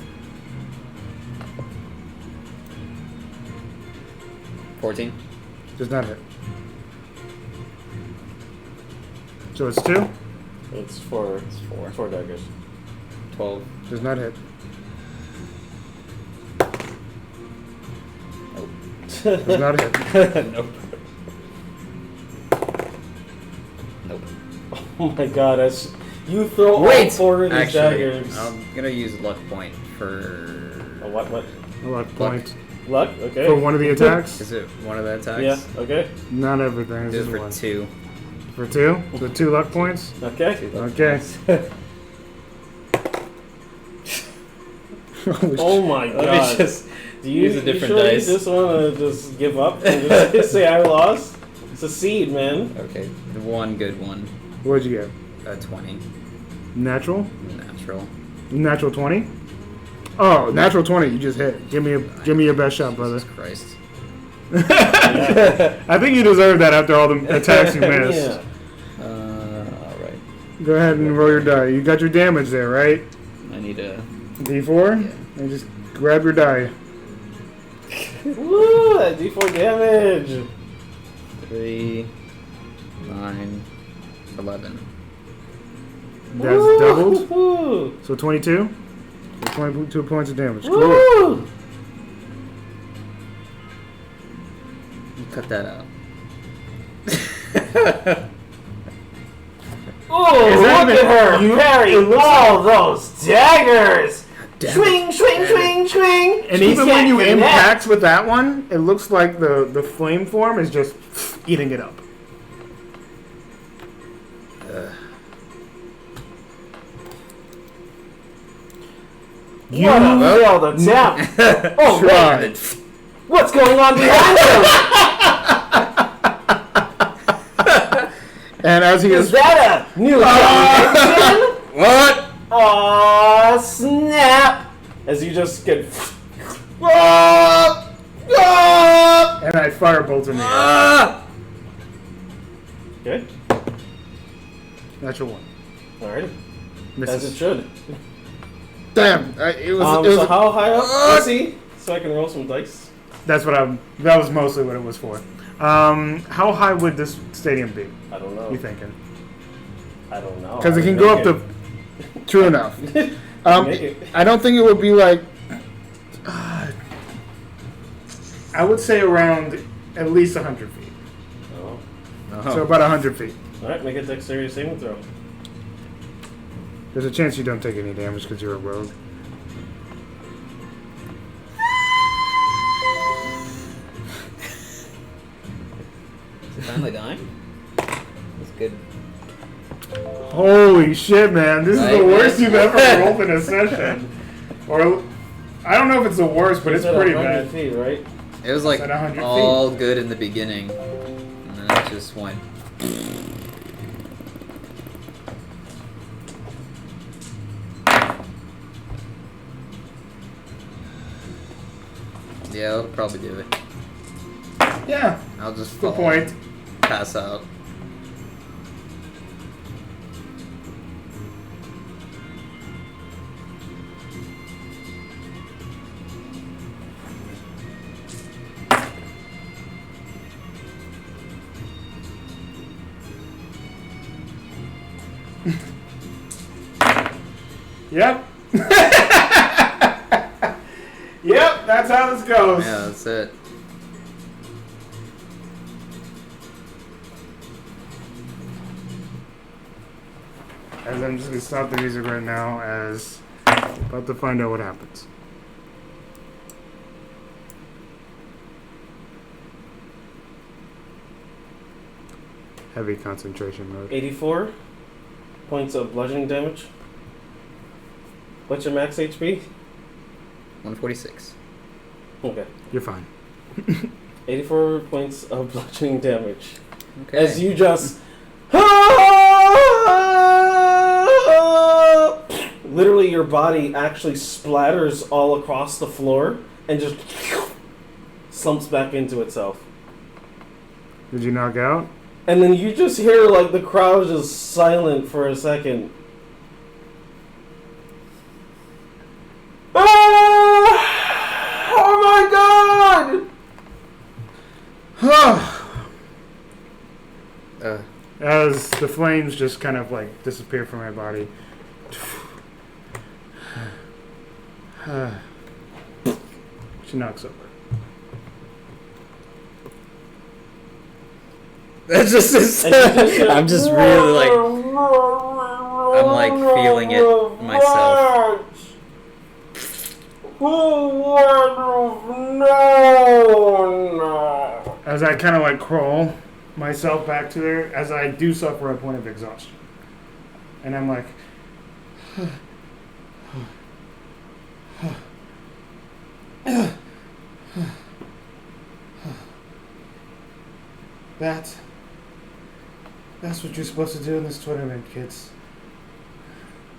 14. Does not hit. So it's 2? It's four. It's 4. 4 daggers. 12. Does not hit. Nope. Does not hit. Nope. Nope. Oh my god, as you throw all 4 of these Actually, daggers. I'm gonna use luck point for. A what? A luck point. Luck? Okay. For one of the attacks? Is it one of the attacks? Yeah, okay. Not everything. It This is is for one. 2. For 2? So 2 luck points? Okay. 2 luck Okay. points. Oh my god. Let me just Do you use a different you dice. just want to just give up and just say I lost? It's a seed, man. Okay, the one good one. What'd you get? 20. Natural? Natural. Natural 20? Oh, natural 20. You just hit. Give me your best shot, brother. Jesus Christ. I think you deserve that after all the attacks you missed. Yeah. Alright. Go ahead and roll your die. You got your damage there, right? I need a. D4? Yeah. And just grab your die. Woo! That D4 damage. 3, 9, 11. That's doubled. Woo! So 22? So 22 points of damage. Cool. Woo! You cut that out. Oh, Is look that at even- her you- parry it looks all those daggers! Damn Swing, swing, swing, swing! And She even when can't you connect. impact with that one, it looks like the flame form is just eating it up. You What a failed attempt! Oh, tried. man! What's going on behind him? And as he Is is that a new animation? What? Aw, snap! As you just get. and I firebolt in the air. Ah! Okay. Natural 1. Alright. As Misses. it should. Damn. It was. So how high up is he? So I can roll some dice. That's what I'm. That was mostly what it was for. How high would this stadium be? I don't know. You thinking? I don't know. Because it I can would go up make to. True enough. Make it. I don't think it would be like. I would say around at least 100 feet. Oh. Oh. So about 100 feet. Alright, make a dexterity saving throw. There's a chance you don't take any damage because you're a rogue. Is it finally dying? That's good. Holy shit, man! This is the Right, worst man. you've ever rolled in a session. Or I don't know if it's the worst, but it's at pretty 100 bad. feet, right? It was like at 100 feet. all good in the beginning, and then it just went. Yeah, I'll probably do it. Yeah, I'll just good fall, point. pass out. Yep. Yep, that's how this goes. Yeah, that's it. As I'm just gonna stop the music right now, as about to find out what happens. heavy concentration mode. 84 points of bludgeoning damage. What's your max HP? 146. Okay. You're fine. 84 points of bludgeoning damage. Okay. As you just... Literally, your body actually splatters all across the floor and just slumps back into itself. Did you knock out? And then you just hear, like, the crowd just silent for a second. Ah! Oh my god! As the flames just kind of like disappear from my body. She knocks over. That's just. I'm just really like. I'm like feeling it myself. As I kind of like crawl myself back to her, as I do suffer a point of exhaustion. And I'm like, that's what you're supposed to do in this tournament, kids.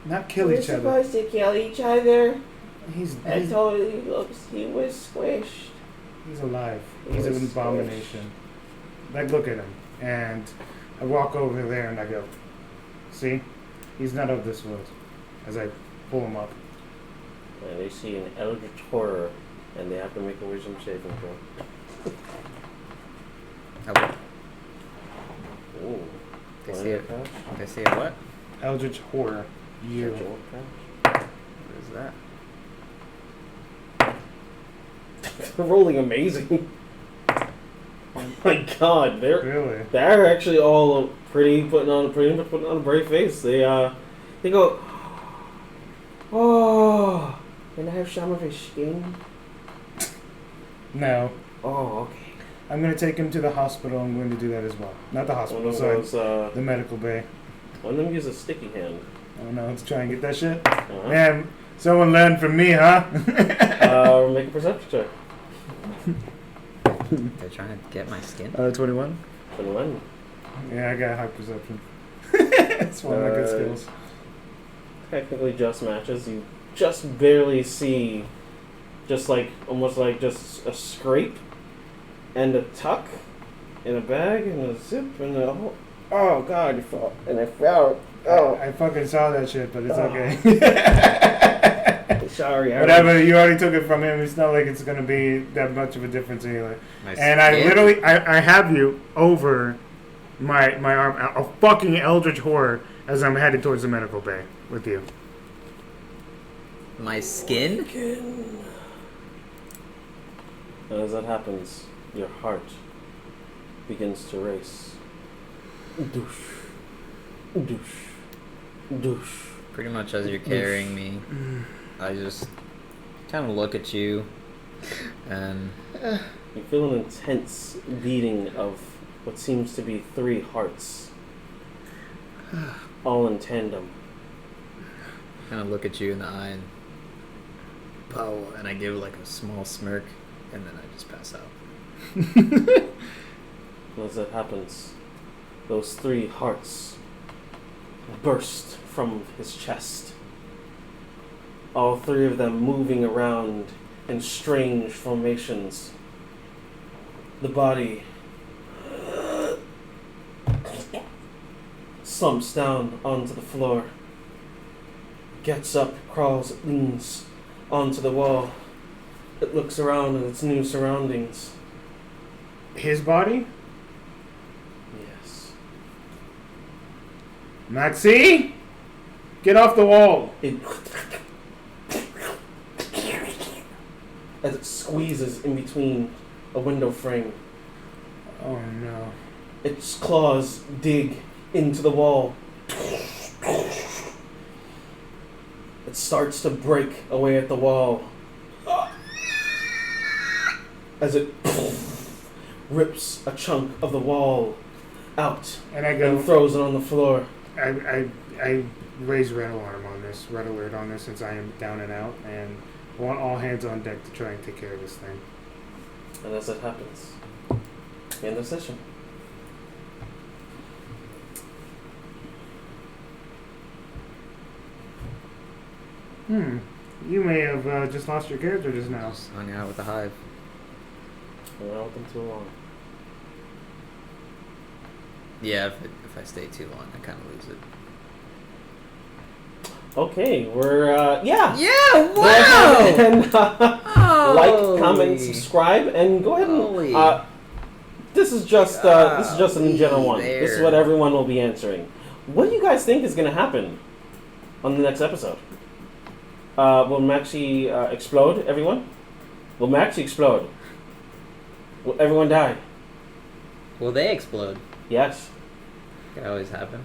Not kill each other. We're supposed to kill each other. He's I totally looks. He was squished. He's alive. He He's an was abomination. Like, look at him. And I walk over there and I go, see? He's not of this world. As I pull him up. And they see an eldritch horror, and they have to make a wisdom saving throw. Ooh. They see it. They see a what? Eldritch horror. You. What is that? They're rolling amazing. Oh my god, Really? they're actually all pretty much putting on a brave face. They go, oh, can I have some of his skin? No. Oh, okay. I'm going to take him to the hospital. I'm going to do that as well. Not the hospital, One of sorry. those, The medical bay. one of them uses a sticky hand. Oh no, let's try and get that shit. Uh-huh. Man, someone learned from me, huh? Make a perception check. They're trying to get my skin. 21? 21. Yeah, I got high perception. It's one of my good skills. Technically just matches. You just barely see, just like, almost like just a scrape and a tuck in a bag and a zip and a whole, oh god, you fell. And I fell. Oh. I fucking saw that shit, but it's okay. Sorry. Whatever, you already took it from him. It's not like it's going to be that much of a difference anyway. My And I skin? literally, I have you over my arm, a fucking eldritch horror, as I'm headed towards the medical bay with you. My skin? And as that happens, your heart begins to race. Doosh. Doosh. Doosh. Pretty much as you're carrying me, I just kind of look at you and You feel an intense beating of what seems to be 3 hearts, all in tandem. kind of look at you in the eye and pow, and I give like a small smirk, and then I just pass out. As that happens, those 3 hearts burst from his chest. All 3 of them moving around in strange formations. The body slumps down onto the floor, gets up, crawls, leans onto the wall. It looks around at its new surroundings. His body? Yes. Maxie? Get off the wall! It as it squeezes in between a window frame. Oh no. Its claws dig into the wall. It starts to break away at the wall as it rips a chunk of the wall out, And I go. and throws it on the floor. I raise red alarm on this, red alert on this, since I am down and out, and I want all hands on deck to try and take care of this thing. And as it happens, end the session. You may have just lost your character just now. Just hung out with the hive. Hung out with them too long. Yeah, if I stay too long, I kind of lose it. Okay, we're yeah. Yeah, Go ahead and like, Holy. comment, subscribe, and go ahead Holy. and this is just an general one. There. This is what everyone will be answering. What do you guys think is going to happen on the next episode? Will Maxie explode? Everyone? Will Maxie explode? Will everyone die? Will they explode? Yes. Could always happen.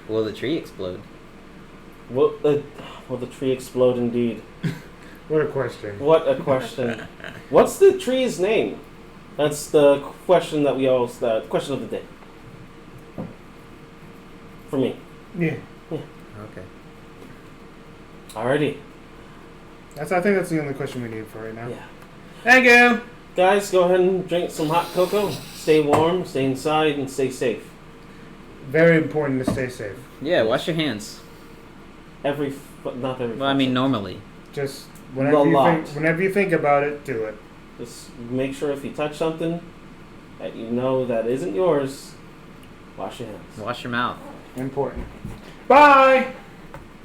Will the tree explode? Will the tree explode indeed? What a question. What a question. What's the tree's name? That's the question that we always, the question of the day. For me. Yeah. Okay. Alrighty. I think that's the only question we need for right now. Yeah. Thank you. Guys, go ahead and drink some hot cocoa. Stay warm, stay inside, and stay safe. Very important to stay safe. Yeah, wash your hands. Not every. Well, I mean, normally. Just A whenever you think about it, do it. Just make sure if you touch something that you know that isn't yours, wash your hands. Wash your mouth. Important. Bye.